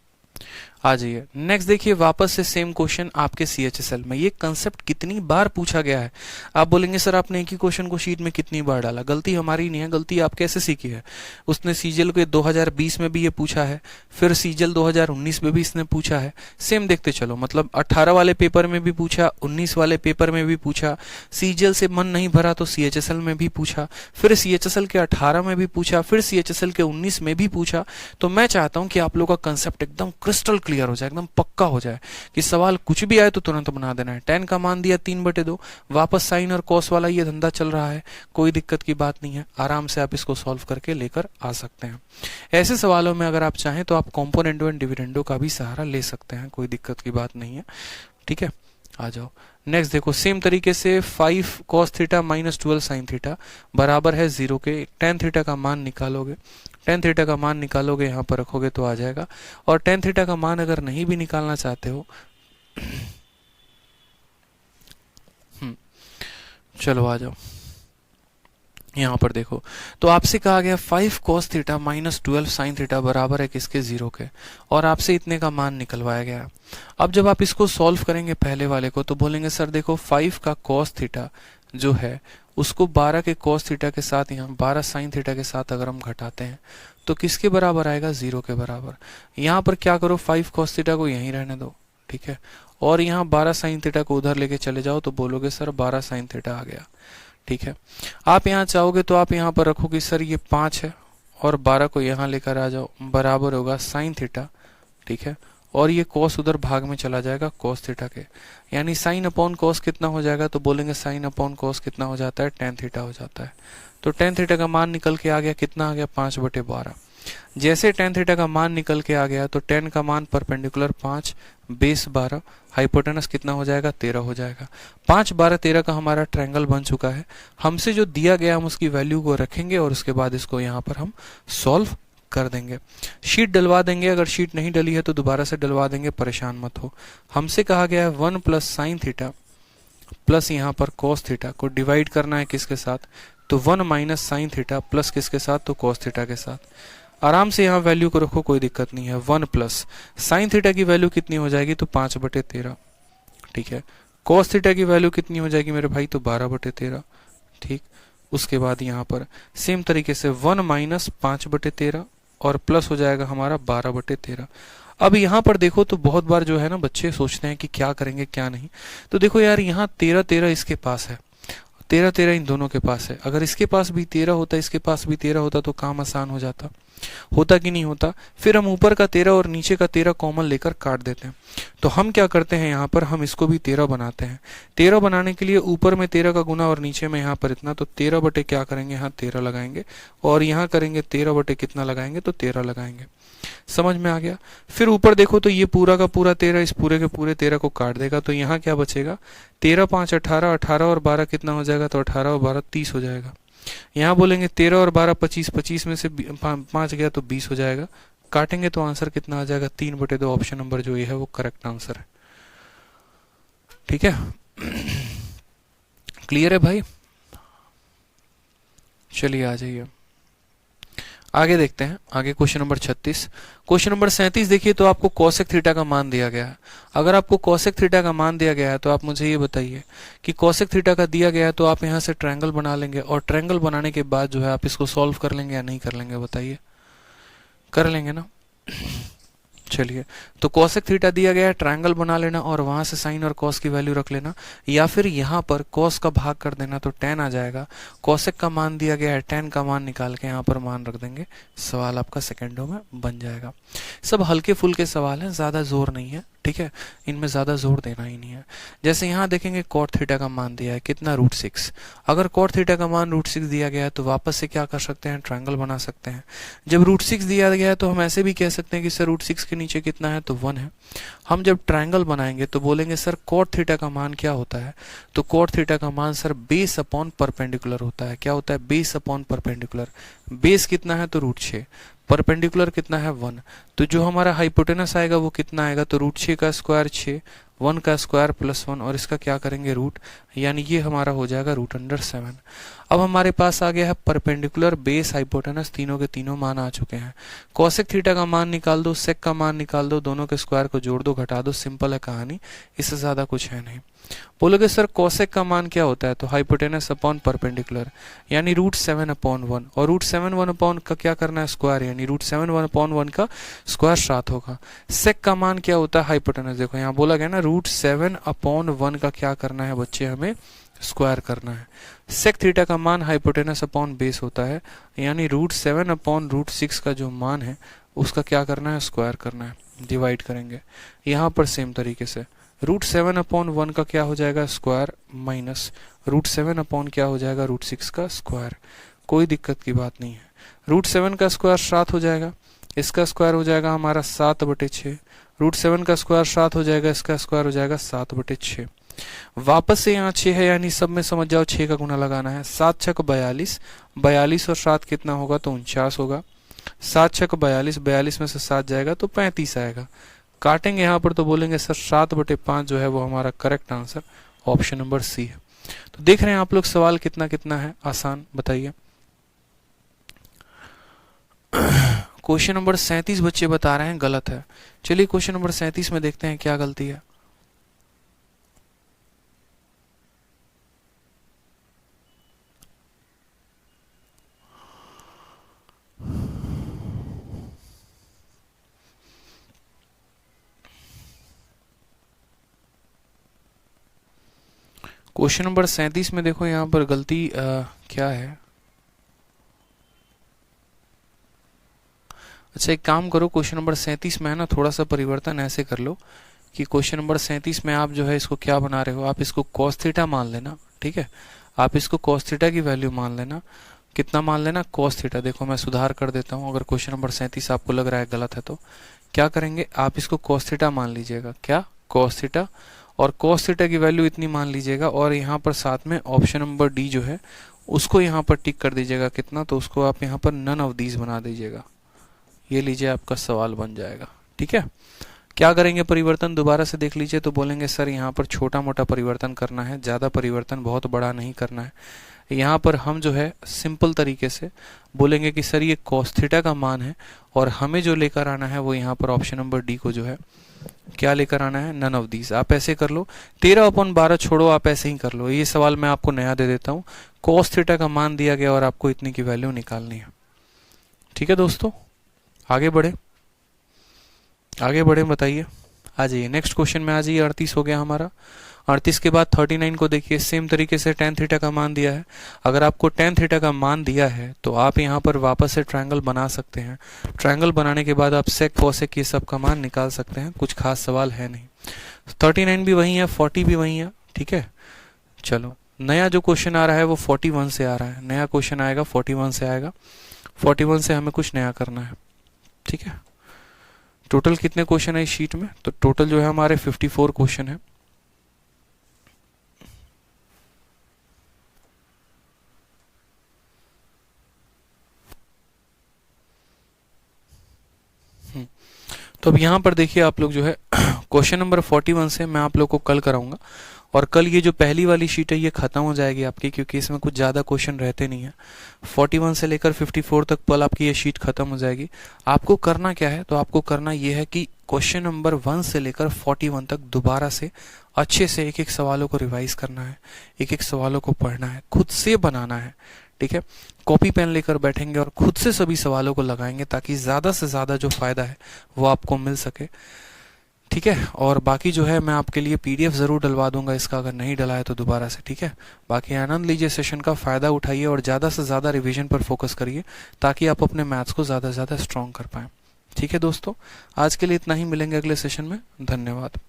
आ जाइए नेक्स्ट। देखिए वापस से सेम क्वेश्चन आपके CHSL में। ये कंसेप्ट कितनी बार पूछा गया है, आप बोलेंगे सर आपने एक ही क्वेश्चन को शीट में कितनी बार डाला। गलती हमारी नहीं है, गलती आपके SSC की है। उसने सीजीएल के 2020 में भी ये पूछा है, फिर सीजीएल 2019 में भी इसने पूछा है। सेम देखते चलो, मतलब 18 वाले पेपर में भी पूछा, 19 वाले पेपर में भी पूछा, सीजीएल से मन नहीं भरा तो CHSL में भी पूछा, फिर CHSL के 18 में भी पूछा, फिर CHSL के 19 में भी पूछा। तो मैं चाहता हूं कि आप लोग का कंसेप्ट एकदम क्रिस्टल क्लियर हो जाए, एकदम पक्का हो जाए कि सवाल कुछ भी आए तो तुरंत बना देना है। tan का मान दिया 3/2, वापस साइन और कॉस वाला ये धंधा चल रहा है, कोई दिक्कत की बात नहीं है, आराम से आप इसको सॉल्व करके लेकर आ सकते हैं। ऐसे सवालों में अगर आप चाहें तो आप कॉम्पोनेंडो एंड डिविडेंडो का भी सहारा ले सकते हैं, कोई दिक्कत की बात नहीं है। ठीक है, आ जाओ नेक्स्ट। देखो सेम तरीके से 5 cos थीटा -12 sin थीटा बराबर है 0 के। tan थीटा का मान निकालोगे, tan थीटा का मान निकालोगे, यहाँ पर रखोगे तो आ जाएगा। और tan थीटा का मान अगर नहीं भी निकालना चाहते हो चलो आ जाओ यहाँ पर देखो, तो आपसे कहा गया 5 cos थीटा -12 sin थीटा बराबर है किसके, 0 के, और आपसे इतने का मान निकलवाया गया। अब जब आप इसको सॉल्व करेंगे पहले वाले को तो बोलेंगे सर देखो 5 का cos थीटा जो है उसको 12 के cos थीटा के साथ, यहाँ 12 sin थीटा के साथ अगर हम घटाते हैं तो किसके बराबर आएगा, 0 के बराबर। यहाँ पर क्या करो, 5 cos थीटा को यहीं रहने दो, ठीक है, और यहाँ 12 sin थीटा को उधर लेके चले जाओ तो बोलोगे सर 12 sin थीटा आ गया। ठीक है, आप यहाँ चाहोगे तो आप यहाँ पर रखोगे सर ये 5 है और 12 को यहाँ लेकर आ जाओ, बराबर होगा sin थीटा। ठीक है, और ये cos उधर भाग में चला जाएगा cos थीटा के, यानी sin अपॉन cos कितना हो जाएगा, तो बोलेंगे sin अपॉन cos कितना हो जाता है, tan थीटा हो जाता है। तो tan थीटा का मान निकल के आ गया, कितना आ गया, 5/12। जैसे tan थीटा का मान निकल के आ गया तो tan का मान परपेंडिकुलर 5 बेस 12, हाइपोटेनस कितना हो जाएगा, 13 हो जाएगा। 5 12 13 का हमारा ट्रायंगल बन चुका है। हमसे जो दिया गया हम उसकी वैल्यू को रखेंगे और उसके बाद इसको यहाँ पर हम सॉल्व कर देंगे। शीट डलवा देंगे, अगर शीट नहीं डली है तो दोबारा से डलवा देंगे, परेशान मत हो। हमसे कहा गया है 1 + sin थीटा प्लस यहाँ पर cos थीटा को डिवाइड करना है किसके साथ, तो 1 - sin थीटा प्लस किसके साथ, तो cos थीटा के साथ। आराम से यहाँ वैल्यू को रखो, कोई दिक्कत नहीं है। 1 + sin थीटा की वैल्यू कितनी हो जाएगी, तो 5/13। ठीक है, cos थीटा की वैल्यू कितनी हो जाएगी मेरे भाई, तो 12/13। ठीक, उसके बाद यहाँ पर सेम तरीके से 1 - 5/13 और प्लस हो जाएगा हमारा 12/13। अब यहाँ पर देखो तो बहुत बार जो है ना बच्चे सोचते हैं कि क्या करेंगे क्या नहीं, तो देखो यार यहाँ 13 इसके पास है, 13 इन दोनों के पास है। अगर इसके पास भी 13 होता, इसके पास भी 13 होता तो काम आसान हो जाता, होता कि नहीं होता। फिर हम ऊपर का 13 और नीचे का 13 कॉमन लेकर काट देते हैं। तो हम क्या करते हैं, यहाँ पर हम इसको भी 13 बनाते हैं। 13 बनाने के लिए ऊपर में 13 का गुना और नीचे में यहाँ पर इतना, तो 13 बटे क्या करेंगे, यहाँ 13 लगाएंगे और यहाँ करेंगे 13 बटे कितना लगाएंगे, तो 13 लगाएंगे। समझ में आ गया। फिर ऊपर देखो तो ये पूरा का पूरा 13 इस पूरे के पूरे 13 को काट देगा, तो यहाँ क्या बचेगा, 13 5 18, 18 और 12 कितना हो जाएगा, तो 18 और 12 30 हो जाएगा। यहाँ बोलेंगे 13 और 12 25, 25 में से 5 गया तो 20 हो जाएगा। काटेंगे तो आंसर कितना आ जाएगा, 3/2। ऑप्शन नंबर जो ये है वो करेक्ट आंसर है। ठीक है, क्लियर है भाई? चलिए आ जाइए, आगे देखते हैं। आगे क्वेश्चन नंबर 36। क्वेश्चन नंबर 37 देखिए, तो आपको कोसेक थीटा का मान दिया गया है। अगर आपको कोसेक थीटा का मान दिया गया है तो आप मुझे ये बताइए कि कोसेक थीटा का दिया गया है तो आप यहाँ से ट्रायंगल बना लेंगे, और ट्रायंगल बनाने के बाद जो है आप इसको सॉल्व कर लेंगे या नहीं कर लेंगे, बताइए। कर लेंगे ना? चलिए, तो कोसेक थीटा दिया गया है, ट्रायंगल बना लेना और वहां से साइन और कॉस की वैल्यू रख लेना, या फिर यहाँ पर कॉस का भाग कर देना तो tan आ जाएगा। कोसेक का मान दिया गया है, tan का मान निकाल के यहाँ पर मान रख देंगे, सवाल आपका सेकेंडों में बन जाएगा। सब हल्के फुल्के सवाल हैं, ज्यादा जोर नहीं है, ठीक है, इनमें ज्यादा जोर देना ही नहीं है। जैसे यहाँ देखेंगे कॉट थीटा का मान दिया है कितना, √6। अगर कॉट थीटा का मान √6 दिया गया है तो वापस से क्या कर सकते हैं, ट्रायंगल बना सकते हैं। जब √6 दिया गया है तो हम ऐसे भी कह सकते हैं कि सर √6 के नीचे कितना है, तो 1 है। हम जब ट्रायंगल बनाएंगे तो बोलेंगे सर कॉट थीटा का मान क्या होता है, तो कॉट थीटा का मान सर बेस अपॉन परपेंडिकुलर होता है। क्या होता है, बेस अपॉन परपेंडिकुलर। बेस कितना है, तो √6, परपेंडिकुलर कितना है, 1। तो जो हमारा हाइपोटेनस आएगा वो कितना आएगा, तो √6 का स्क्वायर 6, 1 का स्क्वायर +1 और इसका क्या करेंगे रूट, यानी ये हमारा हो जाएगा √7। अब हमारे पास आ गया है परपेंडिकुलर, बेस, हाइपोटेनस, तीनों के तीनों मान आ चुके हैं। कोसेक थीटा का मान निकाल दो, सेक का मान निकाल दो, दोनों के स्क्वायर को जोड़ दो, घटा दो, सिंपल है कहानी, इससे ज्यादा कुछ है नहीं। बोलोगे सर कोसेक का मान क्या होता है, तो हाइपोटेनस अपॉन परपेंडिकुलर, यानी √7/1, और √7/1 का क्या करना है, स्क्वायर, यानी √7/1 का स्क्वायर 7 होगा। सेक का मान क्या होता है, हाइपोटेनस, देखो यहाँ बोला गया ना √7/1 का क्या करना है बच्चे, हमें स्क्वायर करना है। सेक थीटा का मान हाइपोटेनस अपॉन बेस होता है, यानी √7/√6 का जो मान है उसका क्या करना है, स्क्वायर करना है, डिवाइड करेंगे। यहाँ पर सेम तरीके से √7/1 का क्या हो जाएगा, स्क्वायर, माइनस √7 क्या हो जाएगा, √6 का स्क्वायर। कोई दिक्कत की बात नहीं है। √7 का स्क्वायर 7 हो जाएगा, इसका स्क्वायर हो जाएगा हमारा 7/6, √7 का स्क्वायर 7 हो जाएगा, इसका स्क्वायर हो जाएगा 7/6। वापस से यहाँ 6 है, यानी सब में समझ जाओ 6 का गुना लगाना है। 7 6 42, 42 और 7 कितना होगा, तो 49 होगा। 7 6 42, 42 में से 7 जाएगा तो 35 आएगा। काटेंगे यहाँ पर तो बोलेंगे सर 7/5 जो है वो हमारा correct answer option number C है। तो देख रहे हैं आप लोग सवाल कितना कितना है आसान, बताइए। क्वेश्चन नंबर 37 बच्चे बता रहे हैं गलत है। चलिए क्वेश्चन नंबर 37 में देखते हैं क्या गलती है। क्वेश्चन नंबर 37 में देखो यहाँ पर गलती क्या है। अच्छा एक काम करो, क्वेश्चन नंबर 37 में है ना थोड़ा सा परिवर्तन ऐसे कर लो कि क्वेश्चन नंबर 37 में आप जो है इसको क्या बना रहे हो, आप इसको cos थीटा मान लेना, ठीक है। आप इसको cos थीटा की वैल्यू मान लेना, कितना मान लेना, cos थीटा। देखो मैं सुधार कर देता हूँ, अगर क्वेश्चन नंबर 37 आपको लग रहा है गलत है तो क्या करेंगे, आप इसको cos थीटा मान लीजिएगा, क्या, cos थीटा, और cos थीटा की वैल्यू इतनी मान लीजिएगा, और यहाँ पर साथ में ऑप्शन नंबर डी जो है उसको यहाँ पर टिक कर दीजिएगा, कितना, तो उसको आप यहाँ पर नन ऑफ दीज बना दीजिएगा। ये लीजिए आपका सवाल बन जाएगा, ठीक है। क्या करेंगे परिवर्तन, दोबारा से देख लीजिए, तो बोलेंगे सर यहाँ पर छोटा मोटा परिवर्तन करना है, ज्यादा परिवर्तन बहुत बड़ा नहीं करना है। यहाँ पर हम जो है सिंपल तरीके से बोलेंगे कि सर ये cos थीटा का मान है, और हमें जो लेकर आना है वो यहाँ पर ऑप्शन नंबर डी को जो है क्या लेकर आना है, नन ऑफ दीज। आप ऐसे कर लो, 13/12 छोड़ो, आप ऐसे ही कर लो। ये सवाल मैं आपको नया दे देता हूँ, cos थीटा का मान दिया गया और आपको इतनी की वैल्यू निकालनी है, ठीक है दोस्तों। आगे बढ़े, आगे बढ़े, बताइए, आ जाइए नेक्स्ट क्वेश्चन में आ जाइए। 38 हो गया हमारा। 38 के बाद 39 को देखिए, सेम तरीके से tan थीटा का मान दिया है। अगर आपको tan थीटा का मान दिया है तो आप यहाँ पर वापस से ट्रायंगल बना सकते हैं। ट्रायंगल बनाने के बाद आप सेक कोसेक ये सब का मान निकाल सकते हैं, कुछ खास सवाल है नहीं। 39 भी वही है, 40 भी वही है, ठीक है। चलो नया जो क्वेश्चन आ रहा है वो 41 से आ रहा है, नया क्वेश्चन आएगा 41 से आएगा। 41 से हमें कुछ नया करना है, ठीक है। टोटल कितने क्वेश्चन है इस शीट में, तो टोटल जो है हमारे 54 क्वेश्चन है। तो अब यहाँ पर देखिए आप लोग जो है क्वेश्चन नंबर 41 से मैं आप लोग को कल कराऊंगा, और कल ये जो पहली वाली शीट है ये खत्म हो जाएगी आपकी, क्योंकि इसमें कुछ ज़्यादा क्वेश्चन रहते नहीं है। 41 से लेकर 54 तक कल आपकी ये शीट खत्म हो जाएगी। आपको करना क्या है, तो आपको करना ये है कि क्वेश्चन नंबर 1 से लेकर 41 तक दोबारा से अच्छे से एक एक सवालों को रिवाइज करना है, एक एक सवालों को पढ़ना है, खुद से बनाना है। ठीक है, कॉपी पेन लेकर बैठेंगे और खुद से सभी सवालों को लगाएंगे, ताकि ज़्यादा से ज़्यादा जो फायदा है वो आपको मिल सके। ठीक है, और बाकी जो है मैं आपके लिए पीडीएफ ज़रूर डलवा दूंगा इसका, अगर नहीं डला है तो दोबारा से। ठीक है, बाकी आनंद लीजिए, सेशन का फ़ायदा उठाइए और ज़्यादा से ज़्यादा रिवीजन पर फोकस करिए, ताकि आप अपने मैथ्स को ज़्यादा से ज़्यादा स्ट्रॉन्ग कर पाएँ। ठीक है दोस्तों, आज के लिए इतना ही, मिलेंगे अगले सेशन में। धन्यवाद।